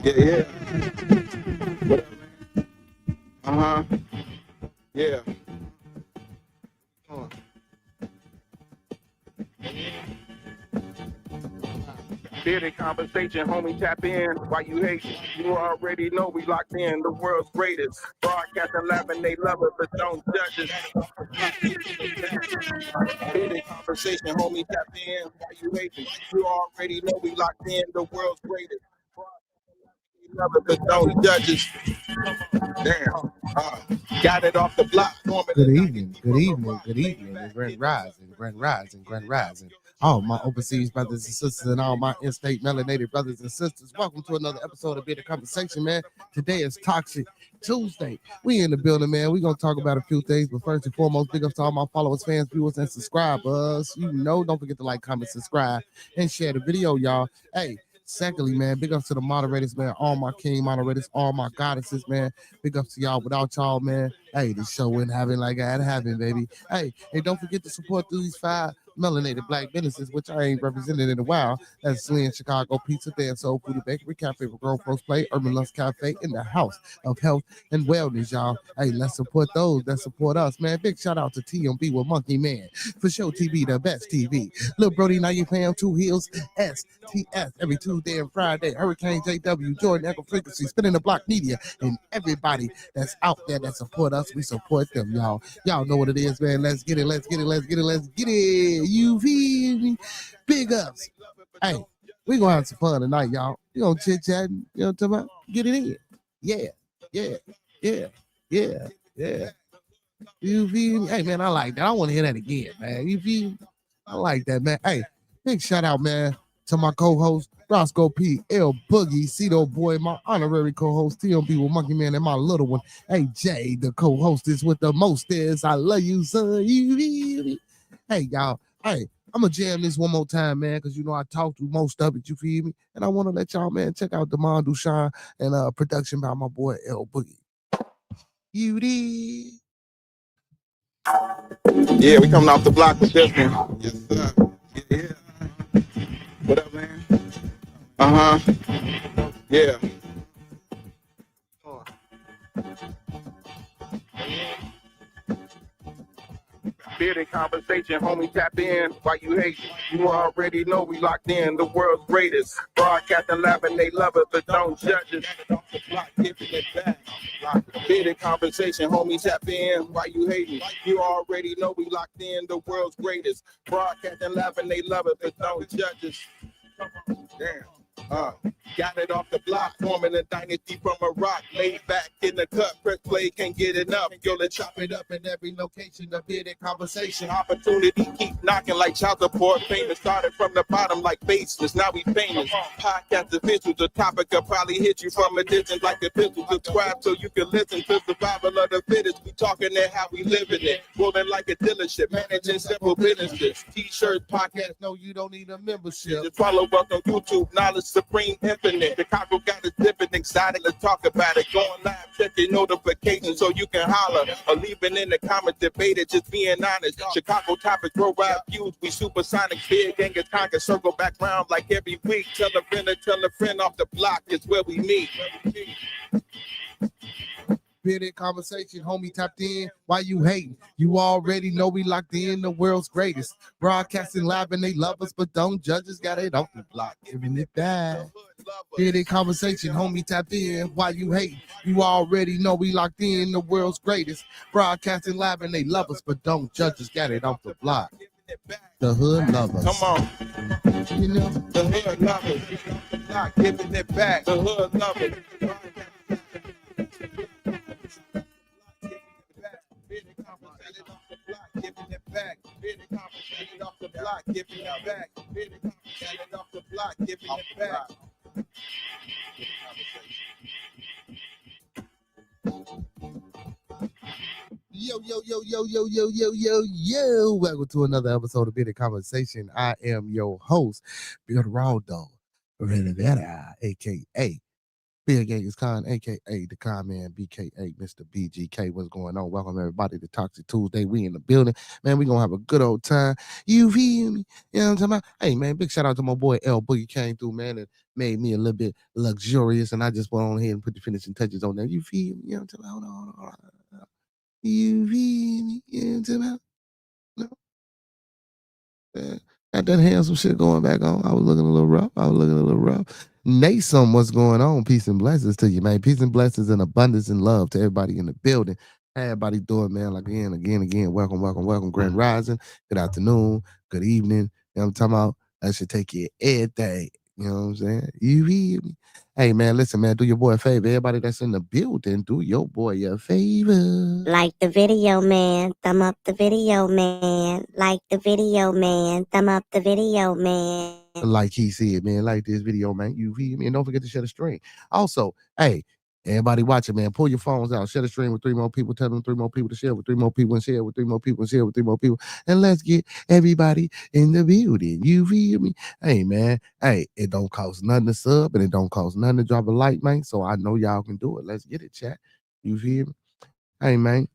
Yeah. What up, man? Yeah. Bearded conversation, homie, tap in. Why you hate? You already know we locked in. The world's greatest. Broadcasting live and they love it, but don't judge us. Bearded conversation, homie, tap in. Why you hate? You already know we locked in. The world's greatest. Love it, but don't judge us. Damn. Got it off the block. Good evening. It's Grand Rising. All my overseas brothers and sisters and all my in-state melanated brothers and sisters. Welcome to another episode of Bearded Conversation, man. Today is Toxiq Tuesday. We in the building, man. We're going to talk about a few things, but first and foremost, big up to all my followers, fans, viewers, and subscribers. Don't forget to like, comment, subscribe, and share the video, y'all. Hey, secondly, man, big ups to the moderators, man, all my king moderators, all my goddesses, man. Big ups to y'all. Without y'all, man, hey, this show wouldn't happen like I had having, baby. Hey, and don't forget to support these 5 melanated black businesses, which I ain't represented in a while. That's Slim Chicago Pizza, Dan Soul Foodie Bakery, Cafe for Girl Post Play, Urban Lunch Cafe, in the house of health and wellness, y'all. Hey, let's support those that support us, man. Big shout out to TMB with Monkey Man for Show TV, the best TV. Lil Brody, now you fam, 2 Heels, STS, every Tuesday and Friday. Hurricane JW, Jordan Echo Frequency, Spinning the Block Media, and everybody that's out there that support us, we support them, y'all. Y'all know what it is, man. Let's get it. You feel me? Big ups. Hey, we gonna have some fun tonight, y'all. We gonna chit chat, you know what I'm talking about? Get it in. Yeah. You feel me? Hey, man, I like that. I want to hear that again, man. You feel me? I like that, man. Hey, big shout out, man, to my co-host, Roscoe P. L. Boogie, Cito Boy, my honorary co-host, TMB with Monkey Man, and my little one, hey, Jay, the co-hostess with the mostest. I love you, son. You feel me? Hey, y'all. Hey, I'm going to jam this one more time, man, because, I talked through most of it, you feel me? And I want to let y'all, man, check out Demond Duchan and production by my boy, L. Boogie. You did. Yeah, we coming off the block with this one. Yes, sir. Yeah. What up, man? Yeah. Bearded conversation, homie, tap in. Why you hate? You already know we locked in. The world's greatest. Broadcasting live and they love it, but don't judge us. Giving it back. Bearded conversation, homie, tap in. Why you hating? You already know we locked in. The world's greatest. Broadcasting live and they love it, but don't judge us. Damn. Got it off the block, forming a dynasty from a rock. Laid back in the cut, press play, can't get enough. Yo, let's chop it up in every location. The Bearded conversation, opportunity keep knocking like child support. Famous started from the bottom like faceless, now we famous. Podcast officials, the topic will probably hit you from a distance like a pistol. Subscribe so you can listen to survival of the fittest. We talking it how we living it, rolling like a dealership, managing simple businesses. T-shirts, podcasts, no, you don't need a membership. Just follow us on YouTube, knowledge supreme, infinite. Chicago got us different, excited to talk about it. Going live, check your notifications so you can holler. Or leaving in the comments, debate it, just being honest. Chicago topics, grow rap views. We supersonic, big gang is conquer, circle back round like every week. Tell a friend off the block is where we meet. Bearded conversation, homie, tapped in. Why you hating? You already know we locked in. The world's greatest. Broadcasting live and they love us, but don't judge us. Got it off the block, giving it back. Bearded conversation, homie, tapped in. Why you hating? You already know we locked in. The world's greatest. Broadcasting live and they love us, but don't judge us. Got it off the block. The hood love us. Come on. You know, the hood love us. Giving it back. The hood love us. Giving it back, bearded conversation off the block, giving it back, bearded conversation off the block, giving it back. Yo. Welcome to another episode of Bearded Conversation. I am your host, Beard Raldo Rivera, aka Big Genghis Khan, aka the Con Man, BKA, Mr. BGK. What's going on? Welcome everybody to Toxiq Tuesday. We in the building. Man, we gonna have a good old time. You feel me? You know what I'm talking about? Hey man, big shout out to my boy L Boogie came through, man, and made me a little bit luxurious. And I just went on ahead and put the finishing touches on there. You feel me? You know what I'm talking about? Hold on. You feel me? You know what I'm talking about? No. Got that handsome shit going back on. I was looking a little rough. Nason, what's going on? Peace and blessings to you, man. Peace and blessings and abundance and love to everybody in the building. How everybody doing, man? Like again. Welcome. Grand Rising. Good afternoon. Good evening. You know what I'm talking about? That should take you everything. You know what I'm saying? You hear me? Hey, man, listen, man, do your boy a favor. Everybody that's in the building, do your boy a favor. Like the video, man. Thumb up the video, man. Like the video, man. Thumb up the video, man. Like he said, man, like this video, man. You feel me? And don't forget to share the stream. Also, hey, everybody watching, man, pull your phones out, share the stream with 3 more people, tell them 3 more people to share with 3 more people and share with 3 more people and share with 3 more people. And let's get everybody in the building. You feel me? Hey, man. Hey, it don't cost nothing to sub and it don't cost nothing to drop a like, man. So I know y'all can do it. Let's get it, chat. You feel me? Hey, man.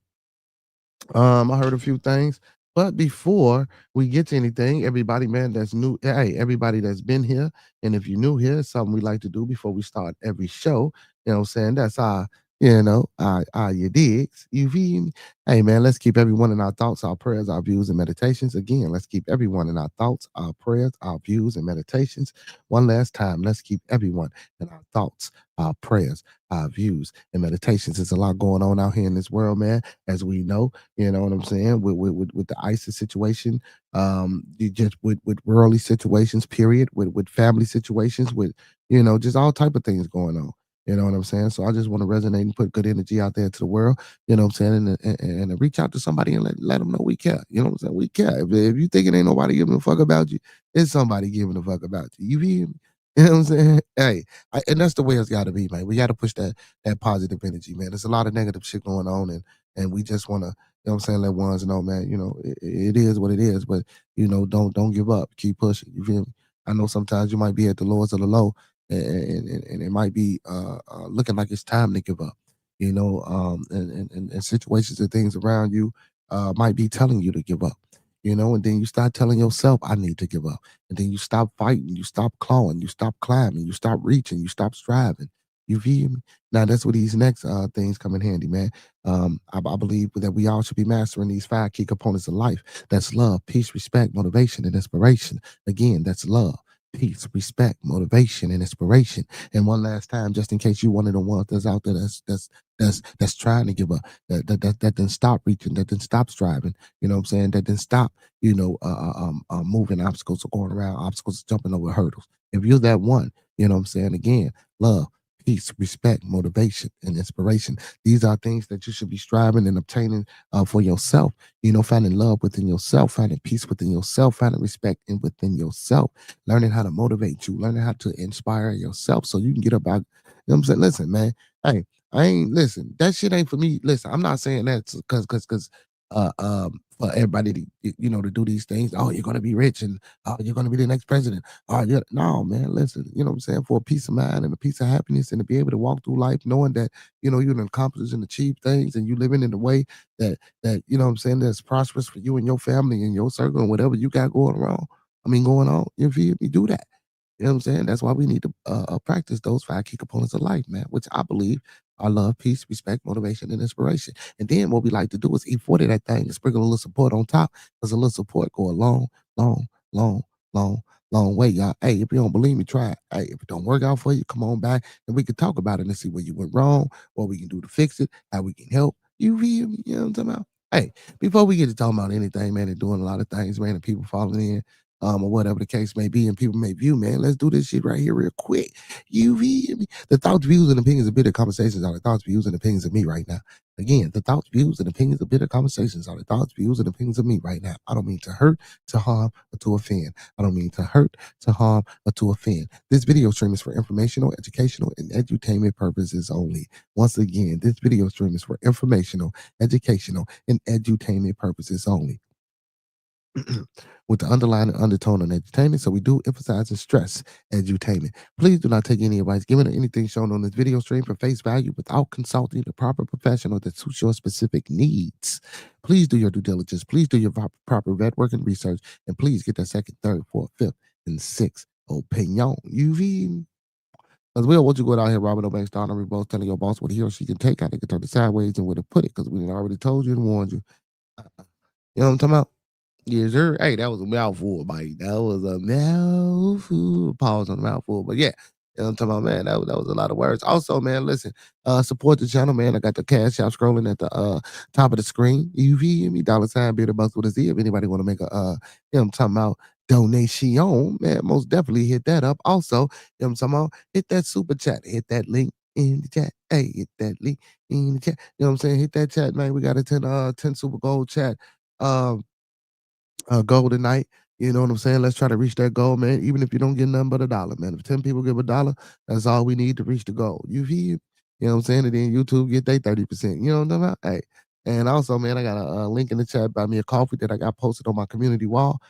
I heard a few things, but before we get to anything, everybody, man, that's new, hey, everybody that's been here, and if you're new here, it's something we like to do before we start every show. You know what I'm saying? That's our, you digs. You feel me? Hey, man, let's keep everyone in our thoughts, our prayers, our views, and meditations. Again, let's keep everyone in our thoughts, our prayers, our views, and meditations. One last time, let's keep everyone in our thoughts, our prayers, our views, and meditations. There's a lot going on out here in this world, man, as we know. You know what I'm saying? With the ISIS situation, you just with worldly situations, period, with family situations, with just all type of things going on. You know what I'm saying? So I just want to resonate and put good energy out there to the world. You know what I'm saying? And reach out to somebody and let them know we care. You know what I'm saying? We care. If you think it ain't nobody giving a fuck about you, it's somebody giving a fuck about you. You feel me? You know what I'm saying? Hey, and that's the way it's got to be, man. We got to push that positive energy, man. There's a lot of negative shit going on, and we just want to, you know what I'm saying, let ones know, man, it is what it is, but, don't give up. Keep pushing. You feel me? I know sometimes you might be at the lowest of the low, and it might be looking like it's time to give up, and situations and things around you might be telling you to give up, and then you start telling yourself, I need to give up. And then you stop fighting, you stop clawing, you stop climbing, you stop reaching, you stop striving. You feel me? Now that's where these next things come in handy, man. I believe that we all should be mastering these 5 key components of life. That's love, peace, respect, motivation, and inspiration. Again, that's love, peace, respect, motivation, and inspiration. And one last time, just in case you one of the ones that's out there that's trying to give up, that didn't stop reaching, that didn't stop striving. You know what I'm saying? That didn't stop, moving obstacles or going around obstacles, jumping over hurdles. If you're that one, you know what I'm saying? Again, love, peace, respect, motivation, and inspiration. These are things that you should be striving and obtaining for yourself. Finding love within yourself, finding peace within yourself, finding respect within yourself, learning how to motivate you, learning how to inspire yourself so you can get about. You know what I'm saying? Listen, man. Hey, I ain't listen. That shit ain't for me. Listen, I'm not saying that because for everybody to to do these things. Oh, you're gonna be rich and oh, you're gonna be the next president. Oh, yeah. No, man, listen, you know what I'm saying? For a peace of mind and a piece of happiness and to be able to walk through life knowing that, you can accomplish and achieve things and you living in a way that you know what I'm saying, that's prosperous for you and your family and your circle and whatever you got going on. You feel me? Do that. You know what I'm saying? That's why we need to practice those 5 key components of life, man, which I believe are love, peace, respect, motivation, and inspiration. And then what we like to do is E40 that thing and sprinkle a little support on top, because a little support go a long, long, long, long, long way, y'all. Hey, if you don't believe me, try it. Hey, if it don't work out for you, come on back and we can talk about it and see where you went wrong, what we can do to fix it, how we can help. You feel me? You know what I'm talking about? Hey, before we get to talking about anything, man, and doing a lot of things, man, and people falling in, or whatever the case may be, and people may view, man, let's do this shit right here real quick. You feel me? The thoughts, views, and opinions of bitter conversations are the thoughts, views, and opinions of me right now. Again, the thoughts, views, and opinions of bitter conversations are the thoughts, views, and opinions of me right now. I don't mean to hurt, to harm, or to offend. I don't mean to hurt, to harm, or to offend. This video stream is for informational, educational, and edutainment purposes only. Once again, this video stream is for informational, educational, and edutainment purposes only. with the underlying undertone on edutainment. So we do emphasize and stress edutainment. Please do not take any advice given or anything shown on this video stream for face value without consulting the proper professional that suits your specific needs. Please do your due diligence. Please do your proper vet work and research. And please get that second, third, fourth, fifth, and sixth opinion. You feel? Because we don't want you going out here robbing no bank, starting every boss, telling your boss what he or she can take, how they can turn it sideways and where to put it, because we already told you and warned you. You know what I'm talking about? Yes, sir. Hey, that was a mouthful, Mike. That was a mouthful. Pause on the mouthful. But yeah, you know what I'm talking about, man. That was a lot of words. Also, man, listen, support the channel, man. I got the cash app scrolling at the top of the screen. You feel me? $sign BEARDEDBUCKZ with a Z. If anybody want to make a you know what I'm talking about, donation, man, most definitely hit that up. Also, you know what I'm talking about, hit that super chat, hit that link in the chat. Hey, hit that link in the chat. You know what I'm saying? Hit that chat, man. We got a 10 super gold chat. Goal tonight. You know what I'm saying? Let's try to reach that goal, man. Even if you don't get nothing but $1, man. If 10 people give $1, that's all we need to reach the goal. You feel? You know what I'm saying? And then YouTube get their 30%. You know what I'm talking about? Hey. And also, man, I got a link in the chat by me a coffee that I got posted on my community wall.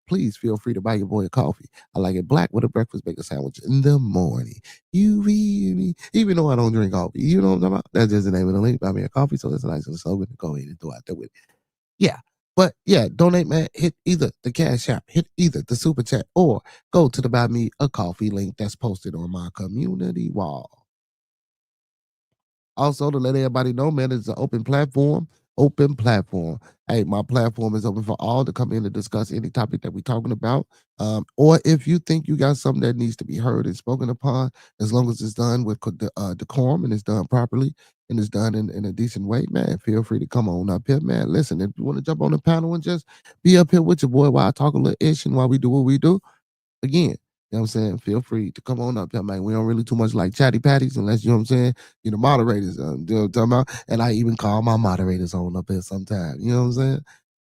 Please feel free to buy your boy a coffee. I like it black with a breakfast bacon sandwich in the morning. You feel me? Even though I don't drink coffee. You know what I'm talking about? That's just the name of the link. Buy me a coffee. So it's a nice little slogan to go ahead and throw out there with it. Yeah. But yeah, donate, man. Hit either the Cash App, hit either the Super Chat, or go to the Buy Me a Coffee link that's posted on my community wall. Also, to let everybody know, man, it's an open platform. Open platform. Hey, my platform is open for all to come in and discuss any topic that we're talking about. Or if you think you got something that needs to be heard and spoken upon, as long as it's done with decorum and it's done properly and it's done in a decent way, man, feel free to come on up here, man. Listen, if you want to jump on the panel and just be up here with your boy while I talk a little ish and while we do what we do, again, you know what I'm saying? Feel free to come on up here, man. We don't really too much like chatty patties unless, you know what I'm saying, you know, moderators. You know what I'm talking about? And I even call my moderators on up here sometimes. You know what I'm saying?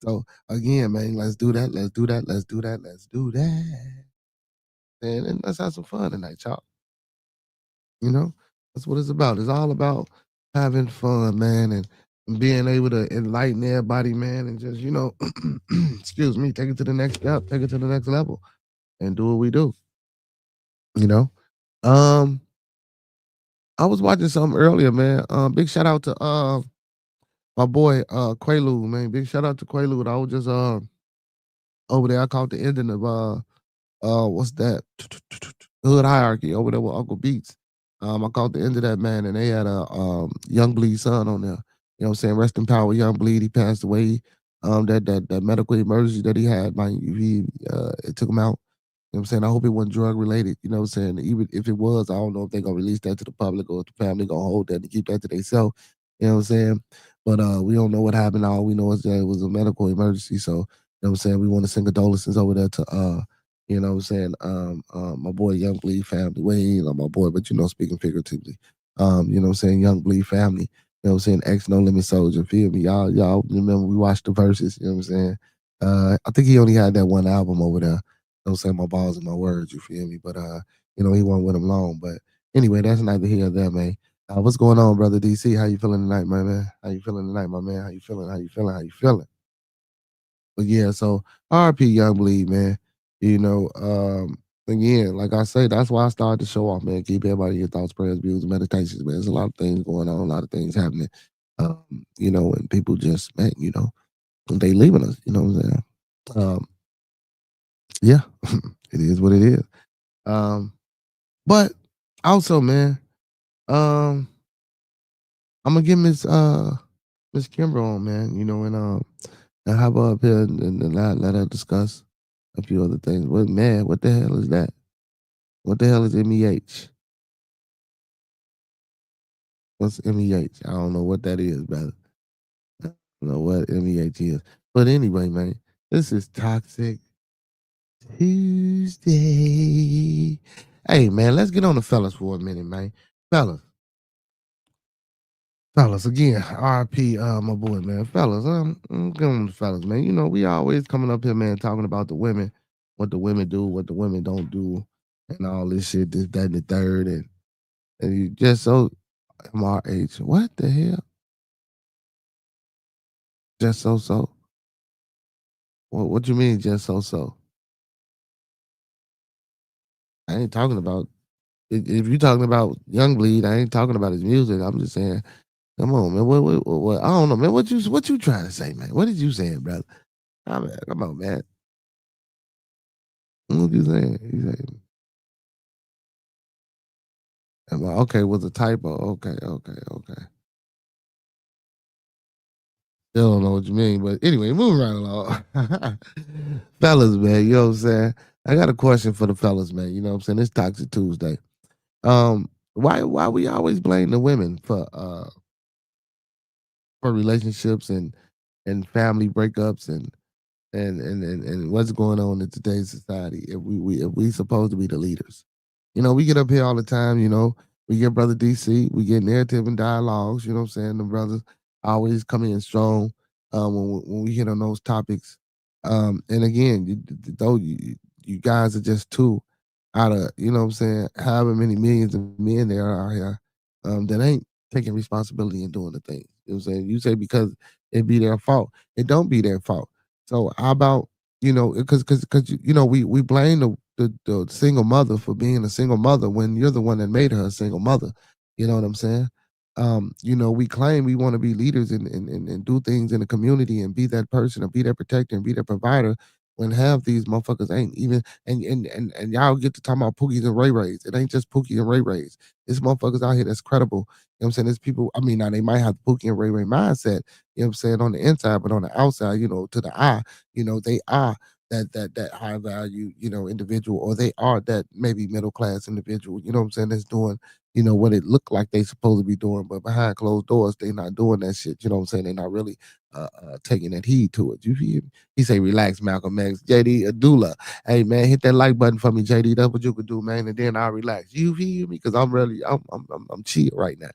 So again, man, let's do that. Let's do that. Let's do that. Let's do that. And let's have some fun tonight, y'all. You know, that's what it's about. It's all about having fun, man, and being able to enlighten everybody, man, and just, you know, excuse me, take it to the next step, take it to the next level, and do what we do. You know, um, I was watching something earlier, man. Big shout out to my boy Quaalude, man. Big shout out to Quaalude. I was just over there. I caught the ending of what's that? Hood Hierarchy over there with Uncle Beats. I caught the end of that, man, and they had a Young Bleed son on there. You know what I'm saying? Rest in power, Young Bleed. He passed away. That medical emergency that he had, man, it took him out. You know what I'm saying? I hope it wasn't drug related. You know what I'm saying? Even if it was, I don't know if they're gonna release that to the public or if the family gonna hold that and keep that to themselves. You know what I'm saying? But we don't know what happened. All we know is that it was a medical emergency. So, you know what I'm saying? We want to send condolences over there to you know what I'm saying, my boy Young Bleed family. Well, he ain't my boy, but you know, speaking figuratively. You know what I'm saying, Young Bleed family. You know what I'm saying? Ex No Limit Soldier. Feel me? Y'all remember we watched the verses, you know what I'm saying? I think he only had that one album over there. Don't say my balls and my words, you feel me? But you know, he wasn't with him long. But anyway, that's neither here nor there, man. What's going on, brother DC? How you feeling tonight, my man? How you feeling tonight, my man? How you feeling? How you feeling? How you feeling? But yeah, so RP Young Bleed, man. You know, again, like I say, that's why I started the show off, man. Keep everybody in your thoughts, prayers, views, and meditations, man. There's a lot of things going on, a lot of things happening. You know, and people just, man, you know, they leaving us, you know what I'm saying? Yeah, it is what it is. But also, man, um, I'm gonna get Miss Kimber on, man, you know, and have her up here and let her discuss a few other things. But man, what the hell is that? What the hell is MEH? What's MEH? I don't know what that is, brother. I don't know what MEH is. But anyway, man, this is Toxic Tuesday. Hey, man, let's get on the fellas for a minute, man. Fellas, again, RP, my boy, man. Fellas, I'm going to fellas, man. You know, we always coming up here, man, talking about the women, what the women do, what the women don't do, and all this shit, this, that, and the third, and you just so MRH. What the hell? Just so. What you mean just so? I ain't talking about if you're talking about Young Bleed, I ain't talking about his music. I'm just saying, come on, man. What I don't know, man. What you trying to say, man? What did you saying, brother? Come on, man. What you saying? You saying, okay, was a typo. Okay. Still don't know what you mean, but anyway, moving right along. Fellas, man, you know what I'm saying? I got a question for the fellas, man. You know what I'm saying? It's Toxic Tuesday. Why we always blame the women for relationships and family breakups and what's going on in today's society if we supposed to be the leaders. We get up here all the time, we get Brother DC, we get narrative and dialogues, you know what I'm saying? The brothers always come in strong when we hit on those topics. And again, though you guys are just two out of, you know what I'm saying, however many millions of men there are out here that ain't taking responsibility and doing the thing. You know what I'm saying? You say because it be their fault. It don't be their fault. So how about because we blame the single mother for being a single mother when you're the one that made her a single mother. You know what I'm saying? We claim we want to be leaders and do things in the community and be that person and be that protector and be that provider when half these motherfuckers ain't even and y'all get to talk about Pookies and Ray Rays. It ain't just Pookie and Ray Rays. It's motherfuckers out here that's credible. You know what I'm saying? There's people, I mean, now they might have the Pookie and Ray Ray mindset, you know what I'm saying, on the inside, but on the outside, to the eye, they are that high value, individual, or they are that maybe middle class individual, you know what I'm saying, that's doing, what it looked like they supposed to be doing, but behind closed doors, they not doing that shit. You know what I'm saying? They're not really taking that heed to it. You feel me? He say, relax, Malcolm X. JD Adula. Hey man, hit that like button for me, JD. That's what you could do, man. And then I'll relax. You feel me? Because I'm chill right now.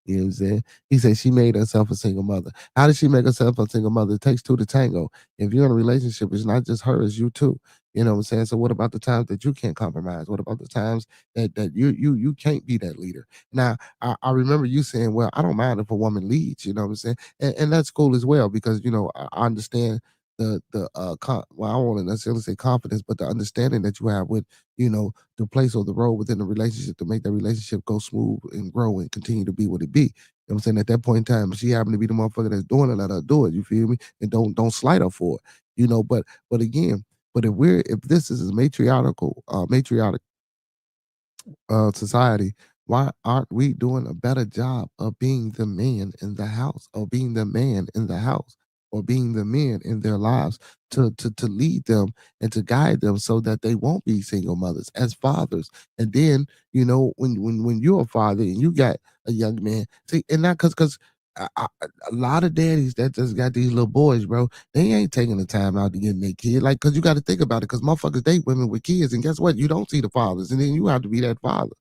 You know what I'm saying? He said she made herself a single mother. How did she make herself a single mother? It takes two to tango. If you're in a relationship, it's not just her, it's you too. You know what I'm saying? So what about the times that you can't compromise? What about the times that you can't be that leader? Now, I remember you saying, well, I don't mind if a woman leads, you know what I'm saying? And that's cool as well, because I understand well, I don't want to necessarily say confidence, but the understanding that you have with, the place or the role within the relationship to make that relationship go smooth and grow and continue to be what it be. You know what I'm saying? At that point in time, if she happened to be the motherfucker that's doing it, let her do it. You feel me? And don't slight her for it. But again, if this is a matriarchal society, why aren't we doing a better job of being the man in the house, or being the man in the house, or being the men in their lives to lead them and to guide them so that they won't be single mothers as fathers? And then, when you're a father and you got a young man, see, and not because a lot of daddies that just got these little boys, bro, they ain't taking the time out to get in their kid. Like, cause you got to think about it, cause motherfuckers date women with kids, and guess what? You don't see the fathers, and then you have to be that father,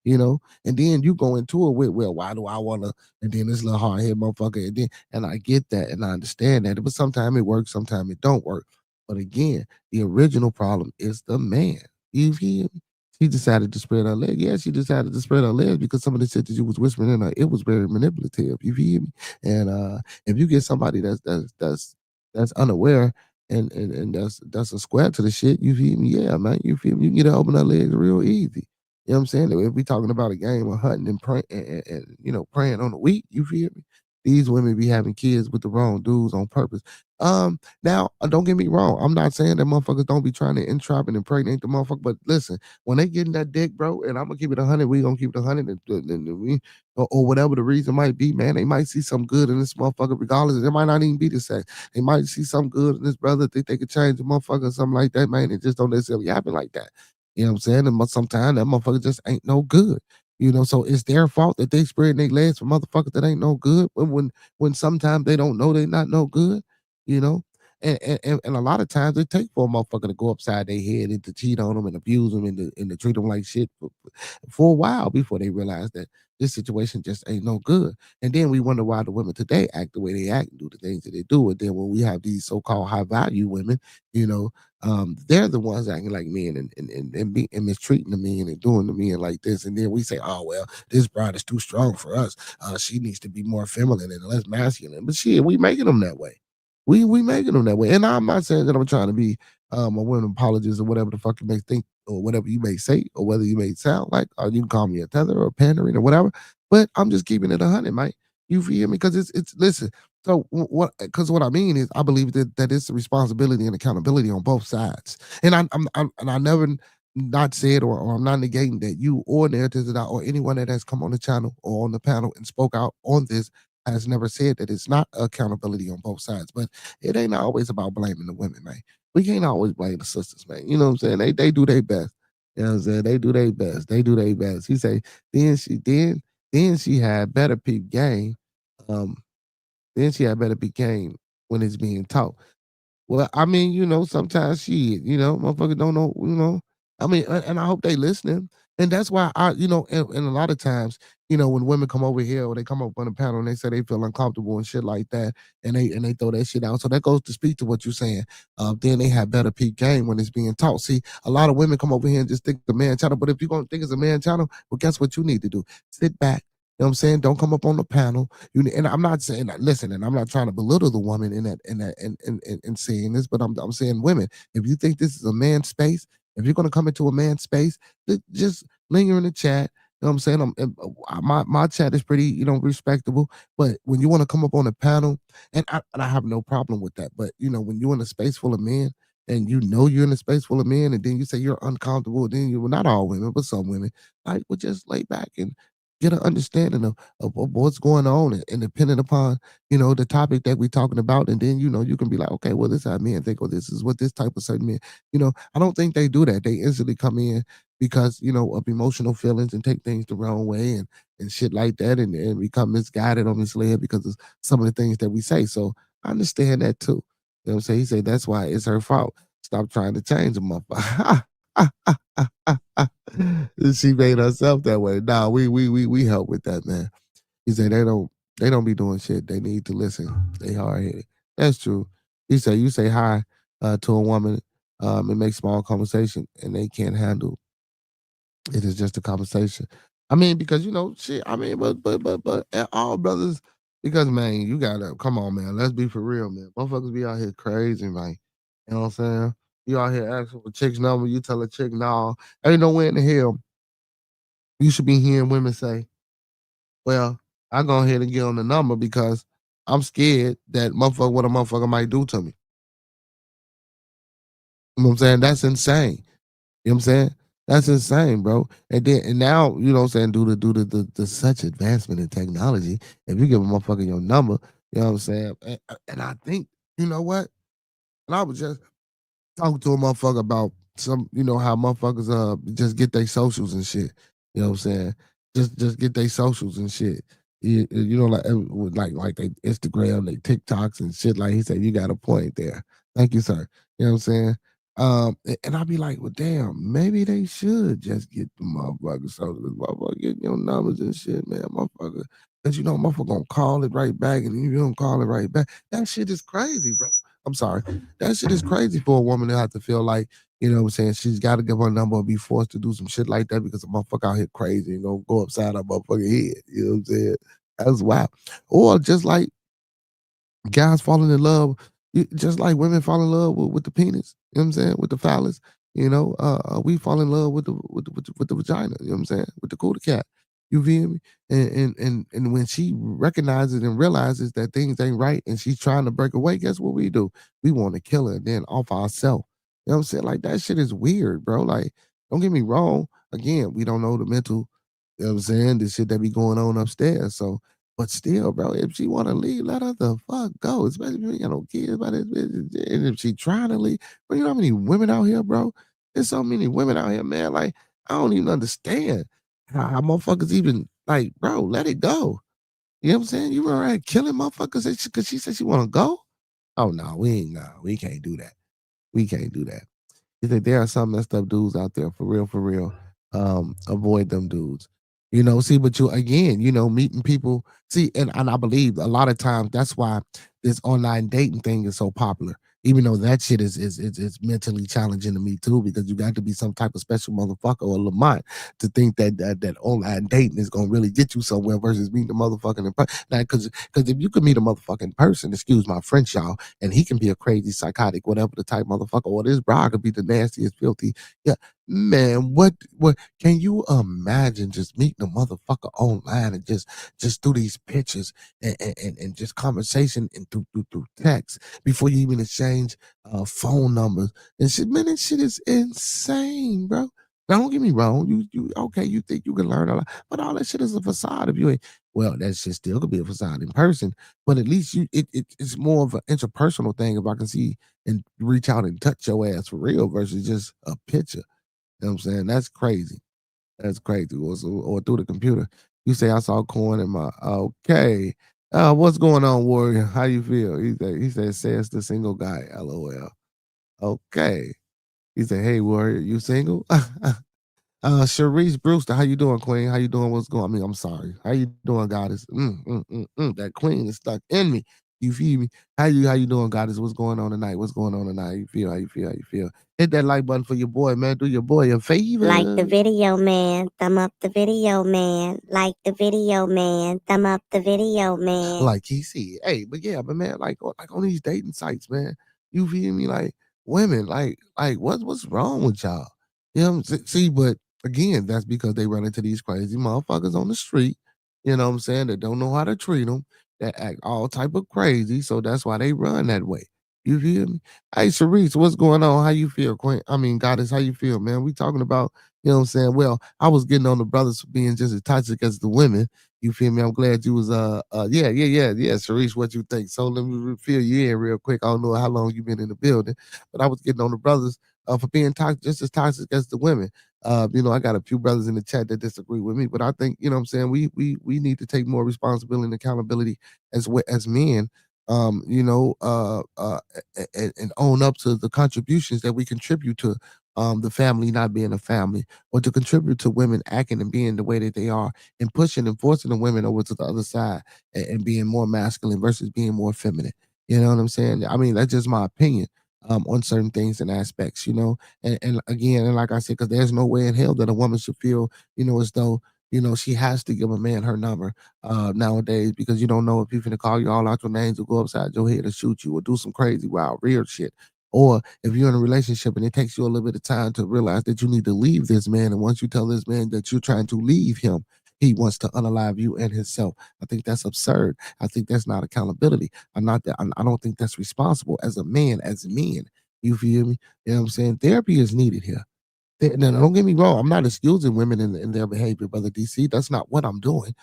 and then you go into it with, well, why do I wanna? And then this little hard head motherfucker, and I get that, and I understand that, but sometimes it works, sometimes it don't work. But again, the original problem is the man. You feel me? She decided to spread her leg. Yeah, she decided to spread her leg because some of the shit that you was whispering in her, it was very manipulative. You feel me? And if you get somebody that's unaware and that's a square to the shit, you feel me? Yeah, man, you feel me? You can get her open her legs real easy. You know what I'm saying? If we talking about a game of hunting and praying and praying on the wheat, you feel me? These women be having kids with the wrong dudes on purpose. Now don't get me wrong. I'm not saying that motherfuckers don't be trying to entrap and impregnate the motherfucker, but listen, when they getting that dick, bro, and I'm gonna keep it 100, we gonna keep it 100, and we or whatever the reason might be, man, they might see some good in this motherfucker, regardless. It might not even be the same. They might see some good in this brother, think they could change the motherfucker or something like that, man. It just don't necessarily happen like that. You know what I'm saying? And sometimes that motherfucker just ain't no good. So it's their fault that they spread their legs for motherfuckers that ain't no good. When sometimes they don't know they not no good, you know. And a lot of times it take for a motherfucker to go upside their head and to cheat on them and abuse them and to treat them like shit for a while before they realize that this situation just ain't no good. And then we wonder why the women today act the way they act and do the things that they do. And then when we have these so-called high value women, they're the ones acting like men and mistreating the men and doing the men like this. And then we say, oh well, this bride is too strong for us. She needs to be more feminine and less masculine. But shit, we making them that way. We making them that way. And I'm not saying that I'm trying to be a women apologist or whatever the fuck you may think or whatever you may say or whether you may sound like, or you can call me a tether or pandering or whatever. But I'm just keeping it 100, Mike. You feel me? Because it's listen. So what? Because what I mean is, I believe that it's a responsibility and accountability on both sides. And I'm and I never not said or I'm not negating that you or narratives that or anyone that has come on the channel or on the panel and spoke out on this has never said that it's not accountability on both sides. But it ain't always about blaming the women, man. We can't always blame the sisters, man. You know what I'm saying? They do their best. You know what I'm saying? They do their best. They do their best. He say, then she had better peep game. Um, then she had better peep game when it's being taught. Well, I mean, sometimes shit, motherfuckers don't know, I mean, and I hope they listening. And that's why and a lot of times, when women come over here or they come up on the panel and they say they feel uncomfortable and shit like that, and they throw that shit out. So that goes to speak to what you're saying. Then they have better peak game when it's being taught. See, a lot of women come over here and just think it's a man channel. But if you're gonna think it's a man channel, well, guess what you need to do? Sit back. You know what I'm saying? Don't come up on the panel. And I'm not saying that, listen, and I'm not trying to belittle the woman in saying this, but I'm saying women, if you think this is a man's space, if you're gonna come into a man's space, just linger in the chat. You know what I'm saying? My chat is pretty, respectable. But when you want to come up on a panel, and I have no problem with that. But when you're in a space full of men, and you're in a space full of men, and then you say you're uncomfortable, then well, not all women, but some women, like, well, just lay back and get an understanding of what's going on, and depending upon the topic that we're talking about, and then you can be like, okay, well, this is how men think, or this is what this type of certain men. I don't think they do that. They instantly come in because of emotional feelings and take things the wrong way and shit like that, and become misguided or misled because of some of the things that we say. So I understand that too. You know what I'm saying? He said that's why it's her fault. Stop trying to change them up. She made herself that way. Nah, we help with that, man. He said they don't be doing shit. They need to listen. They hard headed. That's true. He said you say hi to a woman and make small conversation and they can't handle it. Is just a conversation. I mean, because shit. I mean, but all brothers, because man, you gotta come on, man. Let's be for real, man. Motherfuckers be out here crazy, man. You know what I'm saying? You out here asking for chick's number, you tell a chick, no, ain't no way in the hell you should be hearing women say, well, I go ahead and get on the number because I'm scared that what a motherfucker might do to me. You know what I'm saying? That's insane. You know what I'm saying? That's insane, bro. And now, what I'm saying, due to such advancement in technology, if you give a motherfucker your number, you know what I'm saying? And I think, you know what? And I was just talking to a motherfucker about some, how motherfuckers just get their socials and shit. You know what I'm saying? Just get their socials and shit. Like they Instagram, they TikToks and shit. Like he said, you got a point there. Thank you, sir. You know what I'm saying? And I'd be like, well, damn, maybe they should just get the motherfuckers socials, motherfucker, get your numbers and shit, man, motherfucker. Because motherfucker gonna call it right back, and if you don't call it right back, that shit is crazy, bro. I'm sorry. That shit is crazy for a woman to have to feel like, what I'm saying, she's got to give her number or be forced to do some shit like that because a motherfucker out here crazy and gonna go upside her motherfucking head. You know what I'm saying? That's wild. Or just like guys falling in love, just like women fall in love with the penis. You know what I'm saying? With the phallus. We fall in love with the vagina. You know what I'm saying? With the cooter cat. You feel me? And when she recognizes and realizes that things ain't right and she's trying to break away, guess what we do? We want to kill her and then off ourselves. You know what I'm saying? Like that shit is weird, bro. Like, don't get me wrong. Again, we don't know the mental, you know what I'm saying, the shit that be going on upstairs. So, but still, bro, if she want to leave, let her the fuck go. Especially if you ain't got no kids about this bitch. And if she trying to leave, but you know how many women out here, bro? There's so many women out here, man. Like, I don't even understand how motherfuckers even like, bro, let it go. You know what I'm saying? You were right killing motherfuckers because she said she want to go. Oh no, we can't do that. We can't do that. You think there are some messed up dudes out there for real, for real. Avoid them dudes. See, but you again, meeting people. See, and I believe a lot of times that's why this online dating thing is so popular. Even though that shit is mentally challenging to me too, because you got to be some type of special motherfucker or Lamont to think that online dating is gonna really get you somewhere versus meeting the motherfucking in person. Now, because if you could meet a motherfucking person, excuse my French, y'all, and he can be a crazy, psychotic, whatever the type motherfucker, or this bra could be the nastiest, filthy. Yeah, man, what can you imagine just meeting a motherfucker online and just through these pictures and just conversation and through text before you even exchange phone numbers and shit. Man, that shit is insane, bro. Now, don't get me wrong. You okay? You think you can learn a lot, but all that shit is a facade. If you ain't, well, that shit still could be a facade in person. But at least it's more of an interpersonal thing. If I can see and reach out and touch your ass for real versus just a picture. You know what I'm saying? That's crazy. That's crazy. Or through the computer. You say I saw corn in my okay. What's going on, Warrior? How you feel? He says the single guy. LOL. Okay. He said, hey, Warrior, you single? Sharice Brewster, how you doing, Queen? How you doing? What's going on? I mean, I'm sorry. How you doing, Goddess? That Queen is stuck in me. You feel me? How you doing, Goddess? What's going on tonight? What's going on tonight? How you feel? How you feel? How you feel? Hit that like button for your boy, man. Do your boy a favor. Like the video, man. Thumb up the video, man. Like the video, man. Thumb up the video, man. Like he said, hey, but yeah, but man, like on these dating sites, man, you feel me? Like women, like what's wrong with y'all? You know, see, but again, that's because they run into these crazy motherfuckers on the street. You know what I'm saying? That don't know how to treat them. That act all type of crazy. So that's why they run that way. You feel me? Hey, Sharice, what's going on? How you feel, Queen? I mean, Goddess, how you feel, man? We talking about, you know what I'm saying? Well, I was getting on the brothers for being just as toxic as the women. You feel me? I'm glad you was yeah, Sharice, what you think? So let me fill you in real quick. I don't know how long you been in the building, but I was getting on the brothers for being toxic, just as toxic as the women. I got a few brothers in the chat that disagree with me, but I think, you know what I'm saying, we need to take more responsibility and accountability as men. And own up to the contributions that we contribute to the family not being a family, or to contribute to women acting and being the way that they are, and pushing and forcing the women over to the other side and being more masculine versus being more feminine. You know what I'm saying? I mean, that's just my opinion on certain things and aspects, And again, and like I said, because there's no way in hell that a woman should feel, as though, she has to give a man her number nowadays, because you don't know if he's going to call you all out your names or go upside your head or shoot you or do some crazy, wild, weird shit. Or if you're in a relationship and it takes you a little bit of time to realize that you need to leave this man, and once you tell this man that you're trying to leave him, he wants to unalive you and himself. I think that's absurd. I think that's not accountability. I don't think that's responsible as a man, as men. You feel me? You know what I'm saying? Therapy is needed here. Now, don't get me wrong. I'm not excusing women in their behavior, brother DC. That's not what I'm doing.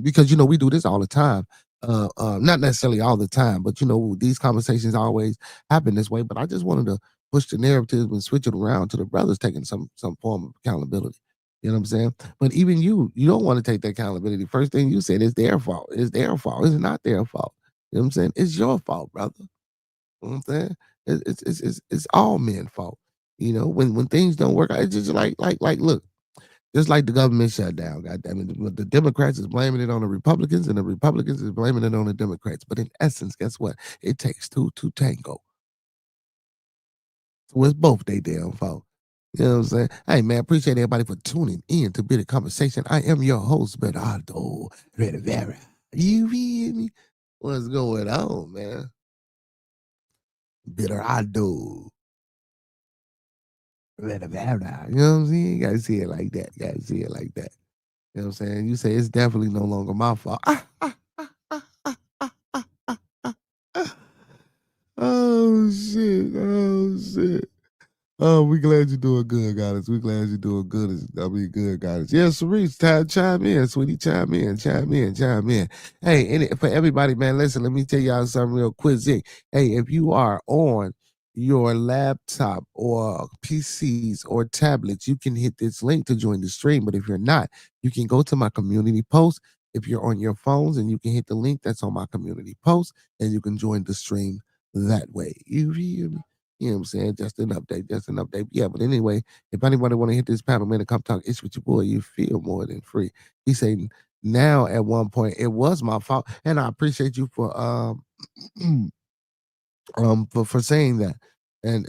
Because we do this all the time. Not necessarily all the time, but these conversations always happen this way. But I just wanted to push the narrative and switch it around to the brothers taking some form of accountability. You know what I'm saying? But even you don't want to take that accountability. First thing you said is their fault. It's their fault. It's not their fault. You know what I'm saying? It's your fault, brother. You know what I'm saying? It's all men's fault. When things don't work out, it's just like look, just like the government shutdown. God damn it, the Democrats is blaming it on the Republicans, and the Republicans is blaming it on the Democrats. But in essence, guess what? It takes two to tango. So it's both they damn fault. You know what I'm saying? Hey man, appreciate everybody for tuning in to Bitter Conversation. I am your host, Bernardo Rivera. You feel me? What's going on, man? Bitterado. Rivera. You know what I'm saying? You gotta see it like that. You gotta see it like that. You know what I'm saying? You say it's definitely no longer my fault. Oh shit. Oh shit. Oh, we glad you're doing good, guys. We glad you're doing good. Good, guys. Yeah, Cerise, chime in, sweetie. Chime in. Hey, and for everybody, man, listen, let me tell y'all something real quick. Hey, if you are on your laptop or PCs or tablets, you can hit this link to join the stream. But if you're not, you can go to my community post. If you're on your phones, and you can hit the link that's on my community post, and you can join the stream that way. You hear me? You know what I'm saying? Just an update. Yeah, but anyway, if anybody want to hit this panel, man, to come talk ish with your boy, you feel more than free. He said, now at one point, it was my fault. And I appreciate you for for saying that and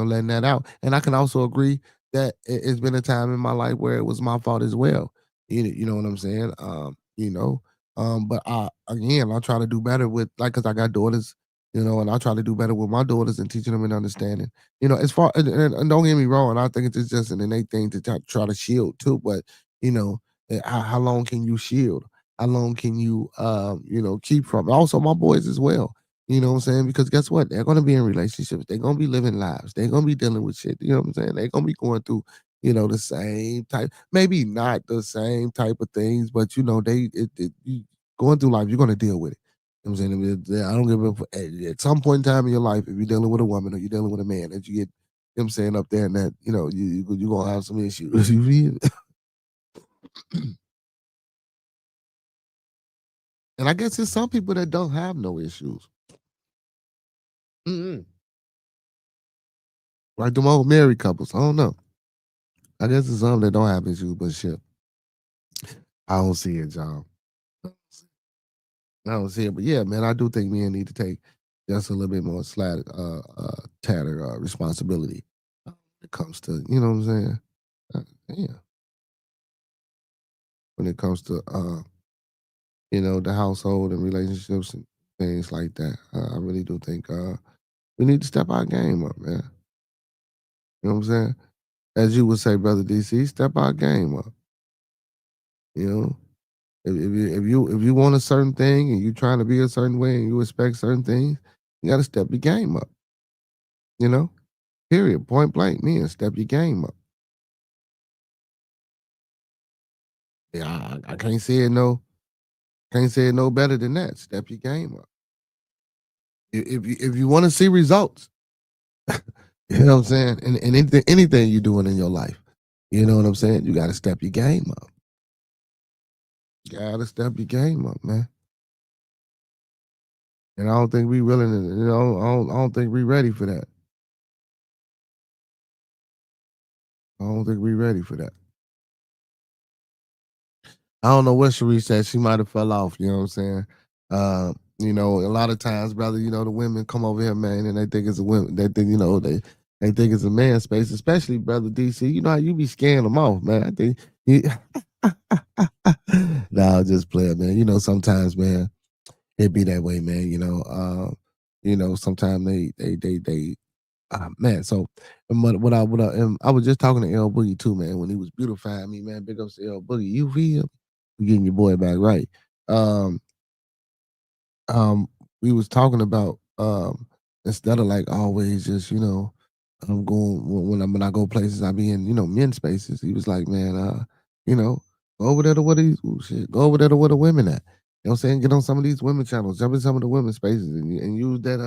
letting that out. And I can also agree that it's been a time in my life where it was my fault as well. You know what I'm saying? But I try to do better with, like, cause I got daughters, and I try to do better with my daughters and teaching them and understanding. As far and don't get me wrong, I think it's just an innate thing to try to shield too. But you know, how long can you shield? How long can you keep from? Also, my boys as well. You know what I'm saying? Because guess what? They're gonna be in relationships. They're gonna be living lives. They're gonna be dealing with shit. You know what I'm saying? They're gonna be going through, the same type, maybe not the same type of things, but you going through life, you're gonna deal with it. You know what I'm saying? I don't give a at some point in time in your life, if you're dealing with a woman or you're dealing with a man, that you get, up there and that, you're gonna have some issues. You feel? And I guess there's some people that don't have no issues. Mm-mm. Like them old married couples. I don't know. I guess it's some that don't have issues, but shit, I don't see it, John. I don't see it, but yeah, man, I do think men need to take just a little bit more tatter responsibility when it comes to, you know what I'm saying? Yeah, when it comes to the household and relationships and things like that, I really do think we need to step our game up, man. You know what I'm saying? As you would say, brother DC, step our game up. You know, if you want a certain thing and you're trying to be a certain way and you expect certain things, you got to step your game up. You know, period, point blank. Man, step your game up. Yeah, I can't say it no better than that. Step your game up. If you want to see results, you know what I'm saying, and anything you're doing in your life, you know what I'm saying. You got to step your game up. You got to step your game up, man. And I don't think we willing to. I don't think we ready for that. I don't think we ready for that. I don't know what Sharice said. She might have fell off. You know what I'm saying? A lot of times, brother, the women come over here, man, and they think it's a women. They think, they think it's a man space, especially brother DC. You know how you be scaring them off, man. I think you. Nah, just play it, man. Sometimes, man, it be that way, man. Sometimes they man. So, I was just talking to L Boogie too, man, when he was beautifying me, man. Big ups to L Boogie. You feel? You getting your boy back right. Um, we was talking about instead of like always just I'm going when I go places I be in men's spaces. He was like, man, you know go over there to where these shit, go over there to where the women at. You know what I'm saying? Get on some of these women channels, jump in some of the women spaces, and use that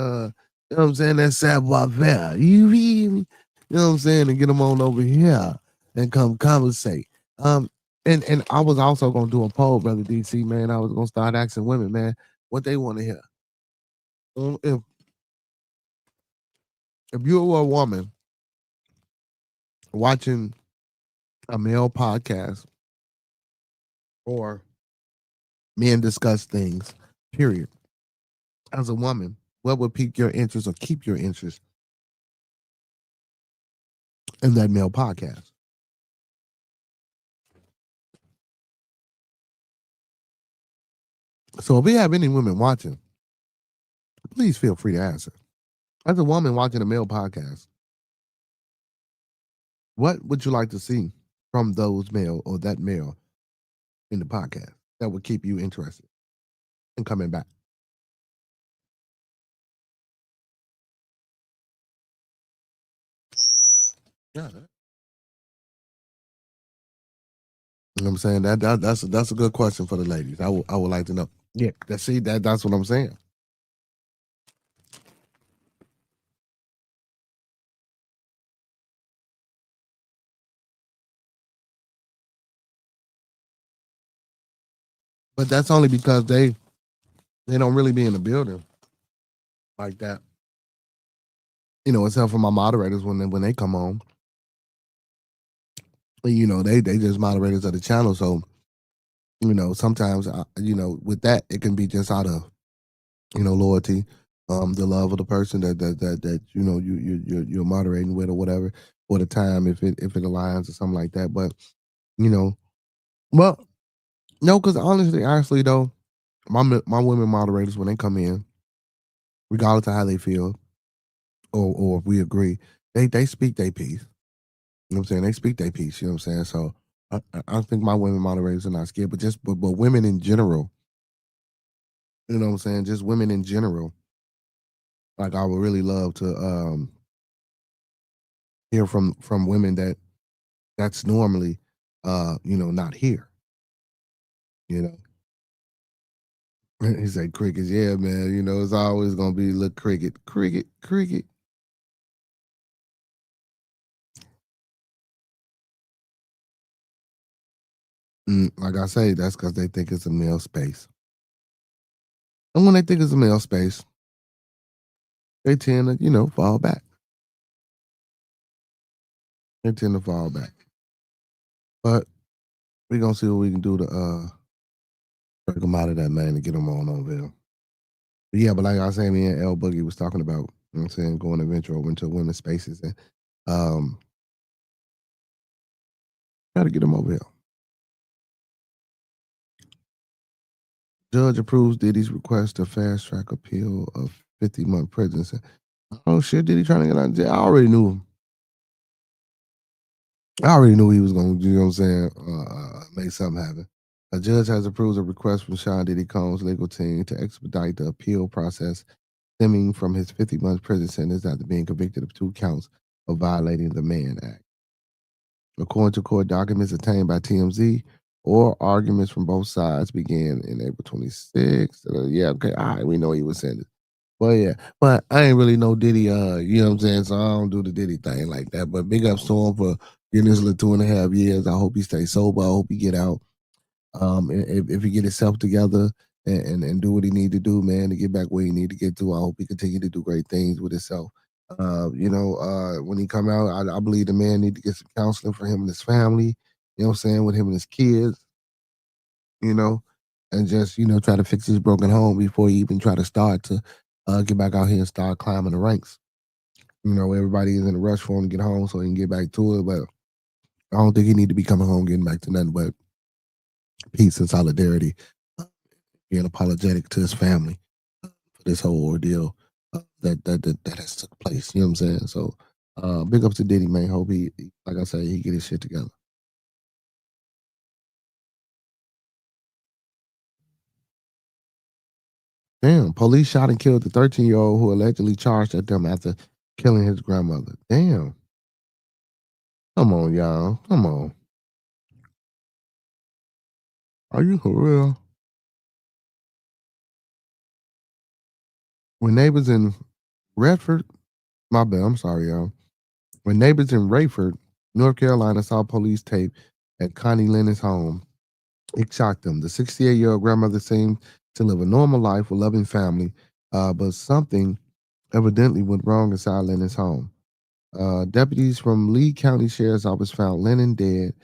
you know what I'm saying, that savoir faire. You feel me? You know what I'm saying? And get them on over here and come conversate. Um, and I was also gonna do a poll, brother DC, man. I was gonna start asking women, man, what they want to hear. If you were a woman watching a male podcast or men discuss things, period, as a woman, what would pique your interest or keep your interest in that male podcast? So if we have any women watching, please feel free to answer. As a woman watching a male podcast, what would you like to see from those male or that male in the podcast that would keep you interested in coming back? Yeah. You know what I'm saying? That's a good question for the ladies. I would like to know. Yeah, that's what I'm saying. But that's only because they don't really be in the building like that. Except for my moderators when they come on. They just moderators of the channel. So, sometimes with that it can be just out of, loyalty. the love of the person that you're moderating with or whatever for the time if it aligns or something like that. But you know, well, no, because honestly though, my women moderators when they come in, regardless of how they feel or if we agree, they speak their piece. You know what I'm saying? They speak their piece. You know what I'm saying? So I think my women moderators are not scared, but women in general. You know what I'm saying? Just women in general. Like I would really love to hear from women that's normally not here. You know. He said crickets, yeah, man. It's always gonna be little cricket, cricket, cricket. Like I say, that's because they think it's a male space. And when they think it's a male space, they tend to, fall back. They tend to fall back. But we're gonna see what we can do to break them out of that, man, and get them on over there. But yeah, but like I say, me and L Boogie was talking about, you know what I'm saying, going to venture over into women's spaces and try to get them over here. Judge approves Diddy's request to fast track appeal of 50-month prison. Oh shit, Diddy trying to get out of jail? I already knew. I already knew he was going to, you know what I'm saying, make something happen. A judge has approved a request from Sean Diddy Combs' legal team to expedite the appeal process stemming from his 50-month prison sentence after being convicted of 2 counts of violating the Mann Act. According to court documents obtained by TMZ, oral arguments from both sides began in April 26th. Yeah, okay, all right, we know he was sentenced. Well, yeah, but I ain't really know Diddy, you know what I'm saying? So I don't do the Diddy thing like that. But big ups to him for getting this little 2.5 years. I hope he stays sober. I hope he get out. If he get himself together and do what he need to do, man, to get back where he need to get to, I hope he continue to do great things with himself. When he come out, I believe the man need to get some counseling for him and his family. You know what I'm saying? With him and his kids. You know, and just try to fix his broken home before he even try to start to get back out here and start climbing the ranks. Everybody is in a rush for him to get home so he can get back to it, but I don't think he need to be coming home getting back to nothing but peace and solidarity, being apologetic to his family for this whole ordeal that has took place. You know what I'm saying? So big ups to Diddy, man. Hope he, like I say, he get his shit together. Damn, police shot and killed the 13-year-old who allegedly charged at them after killing his grandmother. Damn. Come on, y'all. Come on. Are you for real? When neighbors in Redford, my bad, I'm sorry, y'all. When neighbors in Rayford, North Carolina saw police tape at Connie Lennon's home, it shocked them. The 68-year-old grandmother seemed to live a normal life with a loving family, but something evidently went wrong inside Lennon's home. Deputies from Lee County Sheriff's Office found Lennon dead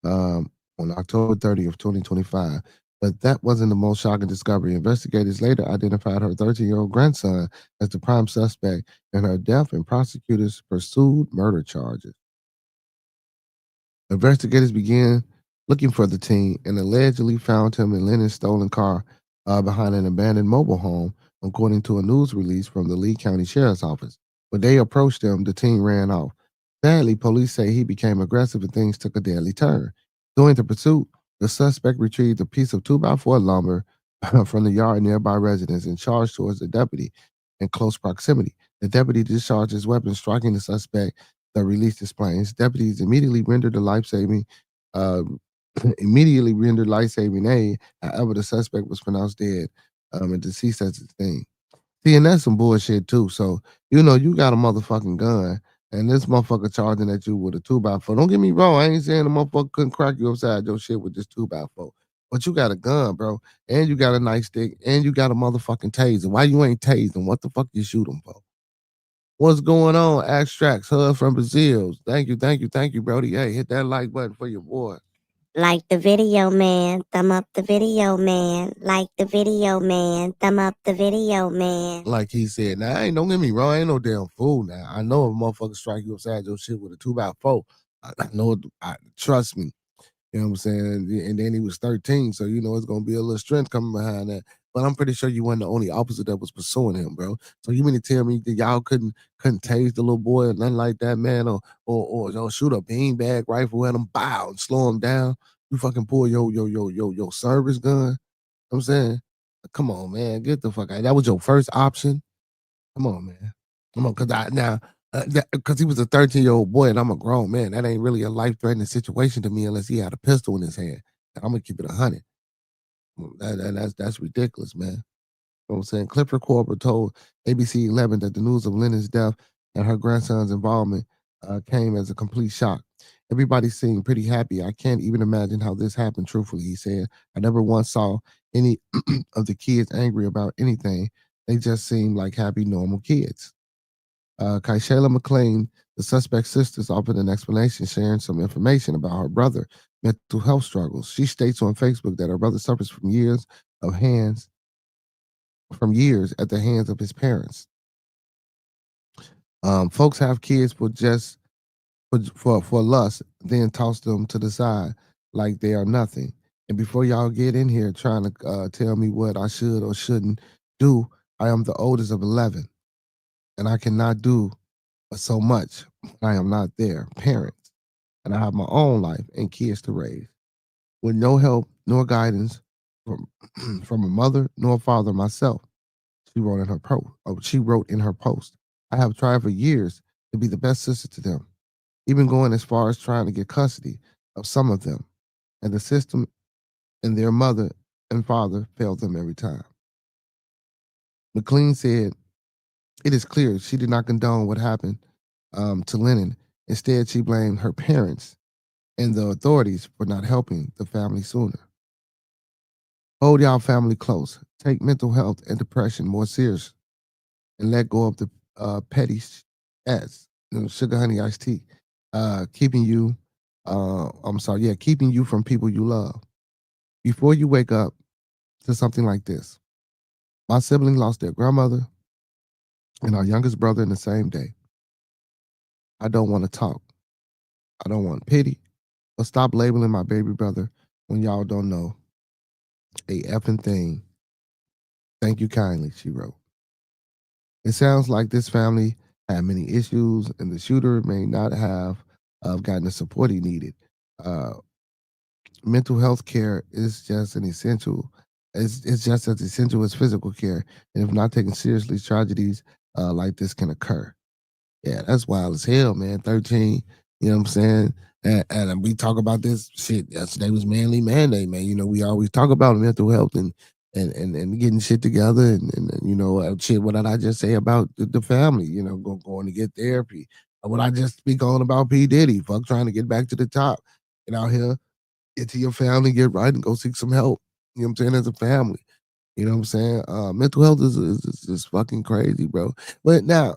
on October 30th, 2025. But that wasn't the most shocking discovery. Investigators later identified her 13-year-old grandson as the prime suspect in her death, and prosecutors pursued murder charges. Investigators began looking for the teen and allegedly found him in Lennon's stolen car behind an abandoned mobile home, according to a news release from the Lee County Sheriff's Office. When they approached him, the teen ran off. Sadly, police say he became aggressive and things took a deadly turn. During the pursuit, the suspect retrieved a piece of 2x4 lumber from the yard nearby residence and charged towards the deputy in close proximity. The deputy discharged his weapon, striking the suspect that released his planes. Deputies immediately rendered the life-saving uh, aid. However, the suspect was pronounced dead and deceased at the scene. See, and that's some bullshit too. So, you got a motherfucking gun, and this motherfucker charging at you with a 2x4. Don't get me wrong, I ain't saying the motherfucker couldn't crack you upside your shit with this 2x4. But you got a gun, bro, and you got a nightstick, and you got a motherfucking taser. Why you ain't tasing? What the fuck you shoot him for? What's going on? Abstracts, HUD from Brazil. Thank you, Brody. Hey, hit that like button for your boy. Like the video, man. Thumb up the video, man. Like the video, man. Thumb up the video, man. Like he said, now don't get me wrong, I ain't no damn fool now. I know if a motherfucker strike you upside your shit with a 2x4, I know trust me. You know what I'm saying? And then he was 13, so you know it's gonna be a little strength coming behind that. But I'm pretty sure you weren't the only opposite that was pursuing him, bro. So you mean to tell me that y'all couldn't tase the little boy or nothing like that, man, or shoot a beanbag rifle at him, bow, and slow him down? You fucking pull your service gun. You know what I'm saying, come on, man, get the fuck out. That was your first option. Come on, man. Come on, because he was a 13-year-old boy and I'm a grown man. That ain't really a life-threatening situation to me unless he had a pistol in his hand. And I'm gonna keep it 100. That's ridiculous, man. You know what I'm saying? Clifford Corber told ABC 11 that the news of Lennon's death and her grandson's involvement came as a complete shock. Everybody seemed pretty happy. I can't even imagine how this happened, truthfully, he said. I never once saw any of the kids angry about anything. They just seemed like happy, normal kids. Kaishayla McLean, the suspect's sisters, offered an explanation, sharing some information about her brother' mental health struggles. She states on Facebook that her brother suffers from years at the hands of his parents. Folks have kids for lust, then toss them to the side like they are nothing. And before y'all get in here trying to tell me what I should or shouldn't do, I am the oldest of 11, and I cannot do so much. I am not their parent, and I have my own life and kids to raise. With no help nor guidance from from a mother nor a father myself, she wrote in her post. She wrote in her post, I have tried for years to be the best sister to them, even going as far as trying to get custody of some of them, and the system and their mother and father failed them every time. McLean said, it is clear she did not condone what happened to Lennon. Instead, she blamed her parents and the authorities for not helping the family sooner. Hold y'all family close. Take mental health and depression more serious, and let go of the petty ass, sugar honey iced tea, keeping you. Keeping you from people you love. Before you wake up to something like this, my sibling lost their grandmother and our youngest brother in the same day. I don't want to talk. I don't want pity. But stop labeling my baby brother when y'all don't know a effing thing. Thank you kindly, she wrote. It sounds like this family had many issues, and the shooter may not have gotten the support he needed. Mental health care is just an essential. It's just as essential as physical care, and if not taken seriously, tragedies like this can occur. Yeah, that's wild as hell, man. 13, you know what I'm saying? And we talk about this shit. Yesterday was Manly Mandate, man. You know, we always talk about mental health and getting shit together and you know, shit, what did I just say about the family? You know, going to get therapy. What I just speak on about P. Diddy, fuck trying to get back to the top. Get out here, get to your family, get right, and go seek some help. You know what I'm saying? As a family. You know what I'm saying? Mental health is fucking crazy, bro. But now,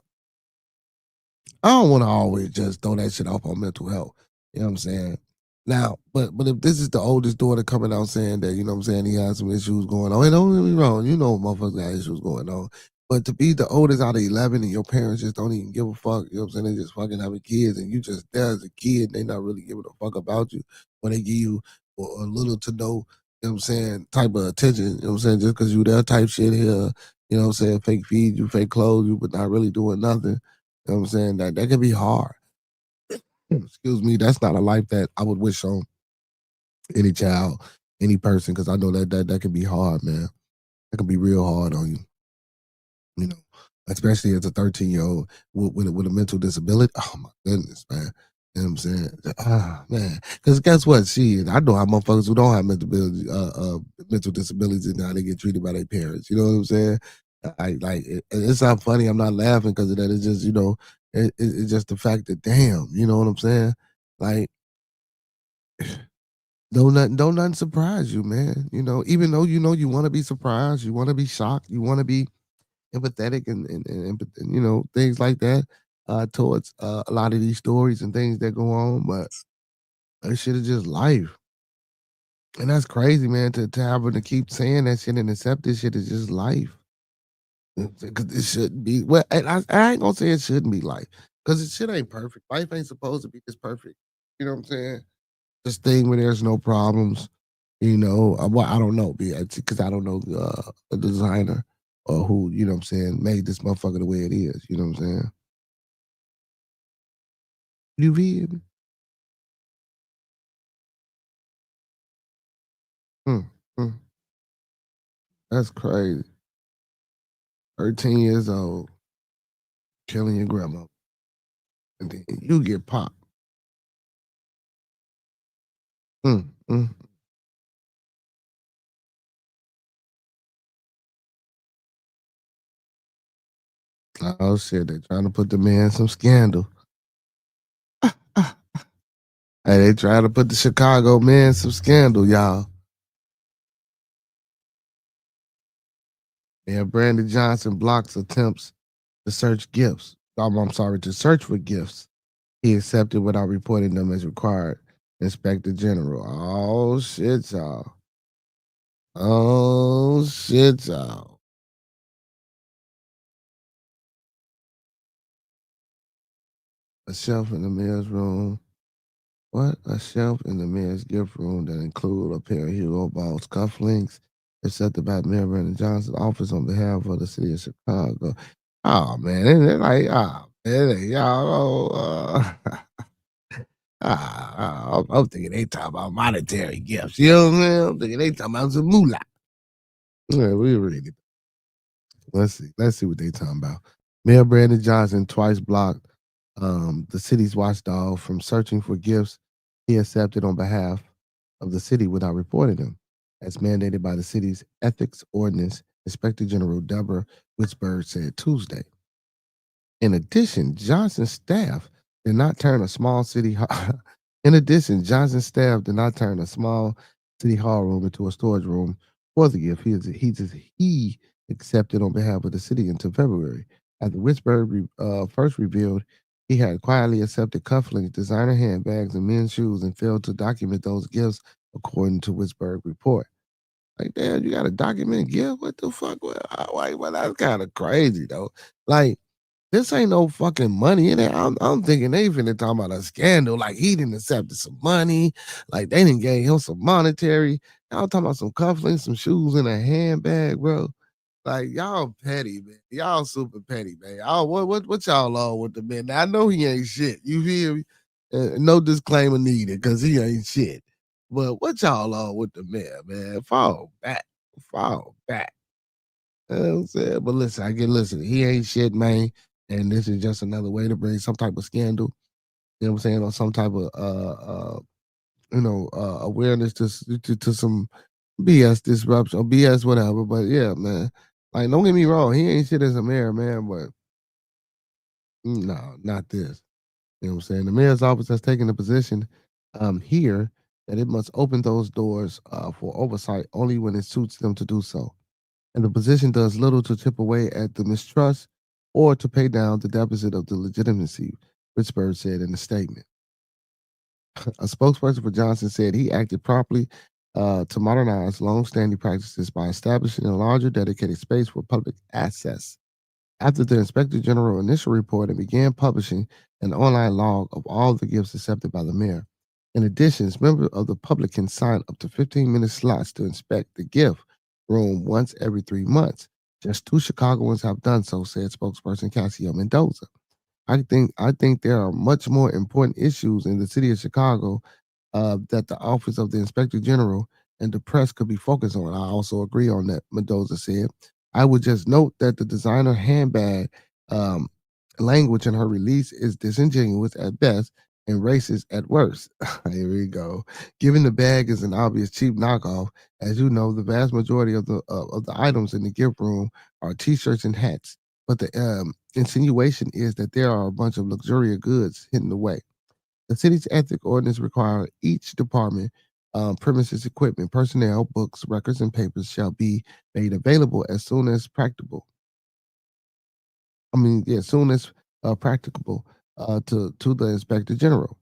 I don't want to always just throw that shit off on mental health. You know what I'm saying? Now, but if this is the oldest daughter coming out saying that, you know what I'm saying, he has some issues going on, and don't get me wrong, you know motherfuckers got issues going on. But to be the oldest out of 11 and your parents just don't even give a fuck, you know what I'm saying? They just fucking having kids and you just there as a kid, they not really giving a fuck about you when they give you a little to no, you know what I'm saying, type of attention, you know what I'm saying, just because you there type shit here, you know what I'm saying, fake feed you, fake clothes you, but not really doing nothing. You know what I'm saying? That can be hard. Excuse me. That's not a life that I would wish on any child, any person, because I know that can be hard, man. That can be real hard on you. You know, especially as a 13-year-old with a mental disability. Oh my goodness, man. You know what I'm saying? Ah, man. Because guess what? I know how motherfuckers who don't have mental disabilities and how they get treated by their parents. You know what I'm saying? It's not funny. I'm not laughing because of that. It's just, you know, it's just the fact that, damn, you know what I'm saying? Like, don't nothing surprise you, man. You know, even though you know you want to be surprised, you want to be shocked, you want to be empathetic and you know, things like that towards a lot of these stories and things that go on, but that shit is just life. And that's crazy, man, to have her to keep saying that shit and accept this shit is just life. Because it shouldn't be. Well, and I ain't gonna say it shouldn't be life. Because it shit ain't perfect. Life ain't supposed to be this perfect. You know what I'm saying? This thing where there's no problems. You know, well, I don't know, because I don't know the designer or who, you know what I'm saying, made this motherfucker the way it is. You know what I'm saying? You feel me? Mm, mm. That's crazy. 13 years old, killing your grandma. And then you get popped. Mm, mm. Oh shit, they trying to put the man in some scandal. Hey, they trying to put the Chicago man in some scandal, y'all. Yeah, Brandon Johnson blocks attempts to search gifts. I'm sorry, to search for gifts. He accepted without reporting them as required. Inspector General. Oh shit, y'all. Oh shit, y'all. A shelf in the mayor's room. What? A shelf in the mayor's gift room that include a pair of Hugo Boss cufflinks accepted by Mayor Brandon Johnson's office on behalf of the city of Chicago. Oh man, and they're like, man, y'all, I'm thinking they talking about monetary gifts. You know what I'm saying? I'm thinking they talking about some moolah. Yeah, we read it. Let's see. Let's see what they talking about. Mayor Brandon Johnson twice blocked the city's watchdog from searching for gifts he accepted on behalf of the city without reporting them, as mandated by the city's ethics ordinance. Inspector General Deborah Witzberg said Tuesday. In addition, Johnson's staff did not turn a small city. In addition, Johnson's staff did not turn a small city hall room into a storage room for the gift he accepted on behalf of the city until February. After Witzberg first revealed he had quietly accepted cufflinks, designer handbags, and men's shoes, and failed to document those gifts, according to Witzberg report. Like, damn, you got to document gift? What the fuck? Well, that's kind of crazy though. Like, this ain't no fucking money in it. I'm thinking they finna talk about a scandal. Like he didn't accept some money. Like they didn't gave him some monetary. Y'all talking about some cufflinks, some shoes, in a handbag, bro. Like y'all petty, man. Y'all super petty, man. Y'all what y'all on with the man? Now, I know he ain't shit. You feel me? No disclaimer needed because he ain't shit. But what y'all on with the man? Fall back. Fall back. You know what I'm saying? But listen, listen, he ain't shit, man. And this is just another way to bring some type of scandal, you know what I'm saying, or some type of awareness to some BS disruption or BS whatever. But yeah, man. Like, don't get me wrong, he ain't shit as a mayor, man, but no, not this. You know what I'm saying? The mayor's office has taken the position here that it must open those doors for oversight only when it suits them to do so. And the position does little to chip away at the mistrust or to pay down the deficit of the legitimacy, Pittsburgh said in a statement. A spokesperson for Johnson said he acted promptly to modernize long-standing practices by establishing a larger dedicated space for public access. After the Inspector General initial report and began publishing an online log of all the gifts accepted by the mayor. In addition, members of the public can sign up to 15-minute slots to inspect the gift room once every 3 months. Just 2 Chicagoans have done so, said spokesperson Cassio Mendoza. I think there are much more important issues in the city of Chicago that the office of the inspector general and the press could be focused on. I also agree on that, Mendoza said. I would just note that the designer handbag um, language in her release is disingenuous at best and racist at worst. Here we go. Given the bag is an obvious cheap knockoff, as you know, the vast majority of the items in the gift room are T-shirts and hats. But the insinuation is that there are a bunch of luxurious goods hidden away. The city's ethic ordinance requires each department, premises equipment, personnel, books, records, and papers shall be made available as soon as practicable. As soon as practicable to the inspector general.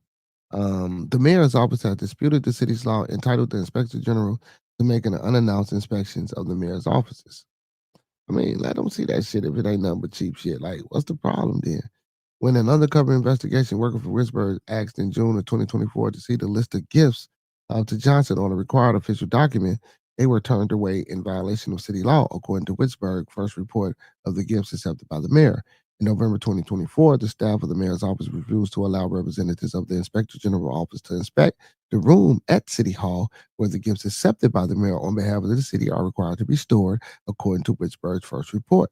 The mayor's office has disputed the city's law entitled the Inspector General to making unannounced inspections of the mayor's offices. I mean, let them see that shit if it ain't nothing but cheap shit. Like, what's the problem then? When an undercover investigation worker for Richburg asked in June of 2024 to see the list of gifts to Johnson on a required official document, they were turned away in violation of city law, according to Richburg's first report of the gifts accepted by the mayor. In November 2024, the staff of the mayor's office refused to allow representatives of the Inspector General office to inspect the room at City Hall where the gifts accepted by the mayor on behalf of the city are required to be stored, according to Richburg's first report.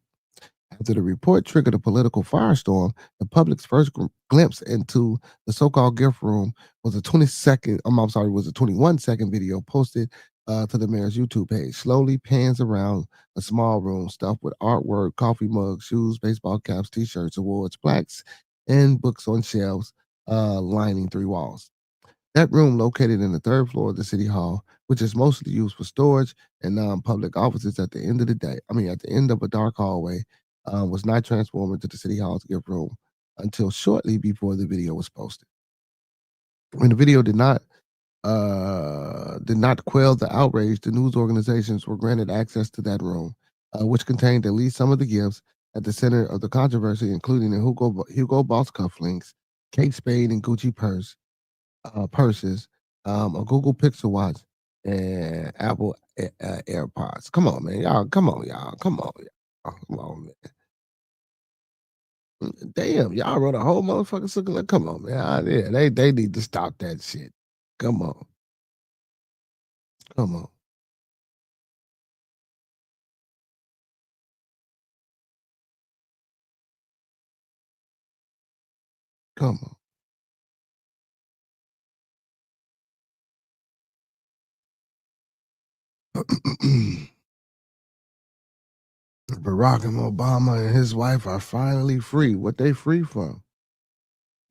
After the report triggered a political firestorm, the public's first glimpse into the so-called gift room was a 21-second video posted to the mayor's YouTube page. Slowly pans around a small room stuffed with artwork, coffee mugs, shoes, baseball caps, t-shirts, awards, plaques, and books on shelves lining three walls. That room, located in the third floor of the city hall, which is mostly used for storage and non-public offices at the end of the day, at the end of a dark hallway, was not transformed into the city hall's gift room until shortly before the video was posted. When the video did not quell the outrage, the news organizations were granted access to that room, which contained at least some of the gifts at the center of the controversy, including the Hugo Boss cufflinks, Kate Spade and Gucci purses, a Google Pixel watch, and Apple AirPods. Come on, man, y'all. Come on, y'all. Come on, y'all. Come on, man. Damn, y'all wrote a whole motherfucking circle. Come on, man. Yeah, they need to stop that shit. Come on, come on, come on. Barack Obama and his wife are finally free. What they free from?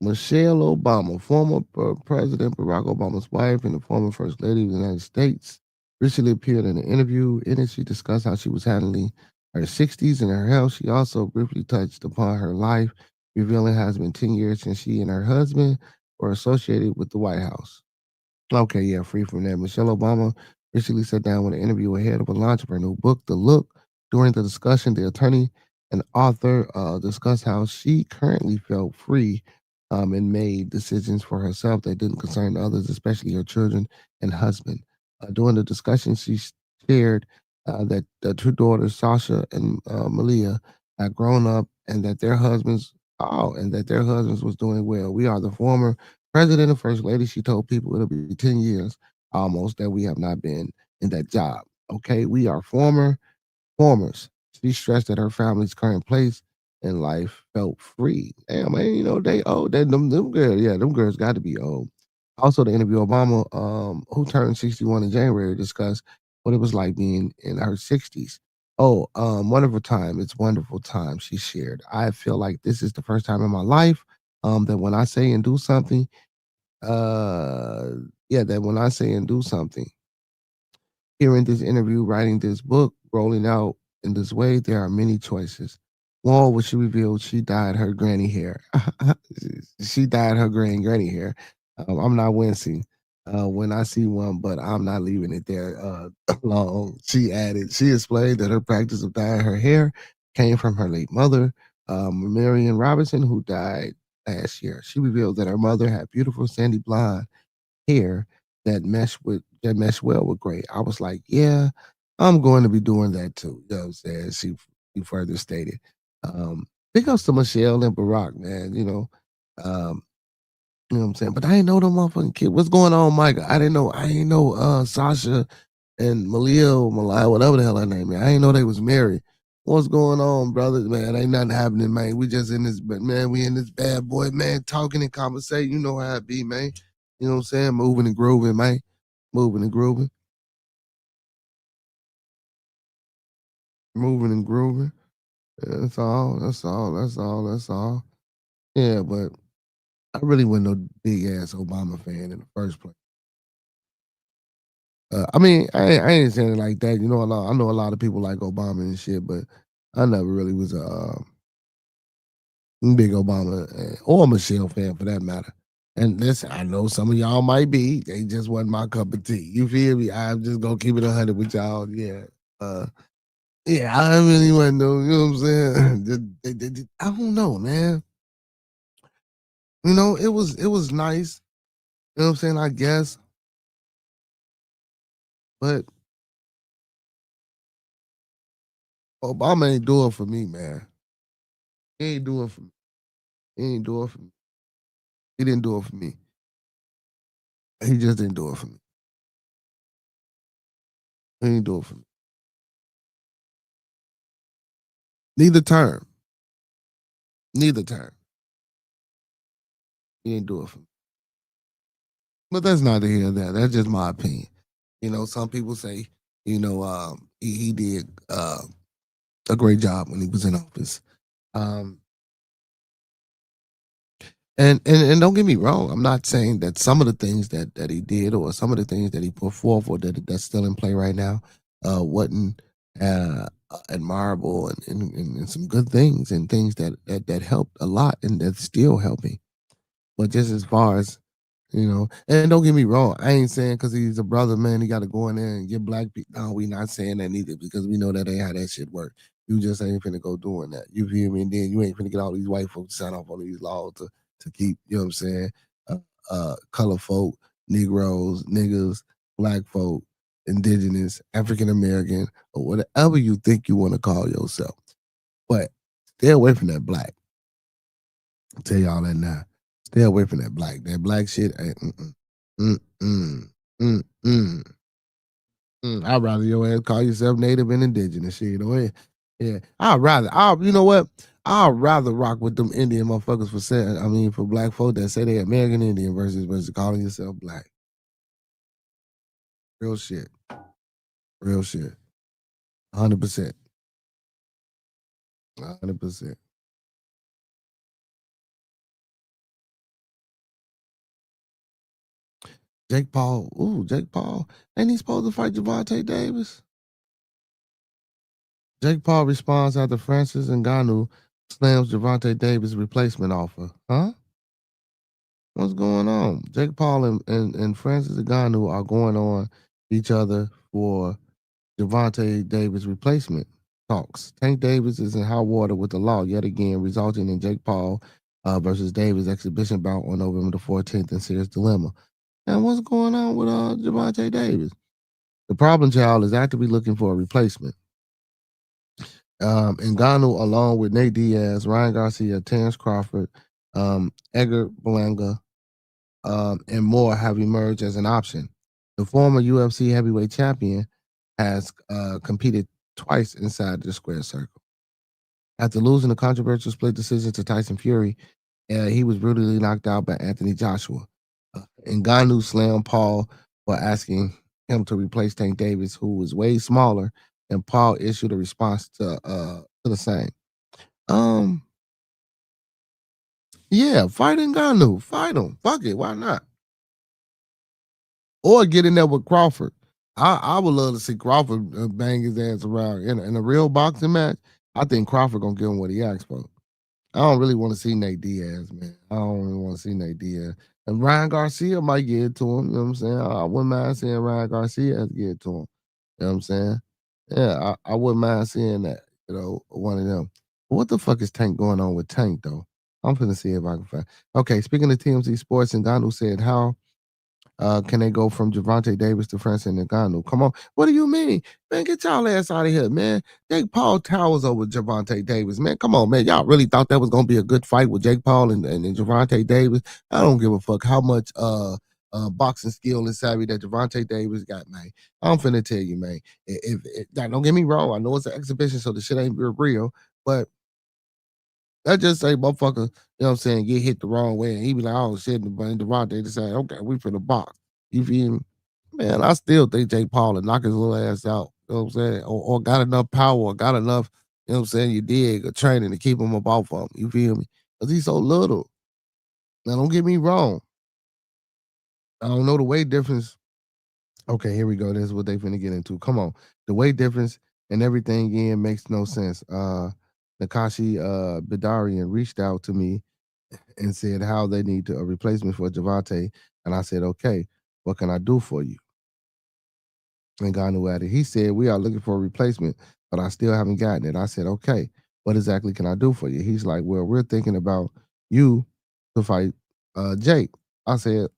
Michelle Obama, former President Barack Obama's wife and the former First Lady of the United States, recently appeared in an interview. In it, she discussed how she was handling her 60s and her health. She also briefly touched upon her life, revealing how it's been 10 years since she and her husband were associated with the White House. Okay, yeah, free from that. Michelle Obama recently sat down with an interview ahead of a launch of her new book, The Look. During the discussion, the attorney and author discussed how she currently felt free and made decisions for herself that didn't concern others, especially her children and husband. During the discussion, she shared that the two daughters, Sasha and Malia, had grown up and that their husbands was doing well. We are the former president and first lady. She told people it'll be 10 years almost that we have not been in that job. Okay, we are formers. She stressed that her family's current place in life felt free. Damn, man, they old. Them girls, yeah, them girls got to be old. Also, the interview, Obama, who turned 61 in January, discussed what it was like being in her 60s. Oh, wonderful time. It's wonderful time, she shared. I feel like this is the first time in my life that when I say and do something, uh, that when I say and do something, hearing this interview, writing this book, rolling out in this way, there are many choices. One, which she revealed she dyed her granny hair. She dyed her granny hair. I'm not wincing when I see one, but I'm not leaving it there long. She added, she explained that her practice of dyeing her hair came from her late mother, Marion Robinson, who died last year. She revealed that her mother had beautiful sandy blonde hair that meshed well with gray. I was like, yeah, I'm going to be doing that too. You know what I'm saying? She further stated. Big ups to Michelle and Barack, man. Um, you know what I'm saying? But I didn't know them motherfucking kid. What's going on, Micah? I didn't know Sasha and Malia, whatever the hell her name is. I didn't know they was married. What's going on, brothers? Man, ain't nothing happening, man. We just in this, but man, we in this bad boy, man, talking and conversating. You know how it be, man. You know what I'm saying? Moving and grooving, man. Moving and grooving. Moving and grooving. Yeah, that's all. That's all. That's all. That's all. Yeah, but I really wasn't no big ass Obama fan in the first place. I mean, I ain't saying it like that. I know a lot of people like Obama and shit, but I never really was a big Obama or Michelle fan for that matter. And listen, I know some of y'all might be. They just wasn't my cup of tea. You feel me? I'm just gonna keep it 100 with y'all. Yeah. Yeah, I really want to know. You know what I'm saying? I don't know, man. You know, it was nice. You know what I'm saying? I guess, but Obama ain't doing for me, man. He ain't doing for me. He ain't doing for me. He didn't do it for me. He just didn't do it for me. He didn't do it for me. Neither term. Neither term. He didn't do it for me. But that's neither here nor there. That's just my opinion. You know, some people say, you know, he did a great job when he was in office. Um, and don't get me wrong, I'm not saying that some of the things that he did or some of the things that he put forth or that's still in play right now wasn't admirable and some good things and things that helped a lot and that's still helping. But just as far as you know, and don't get me wrong, I ain't saying because he's a brother, man, he got to go in there and get black people. No, we not saying that neither because we know that ain't how that shit work. You just ain't finna go doing that. You feel me? And then you ain't finna get all these white folks to sign off on these laws to keep, you know what I'm saying, color folk, Negroes, niggas, black folk, indigenous, African American, or whatever you think you want to call yourself. But stay away from that black. I'll tell y'all that now. Stay away from that black. That black shit ain't. I'd rather your ass call yourself native and indigenous shit. Yeah. You know what? I'd rather rock with them Indian motherfuckers for black folk that say they American Indian versus calling yourself black. Real shit. Real shit. 100%. 100%. Jake Paul. Ooh, Jake Paul. Ain't he supposed to fight Gervonta Davis? Jake Paul responds after Francis Ngannou slams Gervonta Davis replacement offer. Huh? What's going on? Jake Paul and Francis Ngannou are going on each other for Gervonta Davis replacement talks. Tank Davis is in hot water with the law yet again, resulting in Jake Paul versus Davis exhibition bout on November the 14th in serious dilemma. And what's going on with Gervonta Davis? The problem child is actively looking for a replacement. Ngannou, along with Nate Diaz, Ryan Garcia, Terrence Crawford, Edgar Berlanga, and more have emerged as an option. The former UFC heavyweight champion has competed twice inside the square circle. After losing a controversial split decision to Tyson Fury, he was brutally knocked out by Anthony Joshua. Ngannou slammed Paul for asking him to replace Tank Davis, who was way smaller, and Paul issued a response to the same. Yeah, fight Ngannou. Fight him. Fuck it. Why not? Or get in there with Crawford. I would love to see Crawford bang his ass around in a real boxing match. I think Crawford gonna give him what he asked for. I don't really want to see Nate Diaz, man. I don't really want to see Nate Diaz. And Ryan Garcia might get it to him. You know what I'm saying? I wouldn't mind seeing Ryan Garcia get it to him. You know what I'm saying? Yeah, I wouldn't mind seeing that. You know, one of them. What the fuck is Tank going on with Tank though? I'm finna see if I can find. Okay, speaking of TMZ Sports, and Ngannou said how can they go from Gervonta Davis to Francis Ngannou? Come on. What do you mean? Man, get y'all ass out of here, man. Jake Paul towers over Gervonta Davis, man. Come on, man. Y'all really thought that was going to be a good fight with Jake Paul and Gervonta Davis? I don't give a fuck how much boxing skill and savvy that Gervonta Davis got, man. I'm finna tell you, man. Don't get me wrong. I know it's an exhibition, so the shit ain't real, but that just say motherfucker, you know what I'm saying, get hit the wrong way. And he be like, oh shit, and Devontae decide, okay, we for the box. You feel me? Man, I still think Jake Paul would knock his little ass out. You know what I'm saying? Or got enough power, or got enough, you know what I'm saying, you dig, or training to keep him up off of him. You feel me? Because he's so little. Now, don't get me wrong. I don't know the weight difference. Okay, here we go. This is what they finna get into. Come on. The weight difference and everything in makes no sense. Nakashi Bidarian reached out to me and said how they need a replacement for Javante. And I said, okay, what can I do for you? And Ganu added, he said, we are looking for a replacement, but I still haven't gotten it. I said, okay, what exactly can I do for you? He's like, well, we're thinking about you to fight Jake. I said,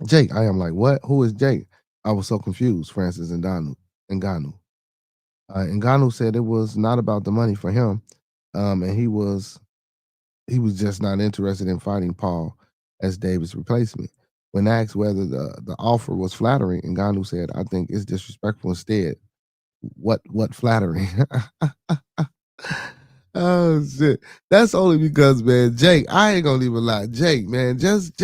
Jake. I am like, what? Who is Jake? I was so confused, Francis and Ganu. Ngannou said it was not about the money for him, and he was just not interested in fighting Paul as Davis' replacement. When asked whether the offer was flattering, Ngannou said, "I think it's disrespectful instead." What flattering? Oh shit. That's only because, man, Jake, I ain't gonna even lie. Jake, man, just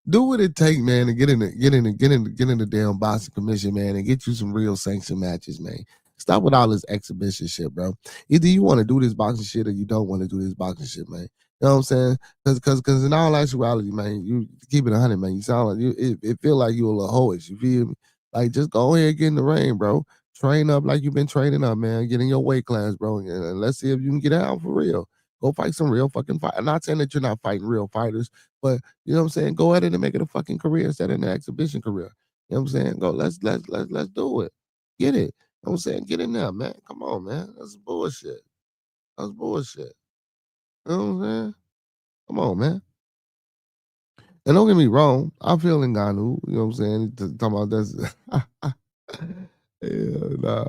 do what it take, man, to get in the damn boxing commission, man, and get you some real sanction matches, man. Stop with all this exhibition shit, bro. Either you want to do this boxing shit or you don't want to do this boxing shit, man. You know what I'm saying? Because in all actuality, man, you keep it 100, man. You sound like it feel like you a little hoish. You feel me? Like just go ahead and get in the ring, bro. Train up like you've been training up, man. Get in your weight class, bro. And let's see if you can get out for real. Go fight some real fucking fight. I'm not saying that you're not fighting real fighters, but you know what I'm saying? Go ahead and make it a fucking career instead of an exhibition career. You know what I'm saying? Go, let's do it. Get it. You know what I'm saying? Get in there, man. Come on, man. That's bullshit. That's bullshit. You know what I'm saying? Come on, man. And don't get me wrong, I feel Ngannou, you know what I'm saying? Talking about that's yeah, nah.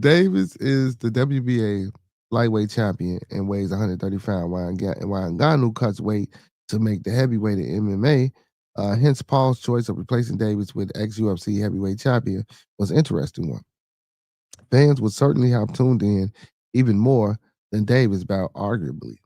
Davis is the WBA lightweight champion and weighs 130 pounds, while Ngannou cuts weight to make the heavyweight in MMA. Hence, Paul's choice of replacing Davis with ex-UFC heavyweight champion was an interesting one. Fans would certainly have tuned in even more than Davis bout, arguably.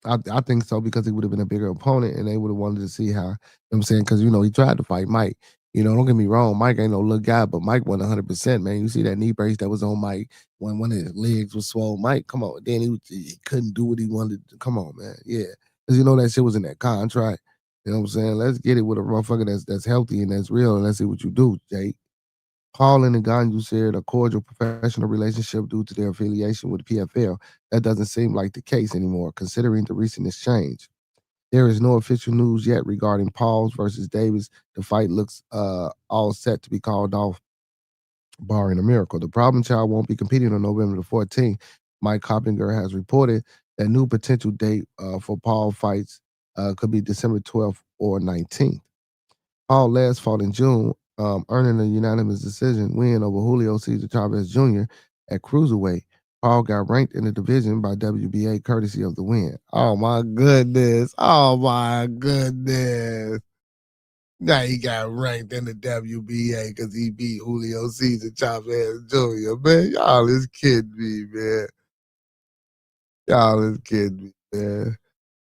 I think so because he would have been a bigger opponent and they would have wanted to see how, you know what I'm saying? Because, he tried to fight Mike. Don't get me wrong, Mike ain't no little guy, but Mike won 100%, man. You see that knee brace that was on Mike when one of his legs was swollen. Mike, come on. Then he couldn't do what he wanted. Come on, man. Yeah. Because that shit was in that contract. You know what I'm saying? Let's get it with a motherfucker that's healthy and that's real, and let's see what you do, Jake. Paul and Ngannou shared a cordial professional relationship due to their affiliation with the PFL. That doesn't seem like the case anymore, considering the recent exchange. There is no official news yet regarding Paul's versus Davis. The fight looks all set to be called off, barring a miracle. The problem child won't be competing on November the 14th. Mike Coppinger has reported that new potential date for Paul fights could be December 12th or 19th. Paul last fought in June, earning a unanimous decision win over Julio Cesar Chavez Jr. at cruiserweight. Paul got ranked in the division by WBA courtesy of the win. Oh my goodness. Oh my goodness. Now he got ranked in the WBA because he beat Julio Cesar Chavez Jr. Man, y'all is kidding me, man. Y'all is kidding me, man.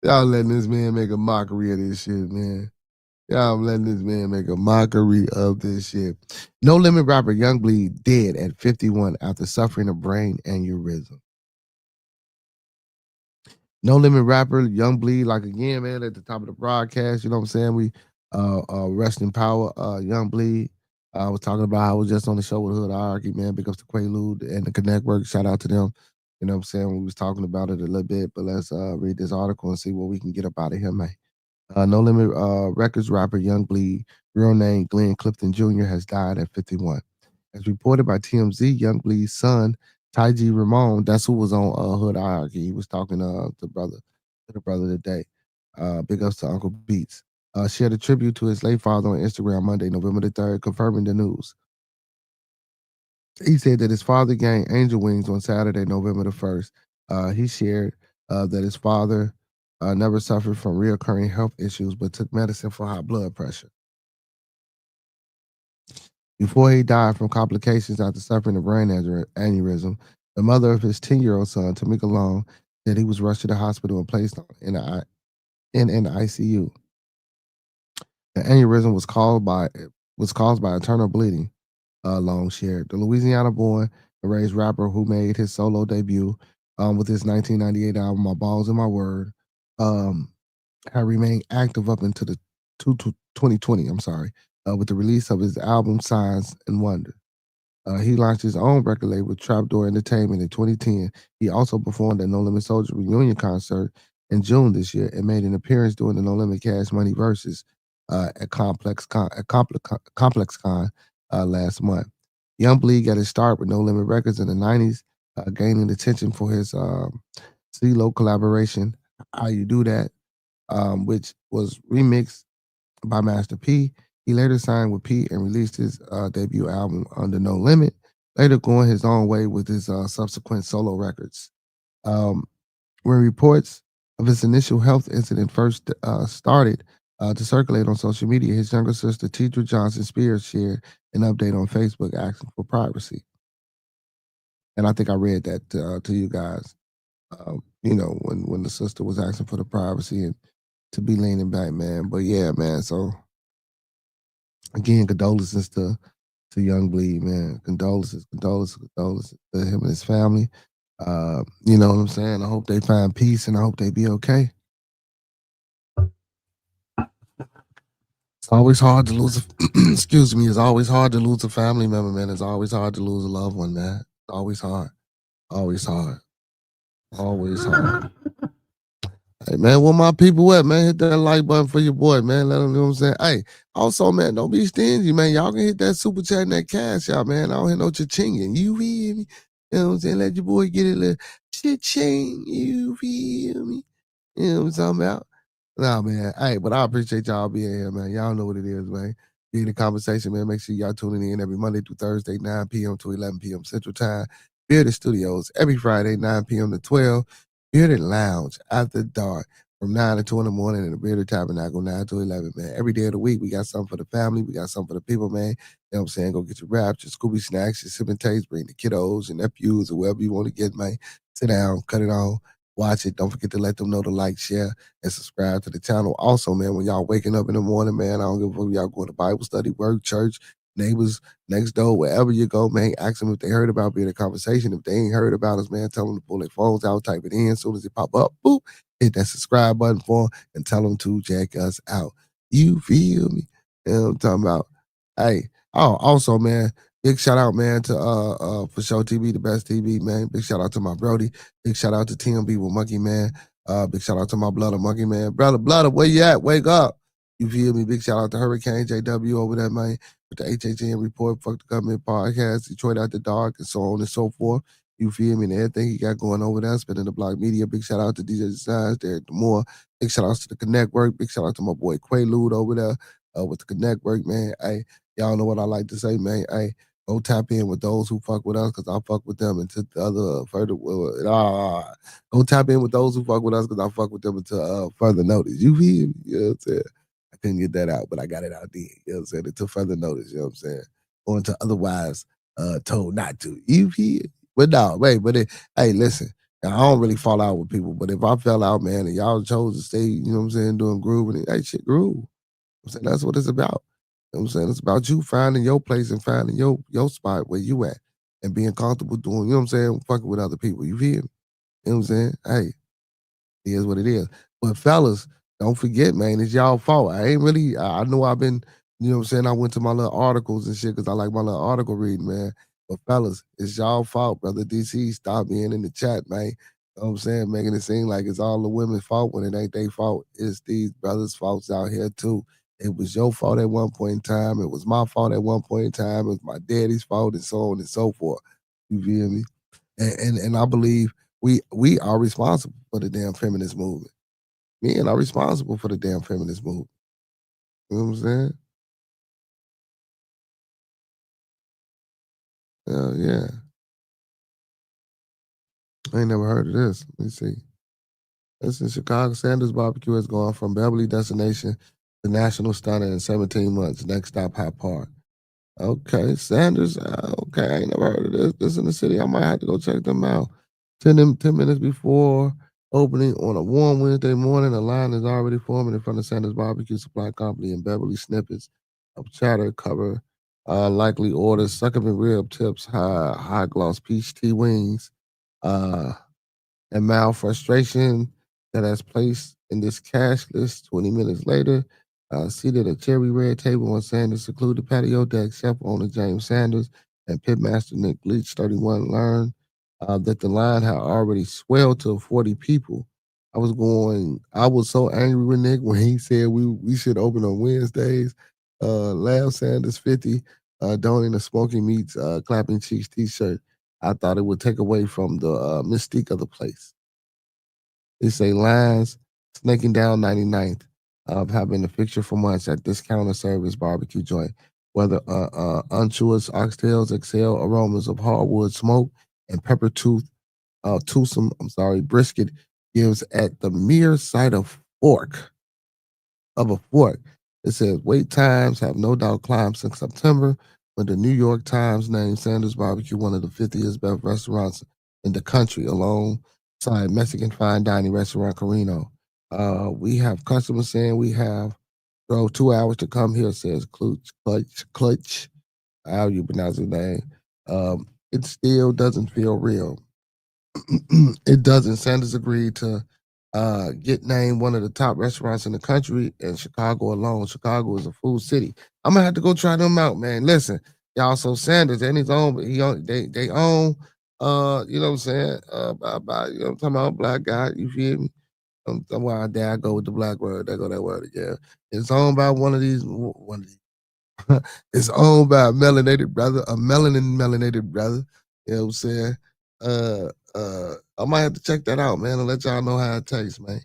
Y'all letting this man make a mockery of this shit, man. Y'all letting this man make a mockery of this shit. No Limit rapper Young Bleed dead at 51 after suffering a brain aneurysm. No Limit rapper Young Bleed, like again, man, at the top of the broadcast, you know what I'm saying? We rest in power, Young Bleed. I was talking about, I was just on the show with Hood Hierarchy, man. Big ups to Quaalude and the Connect Work. Shout out to them. You know what I'm saying? We was talking about it a little bit, but let's read this article and see what we can get up out of here, man. No Limit Records rapper Young Bleed, real name Glenn Clifton Jr., has died at 51. As reported by TMZ, Young Bleed's son, Taiji Ramon, that's who was on Hood Hierarchy. He was talking to the brother today. Big ups to Uncle Beats. Shared a tribute to his late father on Instagram Monday, November the 3rd, confirming the news. He said that his father gained angel wings on Saturday, November the 1st. He shared that his father never suffered from recurring health issues, but took medicine for high blood pressure. Before he died from complications after suffering a brain aneurysm, the mother of his 10-year-old son, Tamika Long, said he was rushed to the hospital and placed in an ICU. The aneurysm was caused by internal bleeding. Long shared. The Louisiana-born and raised rapper who made his solo debut with his 1998 album "My Balls and My Word" had remained active up until the 2020. With the release of his album "Signs and Wonder." He launched his own record label, Trapdoor Entertainment, in 2010. He also performed at No Limit Soldier reunion concert in June this year and made an appearance during the No Limit Cash Money Versus at Complex Con last month. Young Bleed got his start with No Limit Records in the 90s, gaining attention for his CeeLo collaboration, How You Do That, which was remixed by Master P. He later signed with P and released his debut album under No Limit, later going his own way with his subsequent solo records. When reports of his initial health incident first started to circulate on social media, his younger sister, Tidra Johnson Spears, shared an update on Facebook asking for privacy. And I think I read that to you guys. When the sister was asking for the privacy and to be leaning back, man. But yeah, man. So again, condolences to Young Bleed, man. Condolences to him and his family. You know what I'm saying? I hope they find peace and I hope they be okay. It's always hard to lose excuse me, it's always hard to lose a family member, man. It's always hard to lose a loved one, man. It's always hard. Always hard. Always hard. Hey man, where my people at, man? Hit that like button for your boy, man. Let them know what I'm saying. Hey, also, man, don't be stingy, man. Y'all can hit that super chat and that cash out, man. I don't hear no cha-chinging. You feel me? You know what I'm saying? Let your boy get a little cha-ching. You feel me? You know what I'm talking about? Nah, man. Hey, but I appreciate y'all being here, man. Y'all know what it is, man. Be in the conversation, man. Make sure y'all tuning in every Monday through Thursday, 9 p.m. to 11 p.m. Central Time. Bearded Studios every Friday, 9 p.m. to 12. Bearded Lounge after dark from 9 to 2 in the morning in the Bearded Tabernacle, 9 to 11, man. Every day of the week, we got something for the family. We got something for the people, man. You know what I'm saying? Go get your wraps, your Scooby snacks, your sipping taste, bring the kiddos, your nephews, or whoever you want to get, man. Sit down, cut it on, watch it. Don't forget to let them know to like, share, and subscribe to the channel. Also, man, when y'all waking up in the morning, man, I don't give a fuck if y'all going to Bible study, work, church, neighbors, next door, wherever you go, man, ask them if they heard about Bearded Conversation. If they ain't heard about us, man, tell them to pull their phones out, type it in. As soon as it pop up, boop, hit that subscribe button for them and tell them to check us out. You feel me? You know what I'm talking about? Hey, also, man, big shout out, man, to For Show TV, the best TV, man. Big shout out to my Brody. Big shout out to TMB with Monkey Man. Big shout out to my Blooder Monkey Man. Blooder, where you at? Wake up. You feel me? Big shout out to Hurricane JW over there, man, with the HHN Report, Fuck the Government podcast, Detroit After Dark, and so on and so forth. You feel me? And everything he got going over there, Spinning the Block Media. Big shout out to DJ Designs, Derek Demore. Big shout outs to the Connect Work. Big shout out to my boy Quaalude over there with the Connect Work, man. Hey, y'all know what I like to say, man. Hey, go tap in with those who fuck with us, because I fuck with them until the other further. Go tap in with those who fuck with us, because I fuck with them until further notice. You feel me? You know what I'm saying? I couldn't get that out, but I got it out there. You know what I'm saying? Until further notice, you know what I'm saying? Or until otherwise told not to. You feel? But no, wait, hey, listen. I don't really fall out with people, but if I fell out, man, and y'all chose to stay, you know what I'm saying, doing groove, and hey, shit, groove. I'm saying that's what it's about. You know what I'm saying? It's about you finding your place and finding your spot where you at and being comfortable doing, you know what I'm saying, fucking with other people. You feel me? You know what I'm saying? Hey, it is what it is. But fellas, don't forget, man, it's y'all fault. I ain't really, I know I've been, you know what I'm saying, I went to my little articles and shit because I like my little article reading, man. But fellas, it's y'all fault, brother DC. Stop being in the chat, man. You know what I'm saying? Making it seem like it's all the women's fault when it ain't their fault. It's these brothers' faults out here too. It was your fault at one point in time. It was my fault at one point in time. It was my daddy's fault, and so on and so forth. You feel me? And I believe we are responsible for the damn feminist movement. Men are responsible for the damn feminist movement. You know what I'm saying? Hell yeah. I ain't never heard of this. Let me see. This in Chicago. Sanders Barbecue has gone from Beverly destination to national stunner in 17 months. Next stop, High Park. Okay, Sanders. Okay, I ain't never heard of this. This in the city. I might have to go check them out. 10 minutes before opening on a warm Wednesday morning, a line is already forming in front of Sanders Barbecue Supply Company in Beverly. Snippets of chatter cover likely orders, suckerman rib tips, high gloss peach tea wings, and mild frustration that has placed in this cash list 20 minutes later. Seated at a cherry red table on Sanders' secluded patio deck, chef owner James Sanders and pitmaster Nick Leach, 31, learned that the line had already swelled to 40 people. I was so angry with Nick when he said we should open on Wednesdays. Lamb Sanders 50, donning the smoking meats, clapping cheeks t-shirt. I thought it would take away from the mystique of the place. They say lines snaking down 99th, have been a fixture for months at this counter service barbecue joint. Whether unctuous oxtails exhale aromas of hardwood smoke and pepper toothsome, brisket gives at the mere sight of a fork. It says wait times have no doubt climbed since September when the New York Times named Sanders Barbecue one of the 50th best restaurants in the country, alongside Mexican fine dining restaurant Carino. We have customers saying we have drove 2 hours to come here, says Clutch, how you pronounce his name. It still doesn't feel real. It doesn't. Sanders agreed to get named one of the top restaurants in the country in Chicago alone. Chicago is a food city. I'm gonna have to go try them out, man. Listen, y'all. So Sanders and his own, they own. You know what I'm saying? You know what I'm talking about, black guy. You feel me? Why there I go with the black word. There go that word again. It's owned by one of these. It's owned by a melanated brother, a melanated brother. You know what I'm saying? I might have to check that out, man, and let y'all know how it tastes, man.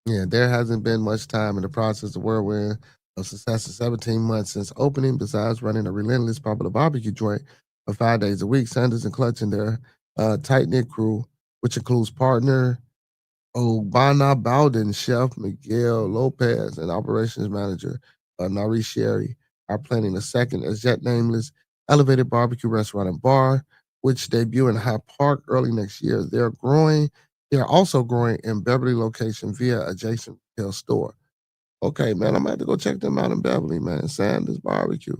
Yeah, there hasn't been much time in the process of whirlwind of success in 17 months since opening, besides running a relentless popular barbecue joint for 5 days a week. Sanders and Clutch and their tight-knit crew, which includes partner Obana Bowden, Chef Miguel Lopez, and Operations Manager Nari Sherry are planning a second, as yet nameless, elevated barbecue restaurant and bar, which debut in Hyde Park early next year. They're also growing in Beverly location via adjacent retail store. Okay, man, I'm gonna have to go check them out in Beverly, man. Sanders Barbecue.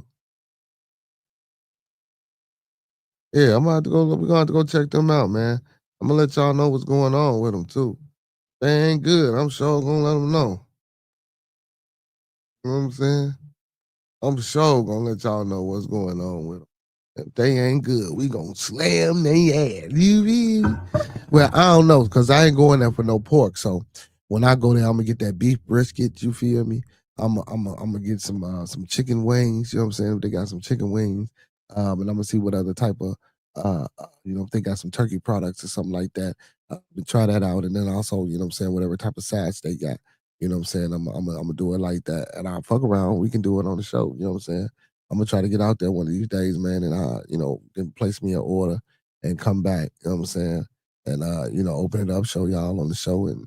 Yeah, I'm gonna have to go. We're gonna have to go check them out, man. I'm gonna let y'all know what's going on with them too. They ain't good. I'm sure gonna let them know. You know what I'm saying? I'm sure gonna let y'all know what's going on with them. If they ain't good, we gonna slam their ass. You feel me? Well, I don't know, cause I ain't going there for no pork. So when I go there, I'm gonna get that beef brisket. You feel me? I'm gonna get some chicken wings. You know what I'm saying? If they got some chicken wings, and I'm gonna see what other type of if they got some turkey products or something like that. Try that out, and then also, you know what I'm saying, whatever type of sides they got. You know what I'm saying? I'm gonna do it like that, and I'll fuck around. We can do it on the show. You know what I'm saying? I'm gonna try to get out there one of these days, man, and then place me an order and come back. You know what I'm saying? And open it up, show y'all on the show, and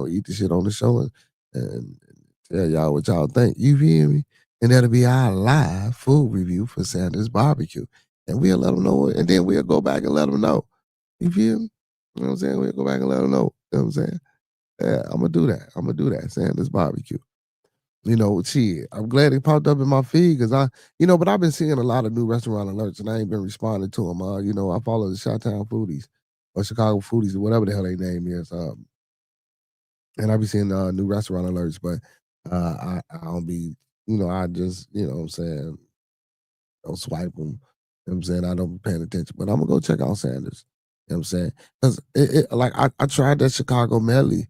eat the shit on the show, and tell y'all what y'all think. You feel me? And that'll be our live food review for Sanders Barbecue, and we'll let them know, and then we'll go back and let them know. You feel me? You know what I'm saying? We'll go back and let them know. You know what I'm saying? Yeah, I'm gonna do that. I'm gonna do that. Sanders Barbecue. Shit, I'm glad it popped up in my feed because but I've been seeing a lot of new restaurant alerts and I ain't been responding to them. I follow the Chi-Town Foodies or Chicago Foodies or whatever the hell their name is. And I be seeing new restaurant alerts, but I don't be, I just, what I'm saying, don't swipe them. You know what I'm saying? I don't be paying attention, but I'm gonna go check out Sanders. You know what I'm saying? Because like I tried that Chicago medley.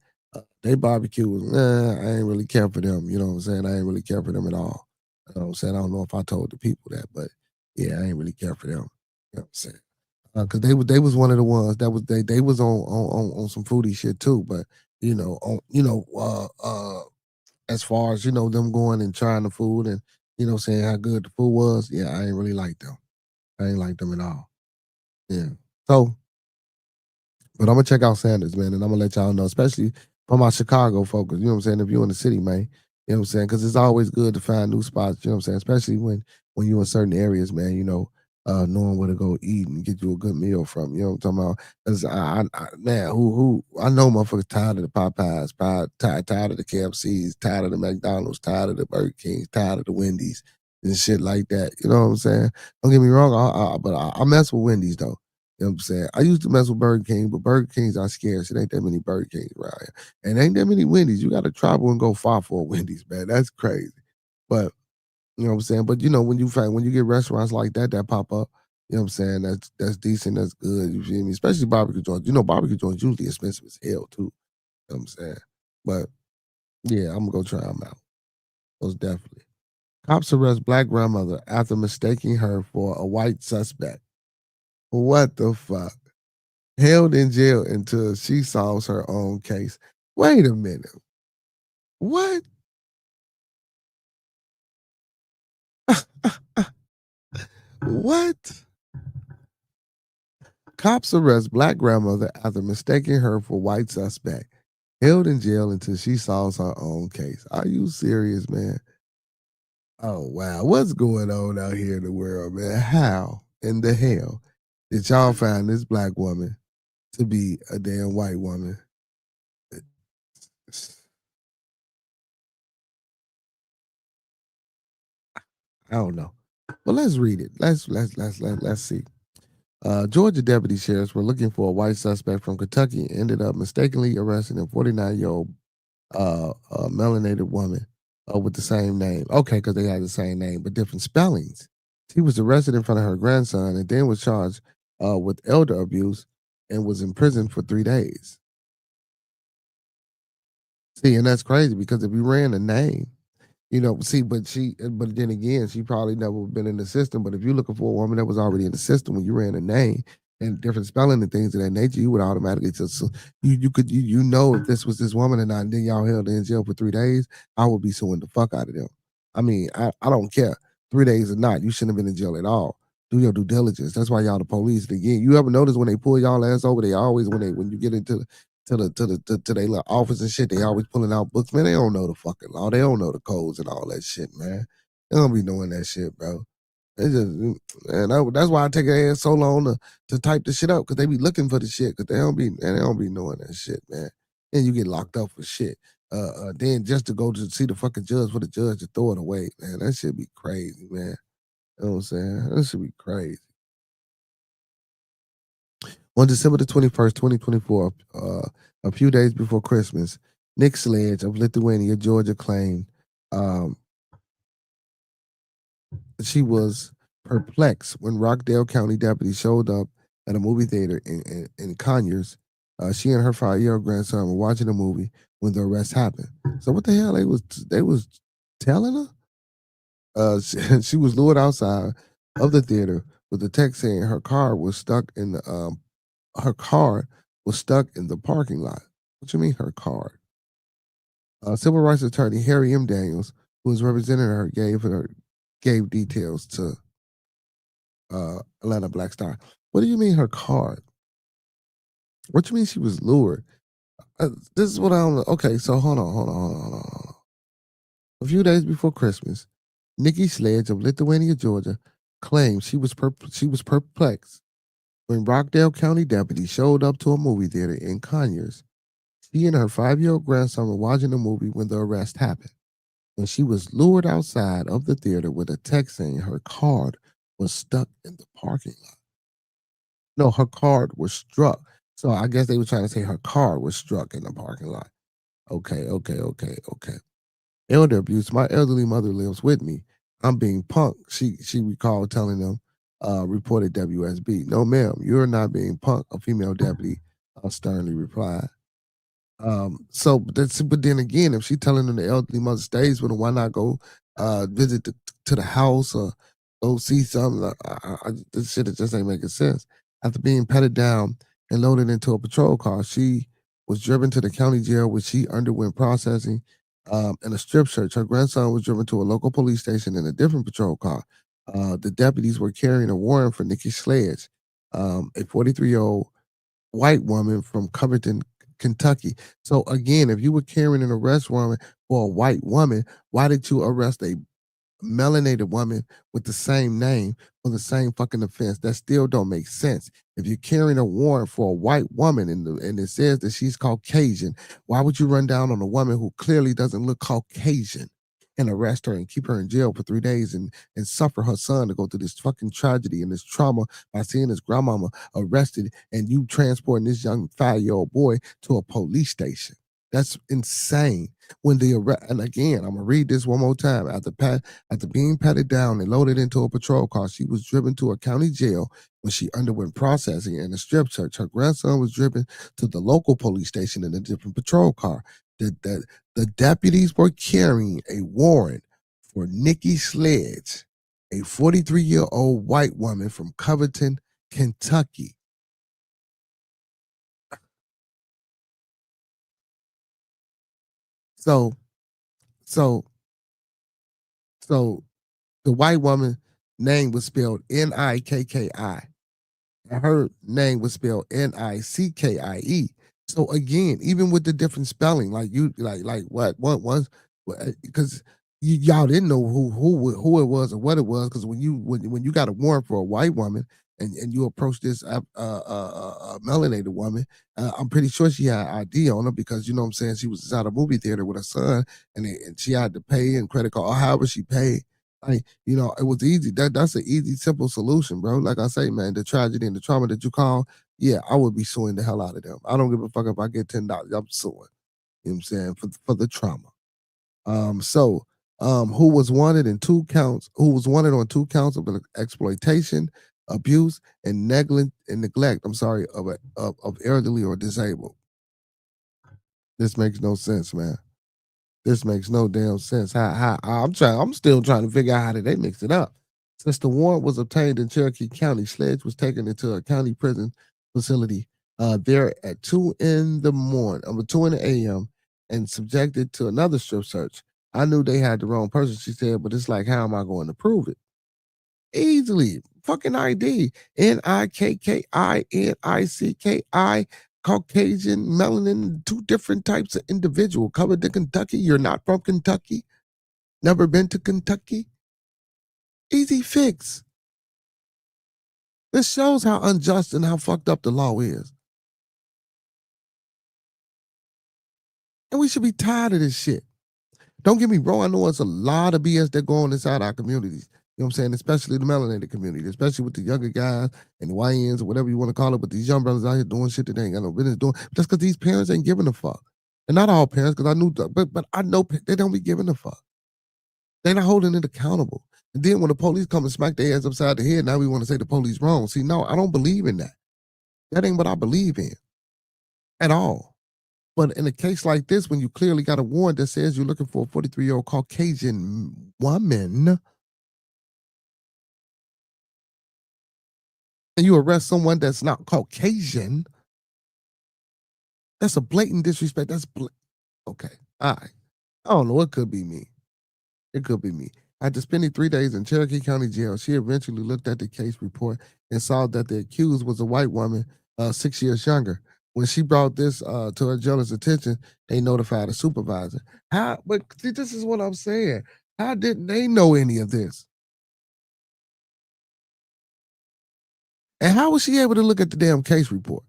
They barbecue was, I ain't really care for them. You know what I'm saying? I ain't really care for them at all. You know what I'm saying? I don't know if I told the people that, but yeah, I ain't really care for them. You know what I'm saying? Because they was one of the ones that was they was on some foodie shit too. But as far as them going and trying the food and saying how good the food was, yeah, I ain't really like them. I ain't like them at all. Yeah. So but I'm gonna check out Sanders, man, and I'm gonna let y'all know, especially for my Chicago focus. You know what I'm saying? If you're in the city, man, you know what I'm saying? Because it's always good to find new spots. You know what I'm saying? Especially when you're in certain areas, man. Knowing where to go eat and get you a good meal from. You know what I'm talking about? Because man, who I know motherfuckers tired of the Popeyes, tired of the KFCs, tired of the McDonald's, tired of the Burger Kings, tired of the Wendy's and shit like that. You know what I'm saying? Don't get me wrong, but I mess with Wendy's though. You know what I'm saying? I used to mess with Burger King, but Burger Kings are scarce. It ain't that many Burger Kings around here. And ain't that many Wendy's. You got to travel and go far for a Wendy's, man. That's crazy. But, you know what I'm saying? But, when you get restaurants like that pop up, You know what I'm saying? That's decent. That's good. You feel me? Especially barbecue joints. You know, barbecue joints usually expensive as hell too. You know what I'm saying? But yeah, I'm gonna go try them out. Most definitely. Cops arrest black grandmother after mistaking her for a white suspect. What the fuck? Held in jail until she solves her own case. Wait a minute. What? What? Cops arrest black grandmother after mistaking her for white suspect. Held in jail until she solves her own case. Are you serious, man? Oh wow. What's going on out here in the world, man? How in the hell did y'all find this black woman to be a damn white woman? I don't know. Well, let's read it. Let's see. Georgia deputy sheriffs were looking for a white suspect from Kentucky and ended up mistakenly arresting a 49-year-old melanated woman with the same name. Okay, because they had the same name but different spellings. She was arrested in front of her grandson and then was charged with elder abuse and was in prison for 3 days. See, and that's crazy because if you ran a name, see, but then again, she probably never been in the system. But if you're looking for a woman that was already in the system when you ran a name and different spelling and things of that nature, you would automatically just you know if this was this woman or not. And then y'all held her in jail for 3 days, I would be suing the fuck out of them. I mean, I don't care 3 days or not. You shouldn't have been in jail at all. Do your due diligence. That's why y'all the police. And again, you ever notice when they pull y'all ass over, they always when you get into to their little office and shit, they always pulling out books. Man, they don't know the fucking law. They don't know the codes and all that shit, man. They don't be doing that shit, bro. They just, that's why I take their ass so long to type the shit up because they be looking for the shit because they don't be knowing that shit, man. And you get locked up for shit. Then just to go to see the fucking judge for the judge to throw it away, man. That shit be crazy, man. You know what I'm saying? That should be crazy. On December the 21st, 2024, a few days before Christmas, Nick Sledge of Lithuania, Georgia claimed she was perplexed when Rockdale County deputies showed up at a movie theater in Conyers. She and her 5-year-old grandson were watching a movie when the arrest happened. So what the hell they was telling her? She was lured outside of the theater with a text saying her car was stuck in the parking lot. What you mean her car? Civil rights attorney Harry M. Daniels, who was representing her, gave details to Atlanta Black Star. What do you mean her card? What do you mean she was lured? This is what I don't know. Okay, so hold on. A few days before Christmas, Nikki Sledge of Lithuania, Georgia, claimed she was perplexed when Rockdale County deputies showed up to a movie theater in Conyers. She and her 5-year-old grandson were watching the movie when the arrest happened. When she was lured outside of the theater with a text saying her card was stuck in the parking lot. No, her card was struck. So I guess they were trying to say her car was struck in the parking lot. Okay. Elder abuse. My elderly mother lives with me. I'm being punked. She recalled telling them, reported WSB. No, ma'am, you're not being punked, a female deputy sternly replied. But then again, if she telling them the elderly mother stays with them, why not go visit to the house or go see something? This shit just ain't making sense. After being petted down and loaded into a patrol car, she was driven to the county jail where she underwent processing in a strip search. Her grandson was driven to a local police station in a different patrol car. The deputies were carrying a warrant for Nikki Sledge, a 43-year-old white woman from Covington, Kentucky. So again, if you were carrying an arrest warrant for a white woman, why did you arrest a melanated woman with the same name for the same fucking offense? That still don't make sense. If you're carrying a warrant for a white woman and it says that she's Caucasian, why would you run down on a woman who clearly doesn't look Caucasian and arrest her and keep her in jail for 3 days and suffer her son to go through this fucking tragedy and this trauma by seeing his grandmama arrested and you transporting this young 5-year-old boy to a police station? That's insane. When the arrest, and again, I'm gonna read this one more time. After being patted down and loaded into a patrol car, she was driven to a county jail when she underwent processing and a strip search. Her grandson was driven to the local police station in a different patrol car. The deputies were carrying a warrant for Nikki Sledge, a 43-year-old white woman from Covington, Kentucky. So so the white woman name was spelled Nikki, and her name was spelled Nickie. So again, even with the different spelling, like you like what was, because y'all didn't know who it was or what it was, because when you got a warrant for a white woman and you approach this melanated woman, I'm pretty sure she had ID on her, because you know what I'm saying, she was inside a movie theater with her son, and she had to pay and credit card or however she paid. Like, it was easy. That's an easy, simple solution, bro. Like I say, man, the tragedy and the trauma that you call, yeah, I would be suing the hell out of them. I don't give a fuck if I get $10. I'm suing. You know what I'm saying? For the trauma. Who was wanted who was wanted on 2 counts of exploitation, abuse, and neglect, of elderly or disabled. This makes no sense, man. This makes no damn sense. I'm still trying to figure out how did they mix it up. Since the warrant was obtained in Cherokee County, Sledge was taken into a county prison facility there at 2 in the morning, 2 in the a.m., and subjected to another strip search. I knew they had the wrong person, she said, but it's like, how am I going to prove it? Easily. Fucking ID. Nikki, Caucasian, melanin, 2 different types of individual. Covered in Kentucky. You're not from Kentucky. Never been to Kentucky. Easy fix. This shows how unjust and how fucked up the law is. And we should be tired of this shit. Don't get me wrong, I know it's a lot of BS that go on inside our communities. You know what I'm saying? Especially the melanated community, especially with the younger guys and the YNs or whatever you want to call it, but these young brothers out here doing shit that they ain't got no business doing. Just because these parents ain't giving a fuck. And not all parents, because I knew, but I know they don't be giving a fuck. They're not holding it accountable. And then when the police come and smack their ass upside the head, now we want to say the police wrong. See, no, I don't believe in that. That ain't what I believe in at all. But in a case like this, when you clearly got a warrant that says you're looking for a 43-year-old Caucasian woman, and you arrest someone that's not Caucasian, that's a blatant disrespect. Okay. All right. I don't know. It could be me. It could be me. After spending 3 days in Cherokee County Jail, she eventually looked at the case report and saw that the accused was a white woman, 6 years younger. When she brought this to her jailer's attention, they notified a supervisor. But see, this is what I'm saying. How didn't they know any of this? And how was she able to look at the damn case report?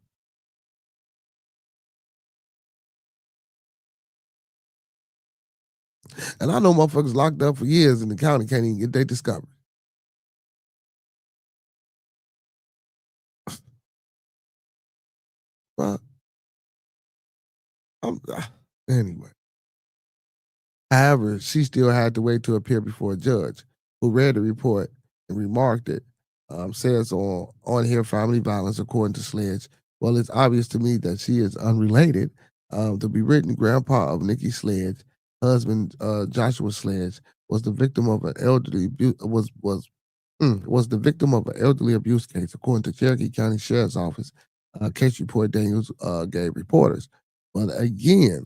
And I know motherfuckers locked up for years in the county can't even get their discovery. But anyway. However, she still had to wait to appear before a judge who read the report and remarked it. Says on here, family violence, according to Sledge. Well, it's obvious to me that she is unrelated. The bewritten grandpa of Nikki Sledge, husband Joshua Sledge, was the victim of an elderly was the victim of an elderly abuse case, according to Cherokee County Sheriff's Office. Case report Daniels gave reporters. But again,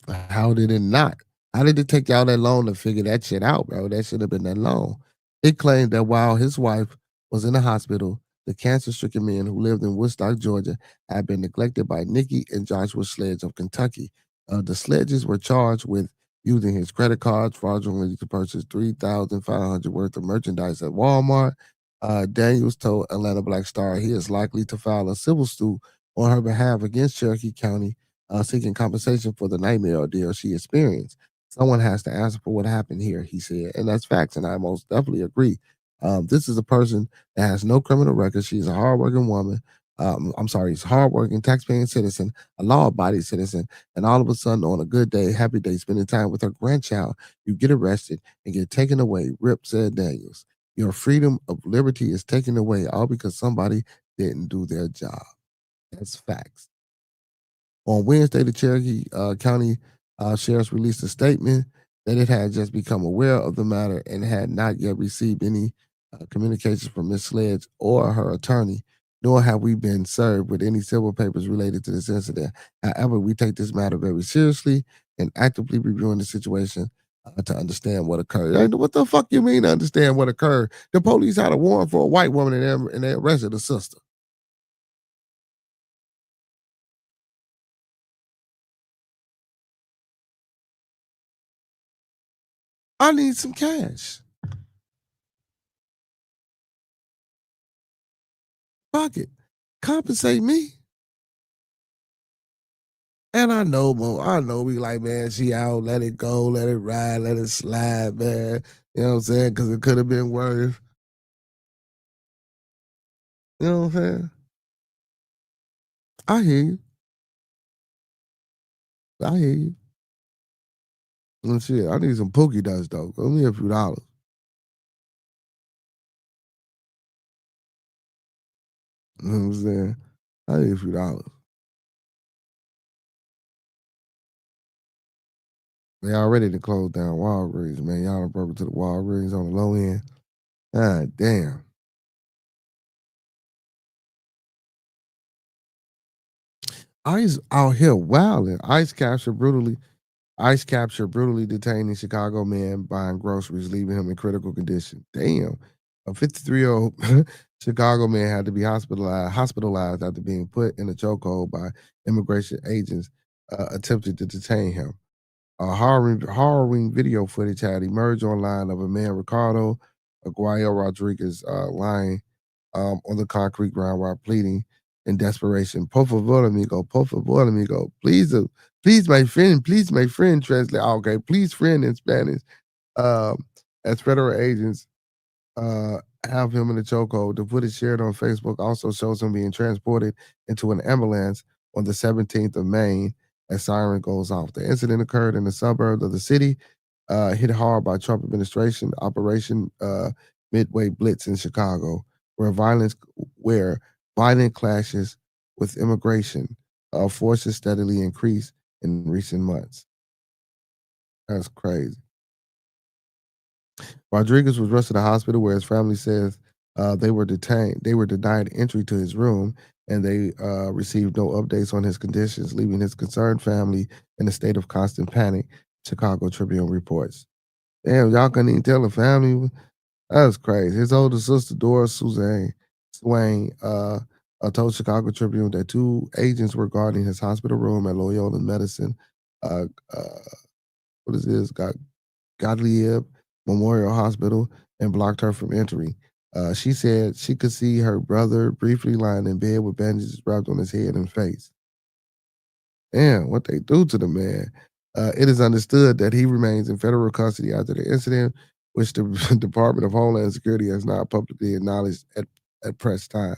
how did it not? How did it take y'all that long to figure that shit out, bro? That should have been that long. It claimed that while his wife was in the hospital, the cancer-stricken man who lived in Woodstock, Georgia, had been neglected by Nikki and Joshua Sledge of Kentucky. The Sledges were charged with using his credit cards fraudulently to purchase $3,500 worth of merchandise at Walmart. Daniels told Atlanta Black Star he is likely to file a civil suit on her behalf against Cherokee County, seeking compensation for the nightmare ordeal she experienced. Someone has to answer for what happened here, he said. And that's facts, and I most definitely agree. This is a person that has no criminal record. She's a hardworking woman. I'm sorry, he's a hardworking, taxpaying citizen, a law-abiding citizen, and all of a sudden, on a good day, happy day, spending time with her grandchild, you get arrested and get taken away. Rip said Daniels. Your freedom of liberty is taken away all because somebody didn't do their job. That's facts. On Wednesday, the Cherokee County Sheriff's released a statement that it had just become aware of the matter and had not yet received any communications from Ms. Sledge or her attorney, nor have we been served with any civil papers related to this incident. However, we take this matter very seriously and actively reviewing the situation to understand what occurred. What the fuck you mean to understand what occurred? The police had a warrant for a white woman and they arrested a sister. I need some cash. Fuck it. Compensate me. And I know we like, man, she out, let it go, let it ride, let it slide, man. You know what I'm saying? Because it could have been worse. You know what I'm saying? I hear you. I hear you. And shit, I need some pookie dust, though. Give me a few dollars. You know what I'm saying? I need a few dollars. They already to close down Walgreens, man. Y'all done broke into the Walgreens on the low end. God damn. ICE out here wilding. ICE captured brutally detaining Chicago man buying groceries, leaving him in critical condition. Damn. A 53-year-old Chicago man had to be hospitalized after being put in a chokehold by immigration agents attempting to detain him. Harrowing video footage had emerged online of a man, Ricardo Aguayo Rodriguez, lying on the concrete ground while pleading in desperation. Por favor, amigo. Por favor, amigo. Please, my friend, translate. Okay, please, friend in Spanish. As federal agents uh, have him in the chokehold. The footage shared on Facebook also shows him being transported into an ambulance on the 17th of May as siren goes off. The incident occurred in the suburbs of the city, hit hard by Trump administration Operation Midway Blitz in Chicago, where violent clashes with immigration forces steadily increased in recent months. That's crazy. Rodriguez was rushed to the hospital where his family says they were detained. They were denied entry to his room, and they received no updates on his conditions, leaving his concerned family in a state of constant panic. Chicago Tribune reports. Damn, y'all couldn't even tell the family. That's crazy. His older sister, Doris Swain, told Chicago Tribune that two agents were guarding his hospital room at Loyola Medicine. Uh, uh, what is this? Gottlieb Memorial Hospital and blocked her from entering. She said she could see her brother briefly lying in bed with bandages wrapped on his head and face. Damn, what they do to the man. It is understood that he remains in federal custody after the incident, which the Department of Homeland Security has not publicly acknowledged at press time.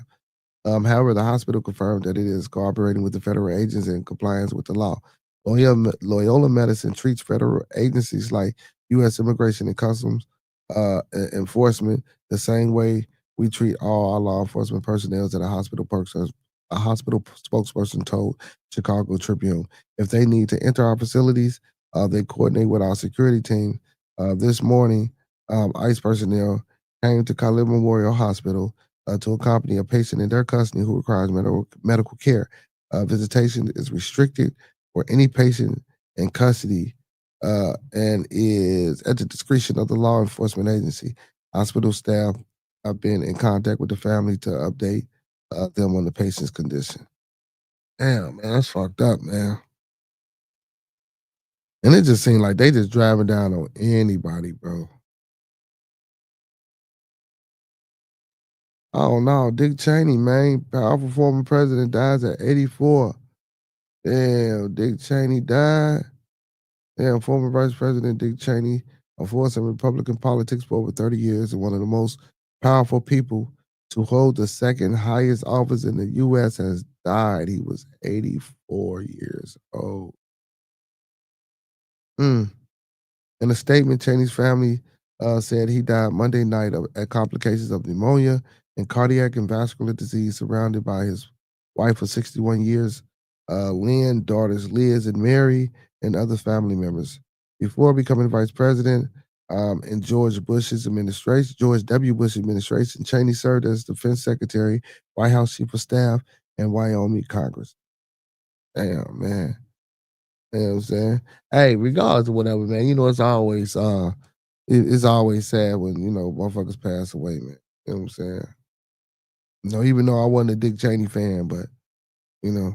However, the hospital confirmed that it is cooperating with the federal agents in compliance with the law. Loyola Medicine treats federal agencies like U.S. Immigration and Customs Enforcement the same way we treat all our law enforcement personnel at a hospital spokesperson told Chicago Tribune. If they need to enter our facilities, they coordinate with our security team. This morning, ICE personnel came to Khalid Memorial Hospital to accompany a patient in their custody who requires medical care. Visitation is restricted for any patient in custody and is at the discretion of the law enforcement agency. Hospital staff have been in contact with the family to update them on the patient's condition. Damn, man, that's fucked up, man. And it just seemed like they just driving down on anybody, bro. Oh no, Dick Cheney, man, powerful former president dies at 84. Damn, Dick Cheney died. Damn, former Vice President Dick Cheney, a force in Republican politics for over 30 years and one of the most powerful people to hold the second highest office in the U.S. has died. He was 84 years old. Mm. In a statement, Cheney's family said he died Monday night at complications of pneumonia and cardiac and vascular disease, surrounded by his wife of 61 years, Lynn, daughters Liz and Mary, and other family members. Before becoming vice president in George W. Bush administration, Cheney served as defense secretary, White House chief of staff, and Wyoming Congress. Damn, man. You know what I'm saying? Hey, regardless of whatever, man, it's always sad when, motherfuckers pass away, man. You know what I'm saying? Even though I wasn't a Dick Cheney fan, but, you know.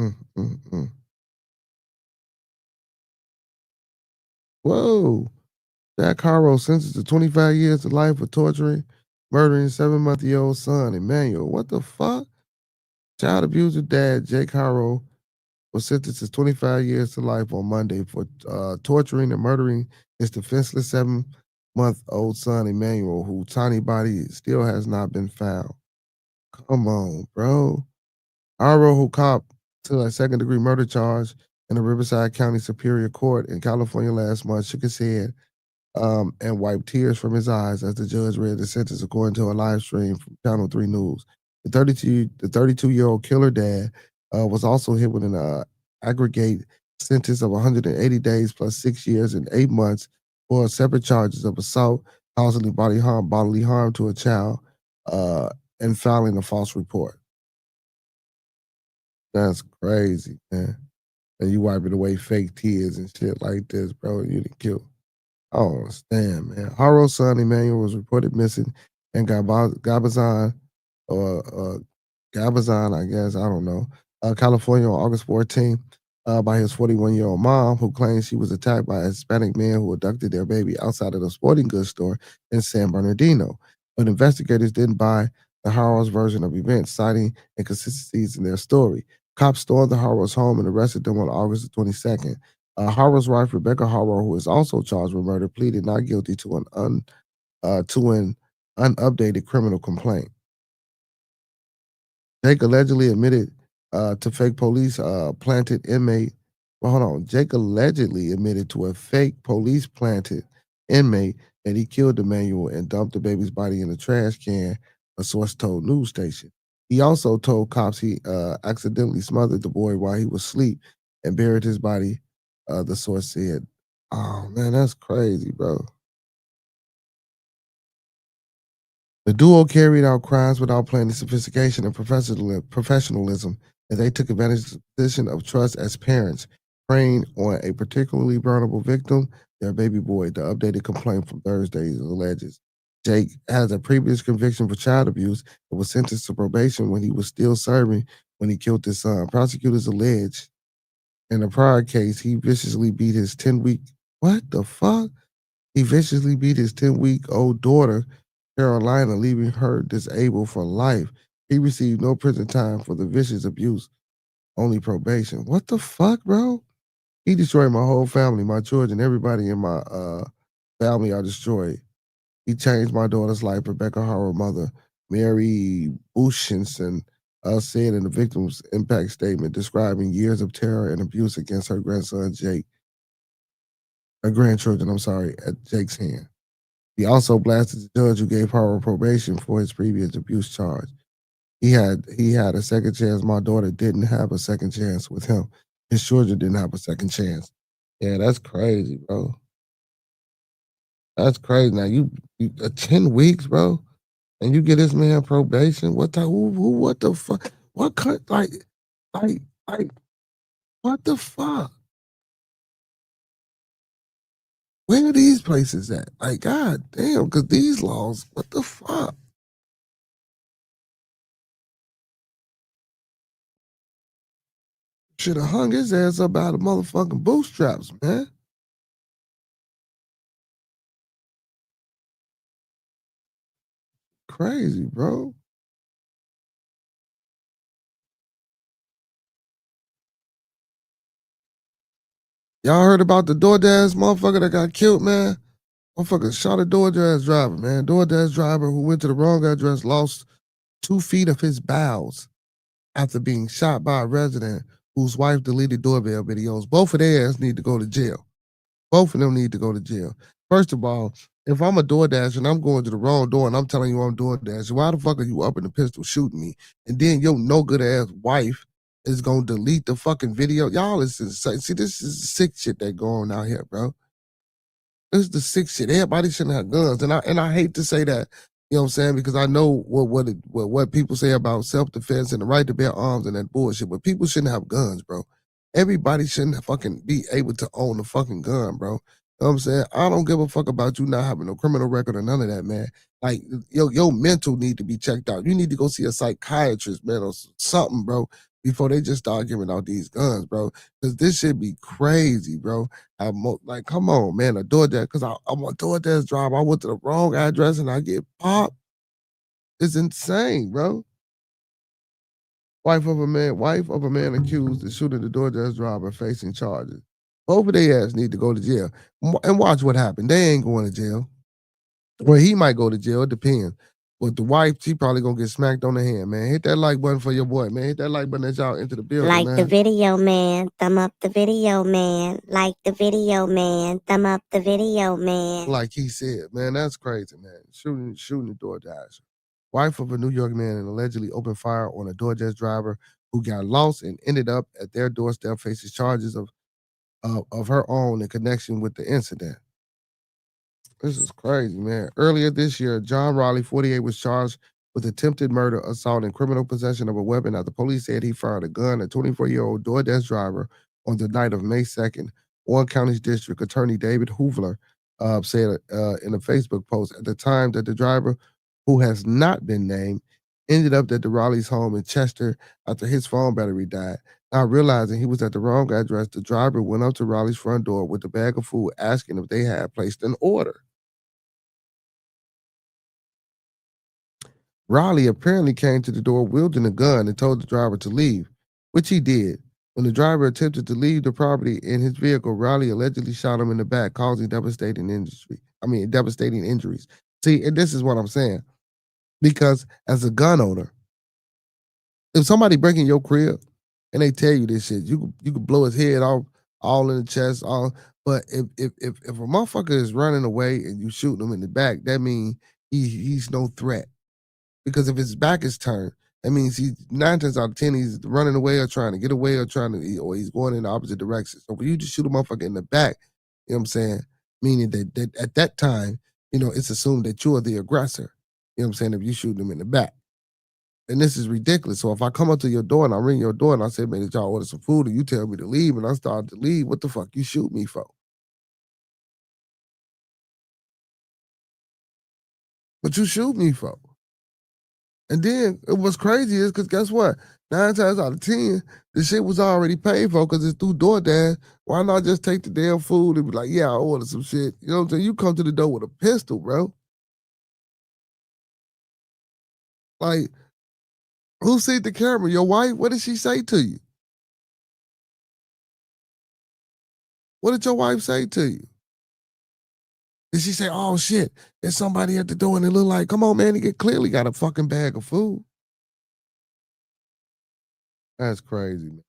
Mm, mm, mm. Whoa. Jack Harrow sentenced to 25 years to life for torturing, murdering 7-month-old son, Emmanuel. What the fuck? Child abuser dad, Jake Harrow, was sentenced to 25 years to life on Monday for torturing and murdering his defenseless 7-month-old son, Emmanuel, whose tiny body still has not been found. Come on, bro. Harrow, who copped to a second-degree murder charge in the Riverside County Superior Court in California last month, shook his head and wiped tears from his eyes as the judge read the sentence, according to a live stream from Channel 3 News. The 32-year-old killer dad was also hit with an aggregate sentence of 180 days plus 6 years and 8 months for separate charges of assault, causing bodily harm to a child, and filing a false report. That's crazy, man. And you wiping away fake tears and shit like this, bro. You didn't kill. I don't understand, man. Harrow's son Emmanuel was reported missing in Gabazon, or Gabazon, I guess, I don't know, California on August 14th by his 41-year-old mom, who claims she was attacked by a Hispanic man who abducted their baby outside of the sporting goods store in San Bernardino. But investigators didn't buy the Harrow's version of events, citing inconsistencies in their story. Cops stormed the Harrow's home and arrested them on August 22nd. Harrow's wife, Rebecca Harrow, who is also charged with murder, pleaded not guilty to an unupdated criminal complaint. Jake allegedly admitted to fake police planted inmate. Well, hold on. Jake allegedly admitted to a fake police planted inmate that he killed Emmanuel and dumped the baby's body in a trash can, a source told news station. He also told cops he accidentally smothered the boy while he was asleep and buried his body, the source said. Oh, man, that's crazy, bro. The duo carried out crimes without planning, sophistication, and professionalism, and they took advantage of the position of trust as parents, preying on a particularly vulnerable victim, their baby boy. The updated complaint from Thursday alleges Jake has a previous conviction for child abuse and was sentenced to probation when he was still serving when he killed his son. Prosecutors allege in a prior case he viciously beat his 10-week. What the fuck? He viciously beat his 10-week-old daughter, Carolina, leaving her disabled for life. He received no prison time for the vicious abuse, only probation. What the fuck, bro? He destroyed my whole family, my children, everybody in my family are destroyed. He changed my daughter's life, Rebecca Harrow mother, Mary Bushinson, said in the victim's impact statement describing years of terror and abuse against her grandson, Jake. Her grandchildren, I'm sorry, at Jake's hand. He also blasted the judge who gave Harrow probation for his previous abuse charge. He had a second chance. My daughter didn't have a second chance with him. His children didn't have a second chance. Yeah, that's crazy, bro. That's crazy. Now you 10 weeks, bro, and you get this man probation. What the what the fuck? What like like what the fuck? Where are these places at? Like, god damn, because these laws, what the fuck? Should have hung his ass up out of motherfucking bootstraps, man. Crazy, bro. Y'all heard about the DoorDash motherfucker that got killed, man? Motherfucker shot a DoorDash driver, man. DoorDash driver who went to the wrong address lost 2 feet of his bowels after being shot by a resident whose wife deleted doorbell videos. Both of their ass need to go to jail. Both of them need to go to jail. First of all, if I'm a DoorDash and I'm going to the wrong door and I'm telling you I'm DoorDash, why the fuck are you up in the pistol shooting me? And then your no good ass wife is gonna delete the fucking video. Y'all is insane. See, this is sick shit that going on out here, bro. This is the sick shit. Everybody shouldn't have guns, and I hate to say that, you know what I'm saying, because I know what people say about self defense and the right to bear arms and that bullshit. But people shouldn't have guns, bro. Everybody shouldn't fucking be able to own a fucking gun, bro. You know what I'm saying? I don't give a fuck about you not having no criminal record or none of that, man. Like your mental need to be checked out. You need to go see a psychiatrist, man, or something, bro, before they just start giving out these guns, bro. Because this shit be crazy, bro. Like, come on, man, a DoorDash, because I'm a DoorDash driver. I went to the wrong address and I get popped. It's insane, bro. Wife of a man accused of shooting the DoorDash driver facing charges. Both of their ass need to go to jail. And watch what happened. They ain't going to jail. Well, he might go to jail. It depends. But the wife, she probably gonna get smacked on the hand, man. Hit that like button for your boy, man. Hit that like button as y'all into the building, Like man. the video, man. Thumb up the video, man. Like the video, man. Thumb up the video, man. Like he said, man, that's crazy, man. Shooting the DoorDash. Wife of a New York man and allegedly opened fire on a DoorDash driver who got lost and ended up at their doorstep faces charges of her own in connection with the incident. This is crazy, man. Earlier this year, John Raleigh, 48, was charged with attempted murder, assault, and criminal possession of a weapon after police said he fired a gun at 24-year-old DoorDash driver on the night of May 2nd. Warren County District Attorney David Hoovler said in a Facebook post at the time that the driver, who has not been named, ended up at the Raleigh's home in Chester after his phone battery died. Not realizing he was at the wrong address, the driver went up to Raleigh's front door with a bag of food, asking if they had placed an order. Raleigh apparently came to the door wielding a gun and told the driver to leave, which he did. When the driver attempted to leave the property in his vehicle, Raleigh allegedly shot him in the back, causing devastating injuries. See, and this is what I'm saying. Because as a gun owner, if somebody break in your crib and they tell you this shit, you could blow his head off all in the chest, all. But if a motherfucker is running away and you shoot him in the back, that means he's no threat. Because if his back is turned, that means he 9 times out of 10 he's running away or trying to get away or he's going in the opposite direction. So when you just shoot a motherfucker in the back, you know what I'm saying? Meaning that at that time, it's assumed that you are the aggressor. You know what I'm saying? If you shoot them in the back. And this is ridiculous. So if I come up to your door and I ring your door and I say, man, did y'all order some food? And you tell me to leave and I start to leave, what the fuck you shoot me for? What you shoot me for? And then what's crazy is because guess what? 9 times out of 10, the shit was already paid for because it's through DoorDash. Why not just take the damn food and be like, yeah, I ordered some shit. You know what I'm saying? You come to the door with a pistol, bro. Like, who see the camera? Your wife? What did she say to you? What did your wife say to you? Did she say, oh shit, there's somebody at the door and it look like, come on, man, he clearly got a fucking bag of food. That's crazy, man.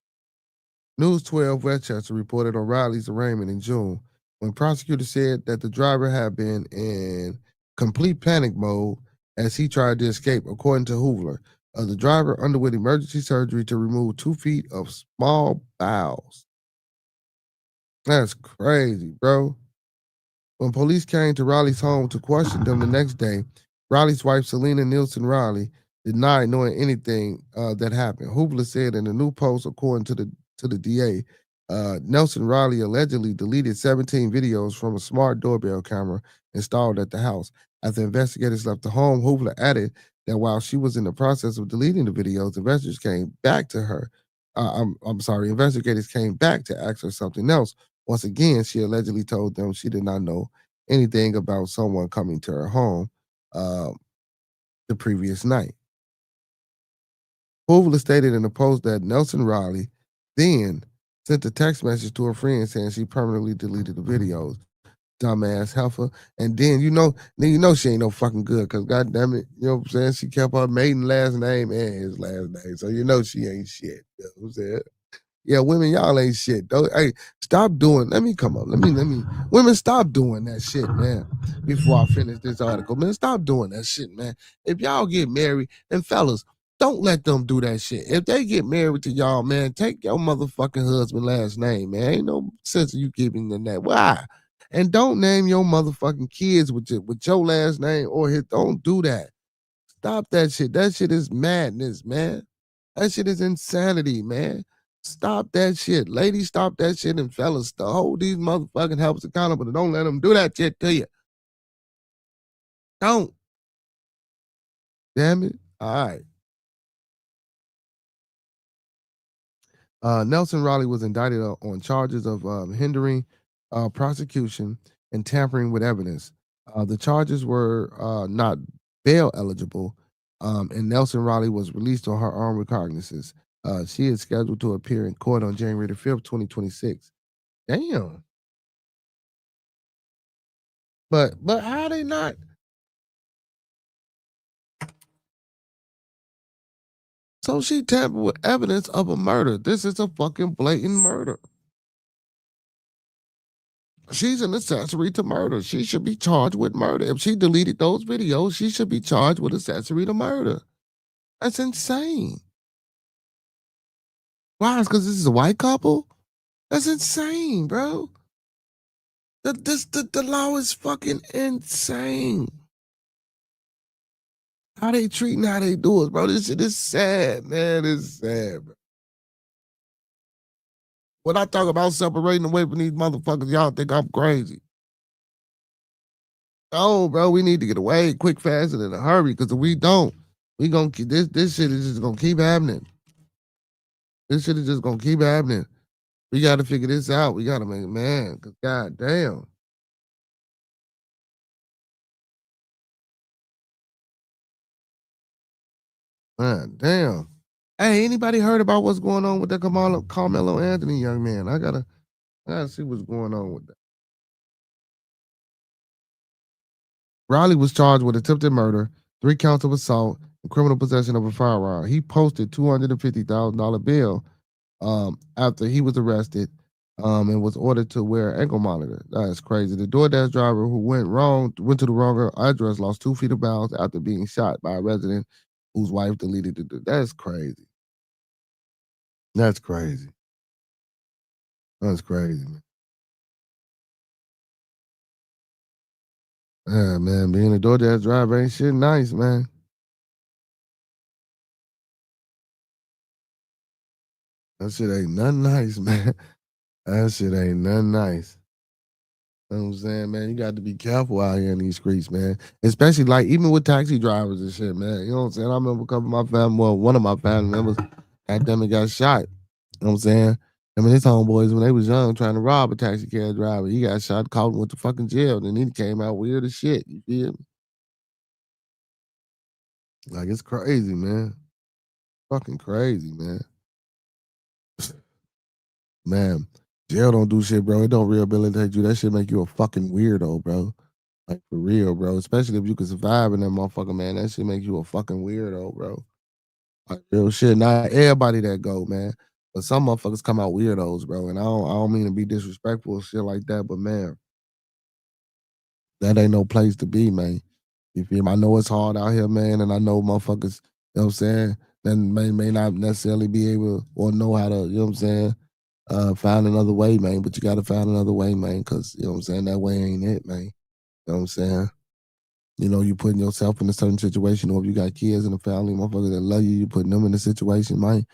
News 12 Westchester reported on Riley's arraignment in June when prosecutors said that the driver had been in complete panic mode as he tried to escape, according to Hoovler. The driver underwent emergency surgery to remove 2 feet of small bowels. That's crazy, bro. When police came to Riley's home to question them the next day, Riley's wife, Selena Nielsen Riley, denied knowing anything that happened. Hoovler said in a new post, according to the DA, Nelson Riley allegedly deleted 17 videos from a smart doorbell camera installed at the house. After investigators left the home, Hoovler added that while she was in the process of deleting the videos, investigators came back to her. Investigators came back to ask her something else. Once again, she allegedly told them she did not know anything about someone coming to her home the previous night. Hoovler stated in a post that Nelson Riley then sent a text message to her friend saying she permanently deleted the videos. Dumbass heifer. And then she ain't no fucking good, cause goddamn it, you know what I'm saying? She kept her maiden last name and his last name. So she ain't shit. You know what I'm saying? Yeah, women, y'all ain't shit. Though. Hey, stop doing. Let me come up. Let me. Women, stop doing that shit, man. Before I finish this article, man, stop doing that shit, man. If y'all get married, and fellas, don't let them do that shit. If they get married to y'all, man, take your motherfucking husband last name, man. Ain't no sense of you giving them that. Why? And don't name your motherfucking kids with your last name or his. Don't do that. Stop that shit. That shit is madness, man. That shit is insanity, man. Stop that shit. Ladies, stop that shit. And fellas, to hold these motherfucking helpers accountable. Don't let them do that shit to you. Don't. Damn it. All right. Nelson Raleigh was indicted on charges of hindering prosecution and tampering with evidence. The charges were not bail eligible, and Nelson Raleigh was released on her own recognizance. She is scheduled to appear in court on January the 5th, 2026. Damn. But how they not? So she tampered with evidence of a murder. This is a fucking blatant murder. She's an accessory to murder. She should be charged with murder. If she deleted those videos, she should be charged with accessory to murder. That's insane. Why? Because this is a white couple? That's insane, bro. The law is fucking insane. How they treating how they do it, bro. This shit is sad, man. It's sad, bro. When I talk about separating away from these motherfuckers, y'all think I'm crazy. Oh, bro, we need to get away quick, fast, and in a hurry. Because if we don't, we gonna keep this shit is just gonna keep happening. This shit is just gonna keep happening. We gotta figure this out. We gotta make it, man. Cause god damn. Man, damn. Hey, anybody heard about what's going on with that Carmelo Anthony young man? I gotta see what's going on with that. Riley was charged with attempted murder, 3 counts of assault, and criminal possession of a firearm. He posted $250,000 bail after he was arrested and was ordered to wear an ankle monitor. That's crazy. The DoorDash driver who went to the wrong address, lost 2 feet of balance after being shot by a resident whose wife deleted the. That's crazy. That's crazy. That's crazy, man. Yeah, man, being a DoorDash driver ain't shit nice, man. That shit ain't nothing nice, man. That shit ain't nothing nice. You know what I'm saying, man? You got to be careful out here in these streets, man. Especially like even with taxi drivers and shit, man. You know what I'm saying? I remember a couple of my family, well, one of my family members, goddamn it, got shot. You know what I'm saying? I mean, his homeboys, when they was young, trying to rob a taxi cab driver, he got shot, caught and went to fucking jail. Then he came out weird as shit. You feel me? Like, it's crazy, man. Fucking crazy, man. Man, jail don't do shit, bro. It don't rehabilitate you. That shit make you a fucking weirdo, bro. Like, for real, bro. Especially if you can survive in that motherfucker, man. That shit make you a fucking weirdo, bro. Like, real shit. Not everybody that go, man. But some motherfuckers come out weirdos, bro. And I don't mean to be disrespectful or shit like that, but man, that ain't no place to be, man. You feel me? I know it's hard out here, man, and I know motherfuckers, you know what I'm saying, that may not necessarily be able or know how to, you know what I'm saying, find another way, man. But you gotta find another way, man, because you know what I'm saying, that way ain't it, man. You know what I'm saying? You know, you putting yourself in a certain situation, or if you got kids in the family, motherfuckers that love you, you putting them in a situation, man.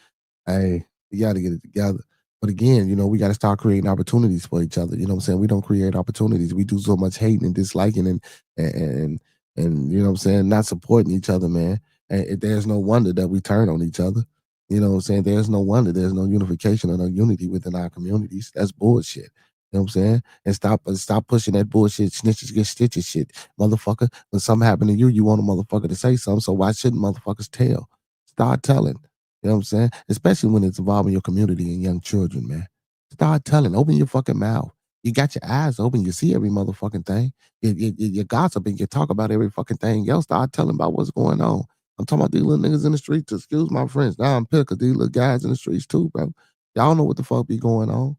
Hey, we got to get it together. But again, you know, we got to start creating opportunities for each other. You know what I'm saying? We don't create opportunities. We do so much hating and disliking and you know what I'm saying, not supporting each other, man. And there's no wonder that we turn on each other. You know what I'm saying? There's no wonder there's no unification or no unity within our communities. That's bullshit. You know what I'm saying? And stop pushing that bullshit, snitches get stitches shit. Motherfucker, when something happened to you, you want a motherfucker to say something. So why shouldn't motherfuckers tell? Start telling. You know what I'm saying? Especially when it's involving your community and young children, man. Start telling. Open your fucking mouth. You got your eyes open. You see every motherfucking thing. You gossip and you talk about every fucking thing. Y'all start telling about what's going on. I'm talking about these little niggas in the streets. Excuse my friends. Now I'm pissed 'cause these little guys in the streets too, bro. Y'all know what the fuck be going on.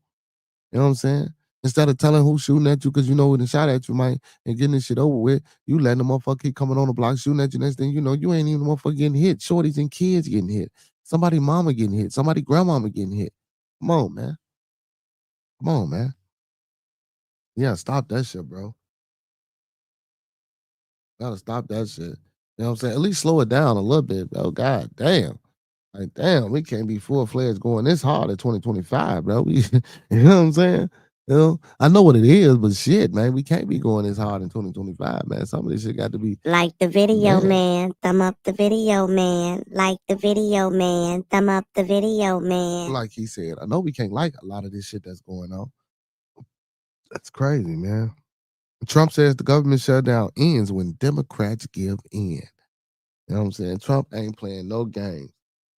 You know what I'm saying? Instead of telling who's shooting at you because you know who done shot at you, man, and getting this shit over with, you letting the motherfucker keep coming on the block shooting at you. Next thing you know, you ain't even the motherfucker getting hit. Shorties and kids getting hit. Somebody mama getting hit. Somebody grandmama getting hit. Come on, man. Come on, man. Yeah, stop that shit, bro. Gotta stop that shit. You know what I'm saying? At least slow it down a little bit, bro. God damn. Like, damn, we can't be full-fledged going this hard at 2025, bro. We, you know what I'm saying? You know, I know what it is, but shit, man, we can't be going this hard in 2025, man. Some of this shit got to be, Like the video, man. man. Thumb up the video, man. Like the video, man. Thumb up the video, man. Like he said, I know we can't like a lot of this shit that's going on. That's crazy, man. Trump says the government shutdown ends when Democrats give in. You know what I'm saying? Trump ain't playing no games.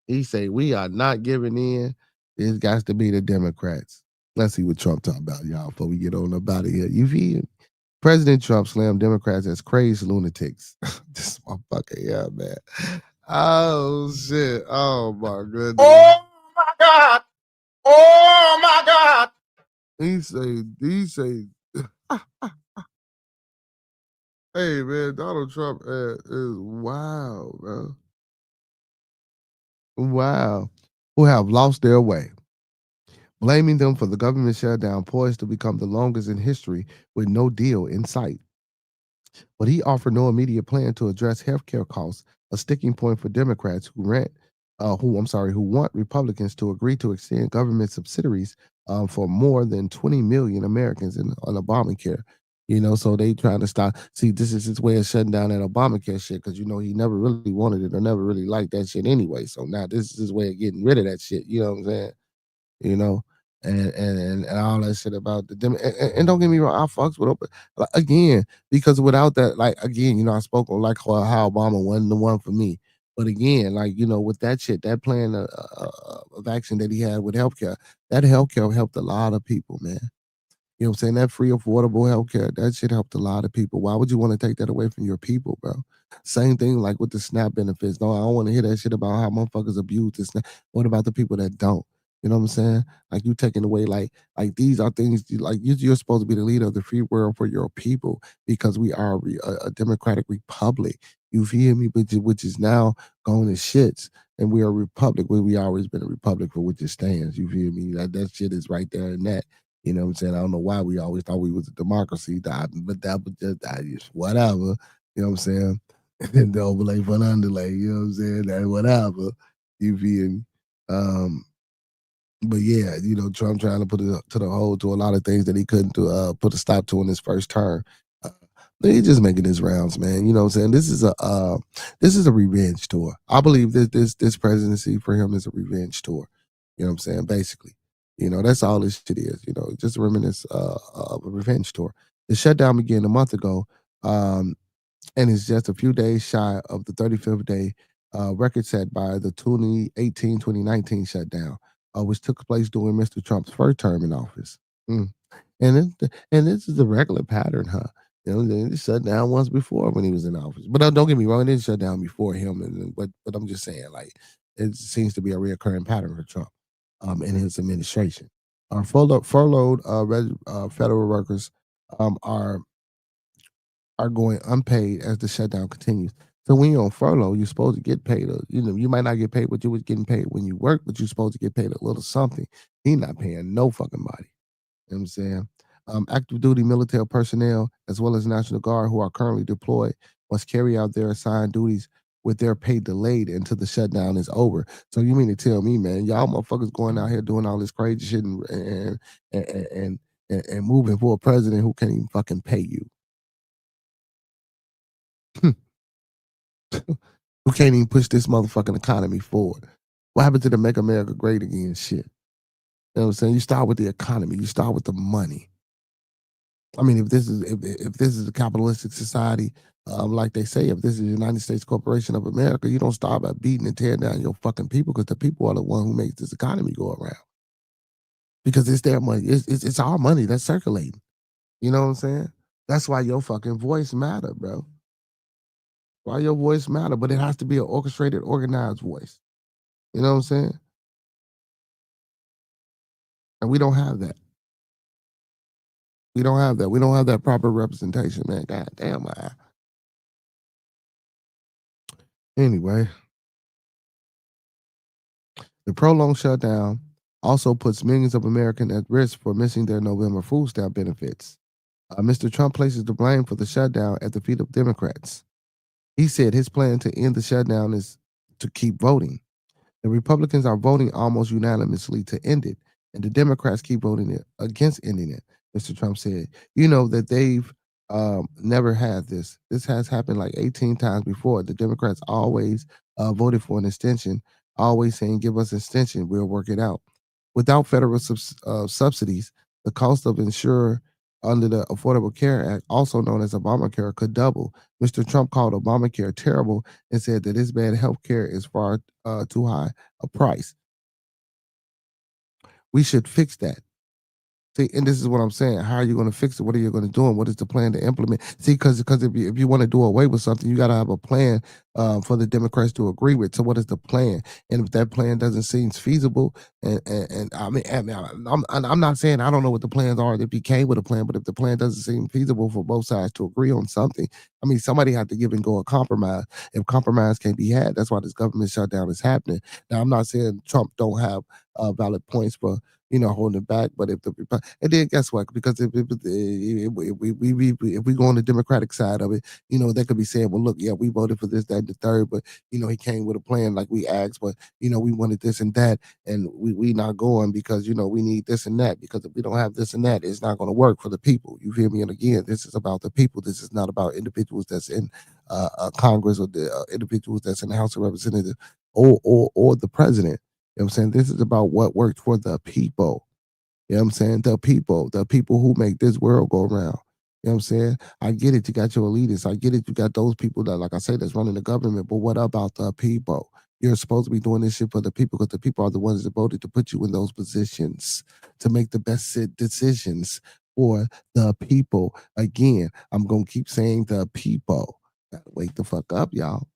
He say we are not giving in. It's got to be the Democrats. Let's see what Trump talking about, y'all, before we get on up out of here. You feel me? President Trump slammed Democrats as crazed lunatics. This motherfucker, yeah, man. Oh shit. Oh my goodness. Oh my God. Oh my God. He say, hey man, Donald Trump is wow, bro. Wow. Who have lost their way, blaming them for the government shutdown poised to become the longest in history with no deal in sight. But he offered no immediate plan to address healthcare costs, a sticking point for Democrats who want Republicans to agree to extend government subsidies for more than 20 million Americans on Obamacare. You know, so they trying to stop. See, this is his way of shutting down that Obamacare shit because you know he never really wanted it or never really liked that shit anyway. So now this is his way of getting rid of that shit. You know what I'm saying? You know, and all that shit about the and don't get me wrong, I fucks with open again because without that, like again, you know, I spoke on like how Obama wasn't the one for me, but again, like you know, with that shit, that plan of action that he had with healthcare, that healthcare helped a lot of people, man. You know what I'm saying? That free, affordable healthcare, that shit helped a lot of people. Why would you want to take that away from your people, bro? Same thing like with the SNAP benefits. No, I don't want to hear that shit about how motherfuckers abuse the SNAP. What about the people that don't? You know what I'm saying? Like you taking away like these are things like you're supposed to be the leader of the free world for your people because we are a democratic republic. You feel me? Which is now going to shits, and we are a republic where we always been a republic for which it stands. You feel me? That shit is right there in that. You know what I'm saying? I don't know why we always thought we was a democracy, but that was just whatever. You know what I'm saying? And the overlay for an underlay. You know what I'm saying? That whatever. You feel me? But yeah, you know, Trump trying to put it to the hold to a lot of things that he couldn't put a stop to in his first term. Uh, he's just making his rounds, man. You know what I'm saying? This is a revenge tour. I believe this presidency for him is a revenge tour. You know what I'm saying? Basically. You know, that's all this shit is, you know, just a reminiscence of a revenge tour. The shutdown began a month ago, and it's just a few days shy of the 35th day record set by the 2018-2019 shutdown, which took place during Mr. Trump's first term in office. Mm. And this is a regular pattern, huh? You know, they shut down once before when he was in office. But don't get me wrong, it didn't shut down before him. But I'm just saying, like, it seems to be a reoccurring pattern for Trump in his administration. Our furloughed federal workers are going unpaid as the shutdown continues. So when you're on furlough, you're supposed to get paid. You know, you might not get paid what you was getting paid when you work, but you're supposed to get paid a little something. He's not paying no fucking body. You know what I'm saying? Active duty military personnel, as well as National Guard, who are currently deployed, must carry out their assigned duties with their pay delayed until the shutdown is over. So you mean to tell me, man, y'all motherfuckers going out here doing all this crazy shit and, and, and moving for a president who can't even fucking pay you? Who can't even push this motherfucking economy forward? What happened to the Make America Great Again shit? You know what I'm saying? You start with the economy. You start with the money. I mean, if this is a capitalistic society, like they say, if this is the United States Corporation of America, you don't start by beating and tearing down your fucking people because the people are the one who makes this economy go around. because it's their money. It's our money that's circulating. You know what I'm saying? That's why your fucking voice matter, bro. Why your voice matter, but it has to be an orchestrated, organized voice. You know what I'm saying? And we don't have that. We don't have that. We don't have that proper representation, man. God damn, man. Anyway, the prolonged shutdown also puts millions of Americans at risk for missing their November food stamp benefits. Mr. Trump places the blame for the shutdown at the feet of Democrats. He said his plan to end the shutdown is to keep voting. The Republicans are voting almost unanimously to end it, and the Democrats keep voting against ending it. Mr. Trump said, "You know that they've never had this. This has happened like 18 times before. The Democrats always voted for an extension, always saying, 'Give us an extension, we'll work it out.' Without federal subsidies, the cost of insurer under the Affordable Care Act, also known as Obamacare, could double. Mr. Trump called Obamacare terrible and said that this bad health care is far too high a price. We should fix that. See, and this is what I'm saying. How are you going to fix it? What are you going to do? And what is the plan to implement? See, because if you want to do away with something, you got to have a plan for the Democrats to agree with. So, what is the plan? And if that plan doesn't seem feasible, and I'm not saying I don't know what the plans are if he came with a plan, but if the plan doesn't seem feasible for both sides to agree on something, I mean, somebody had to give and go a compromise. If compromise can't be had, that's why this government shutdown is happening. Now, I'm not saying Trump don't have valid points for holding it back. But if and then guess what? Because if we go on the Democratic side of it, they could be saying, well, look, yeah, we voted for this, that, and the third, but he came with a plan like we asked, but we wanted this and that, and we not going because we need this and that. Because if we don't have this and that, it's not going to work for the people. You hear me? And again, this is about the people. This is not about individuals that's in Congress or the individuals that's in the House of Representatives or the president. You know what I'm saying? This is about what worked for the people. You know what I'm saying? The people who make this world go around. You know what I'm saying? I get it. You got your elitists. I get it. You got those people that, like I say, that's running the government. But what about the people? You're supposed to be doing this shit for the people because the people are the ones that voted to put you in those positions to make the best decisions for the people. Again, I'm going to keep saying the people. Gotta wake the fuck up, y'all.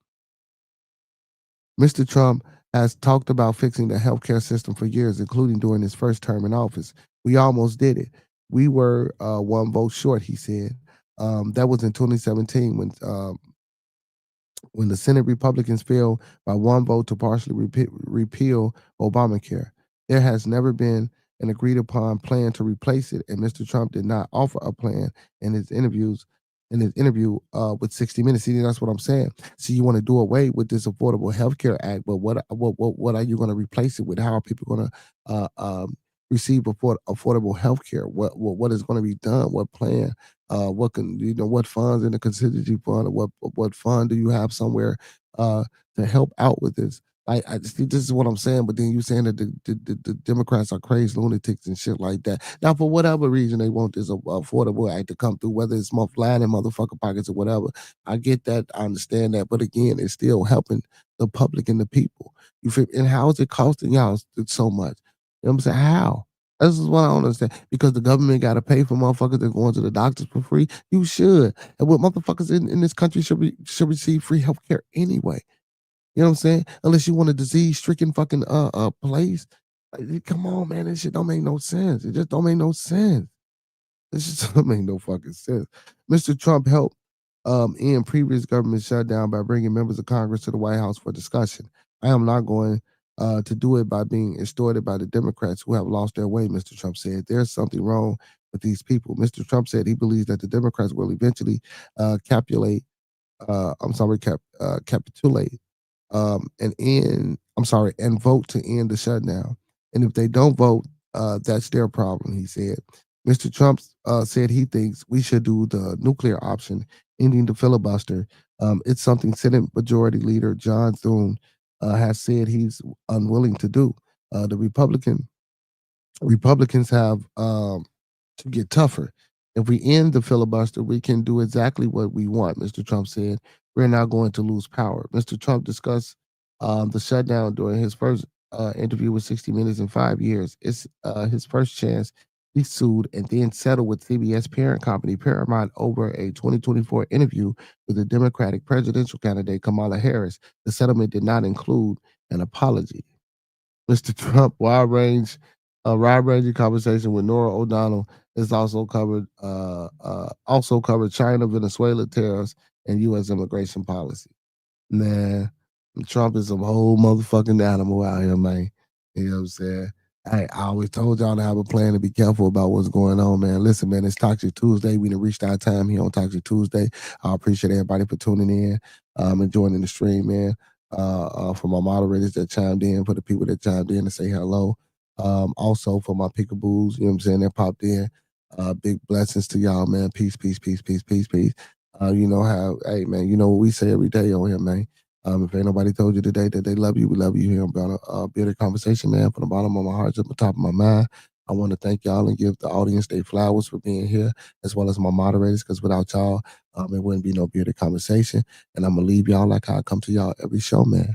Mr. Trump has talked about fixing the healthcare system for years, including during his first term in office. We almost did it. We were one vote short, he said. That was in 2017 when the Senate Republicans failed by one vote to partially repeal Obamacare. There has never been an agreed upon plan to replace it, and Mr. Trump did not offer a plan in his interviews. In his interview with 60 Minutes, see, that's what I'm saying. See, you want to do away with this Affordable Health Care Act, but what are you going to replace it with? How are people going to receive affordable health care? What is going to be done? What plan? What funds in the contingency fund? Or what fund do you have somewhere to help out with this? I just think this is what I'm saying, but then you saying that the Democrats are crazy lunatics and shit like that. Now, for whatever reason, they want this Affordable Act to come through, whether it's flying in motherfucker pockets or whatever. I get that. I understand that. But again, it's still helping the public and the people. You feel? And how is it costing y'all so much? You know what I'm saying? How? This is what I don't understand. Because the government got to pay for motherfuckers that going to the doctors for free. You should. And what motherfuckers in this country should receive free health care anyway. You know what I'm saying? Unless you want a disease-stricken fucking place. Like, come on, man. This shit don't make no sense. It just don't make no sense. This just don't make no fucking sense. Mr. Trump helped end previous government shutdown by bringing members of Congress to the White House for discussion. I am not going to do it by being extorted by the Democrats who have lost their way, Mr. Trump said. There's something wrong with these people. Mr. Trump said he believes that the Democrats will eventually capitulate and vote to end the shutdown. And if they don't vote, that's their problem, he said. Mr. Trump said he thinks we should do the nuclear option, ending the filibuster. It's something Senate Majority Leader John Thune has said he's unwilling to do. The Republicans have to get tougher. If we end the filibuster, we can do exactly what we want, Mr. Trump said. We're not going to lose power. Mr. Trump discussed the shutdown during his first interview with 60 Minutes in 5 years. It's his first chance. He sued and then settled with CBS parent company Paramount over a 2024 interview with the Democratic presidential candidate Kamala Harris. The settlement did not include an apology. Mr. Trump wide-ranging conversation with Nora O'Donnell is also covered China, Venezuela tariffs, and U.S. immigration policy. Man, Trump is a whole motherfucking animal out here, man. You know what I'm saying? I always told y'all to have a plan to be careful about what's going on, man. Listen, man, it's Toxic Tuesday. We done reached our time here on Toxic Tuesday. I appreciate everybody for tuning in, and joining the stream, man. For my moderators that chimed in, for the people that chimed in to say hello. Also for my pickaboos, you know what I'm saying, that popped in. Big blessings to y'all, man. Peace, peace, peace, peace, peace, peace. You know how, hey man, you know what we say every day on here, man. If ain't nobody told you today that they love you, we love you here on Bearded Conversation, man. From the bottom of my heart to the top of my mind, I want to thank y'all and give the audience their flowers for being here, as well as my moderators, because without y'all, it wouldn't be no Bearded Conversation. And I'm gonna leave y'all like how I come to y'all every show, man.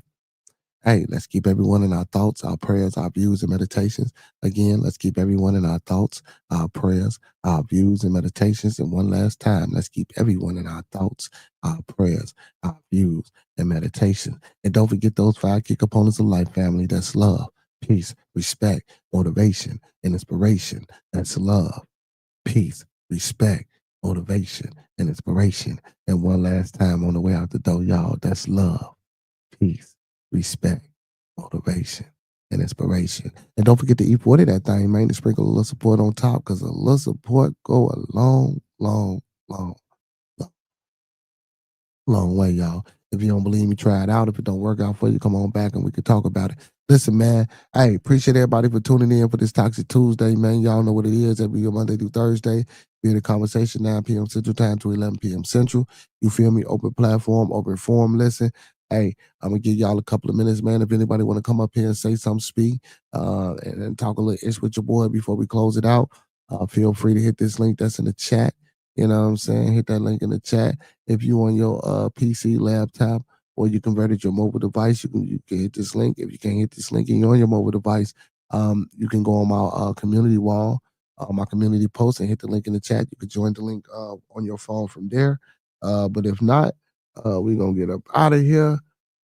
Hey, let's keep everyone in our thoughts, our prayers, our views, and meditations. Again, let's keep everyone in our thoughts, our prayers, our views, and meditations. And one last time, let's keep everyone in our thoughts, our prayers, our views, and meditations. And don't forget those 5 key components of life, family. That's love, peace, respect, motivation, and inspiration. That's love, peace, respect, motivation, and inspiration. And one last time on the way out the door, y'all, that's love, peace, respect, motivation, and inspiration. And don't forget to E40 that thing, man, to sprinkle a little support on top, because a little support go a long, long, long, long way, y'all. If you don't believe me, try it out. If it don't work out for you, come on back and we can talk about it. Listen, man, hey, appreciate everybody for tuning in for this Toxic Tuesday, man. Y'all know what it is every Monday through Thursday. Be in the conversation, 9 p.m. Central Time to 11 p.m. Central. You feel me? Open platform, open forum. Listen, hey, I'm going to give y'all a couple of minutes, man. If anybody want to come up here and say something, speak, and talk a little ish with your boy before we close it out, feel free to hit this link that's in the chat. You know what I'm saying? Hit that link in the chat. If you on your PC, laptop, or you converted your mobile device, you can hit this link. If you can't hit this link and you're on your mobile device, you can go on my community wall, my community post, and hit the link in the chat. You can join the link on your phone from there. But if not, we're gonna get up out of here.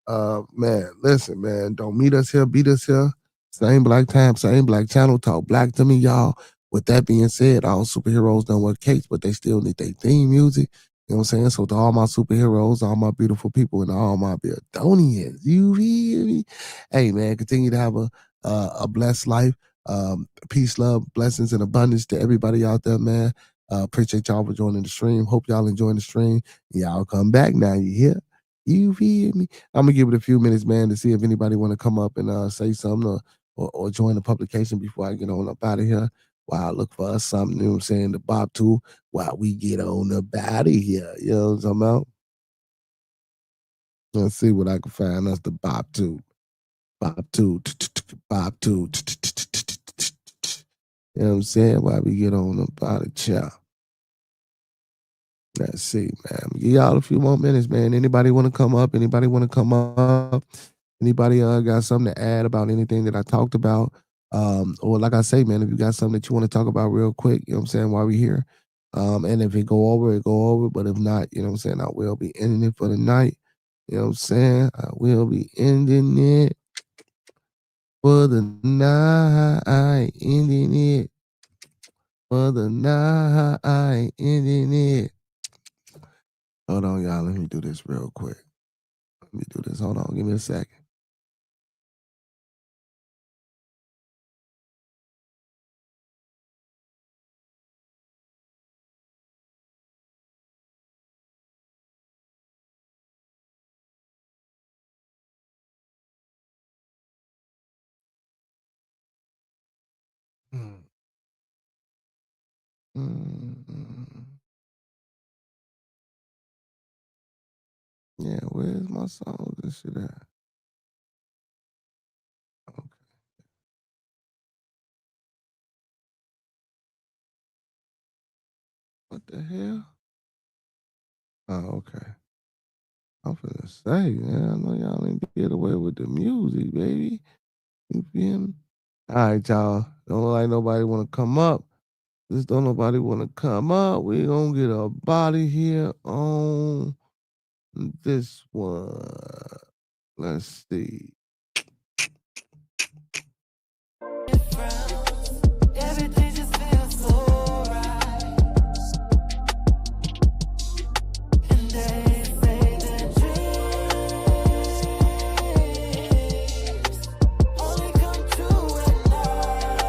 Man, listen, man, don't meet us here, beat us here. Same black time, same black channel. Talk black to me, y'all. With that being said, all superheroes don't wear capes, but they still need their theme music. You know what I'm saying? So to all my superheroes, all my beautiful people, and all my Beardonians, you hear me? Hey man, continue to have a blessed life. Peace, love, blessings, and abundance to everybody out there, man. Appreciate y'all for joining the stream. Hope y'all enjoying the stream. Y'all come back now. You hear? You feel me? I'm gonna give it a few minutes, man, to see if anybody want to come up and say something or join the publication before I get on up out of here. While I look for us something, you know what I'm saying, to bob to while we get on up out of here. You know what I'm talking about? Let's see what I can find us to bob to. Bob to, bob to. You know what I'm saying? While we get on up out of here. Let's see, man. Give y'all a few more minutes, man. Anybody want to come up? Anybody want to come up? Anybody got something to add about anything that I talked about? Or like I say, man, if you got something that you want to talk about real quick, you know what I'm saying, while we here. And if it go over, it go over. But if not, you know what I'm saying, I will be ending it for the night. You know what I'm saying? I will be ending it for the night. Ending it for the night. Ending it. Hold on, y'all. Let me do this real quick. Let me do this. Hold on. Give me a second. Mm, Yeah, where's my song? This shit at? Okay. What the hell? Oh, okay. I'm finna say, man, I know y'all ain't get away with the music, baby. You feel me? All right, y'all. Don't look like nobody want to come up. Just don't nobody want to come up. We gonna get a body here on this one. Let's see. Everything just feels so right. And they say that dreams only come true at night.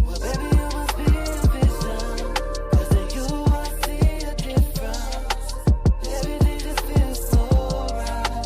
Well, baby, you must be a vision, 'cause in you I see a difference. Everything just feels so right.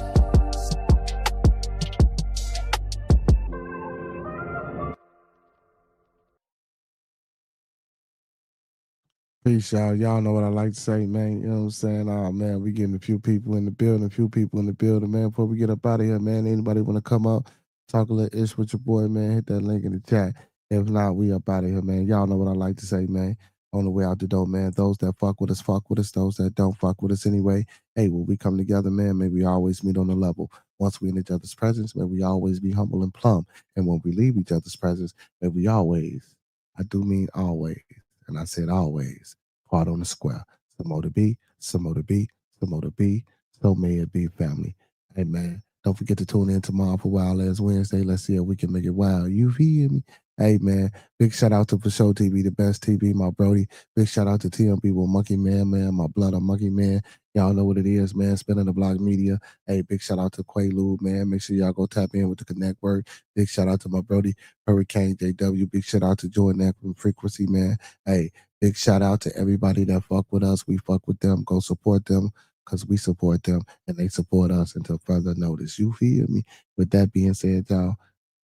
Peace, y'all. Y'all know what I like to say, man. You know what I'm saying? Oh, man, we getting a few people in the building, man. Before we get up out of here, man, anybody want to come up, talk a little ish with your boy, man, hit that link in the chat. If not, we up out of here, man. Y'all know what I like to say, man. On the way out the door, man. Those that fuck with us, fuck with us. Those that don't fuck with us anyway. Hey, when we come together, man, may we always meet on the level. Once we in each other's presence, may we always be humble and plumb. And when we leave each other's presence, may we always, I do mean always, and I said always, part on the square. Some more to be, some more to be, some more to be. So may it be, family. Hey, man, don't forget to tune in tomorrow for Wild Ass Wednesday. Let's see if we can make it wild. You feel me? Hey, man, big shout out to For Show TV, the best TV, my Brody. Big shout out to TMB with Monkey Man, my blood on Monkey Man. Y'all know what it is, man. Spinning the Block Media. Hey, big shout out to Quaalude, man. Make sure y'all go tap in with the Connect Work. Big shout out to my Brody, Hurricane JW. Big shout out to Jordan from Frequency, man. Hey, big shout out to everybody that fuck with us. We fuck with them. Go support them because we support them and they support us until further notice. You feel me? With that being said, y'all,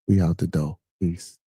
we out the door. Peace.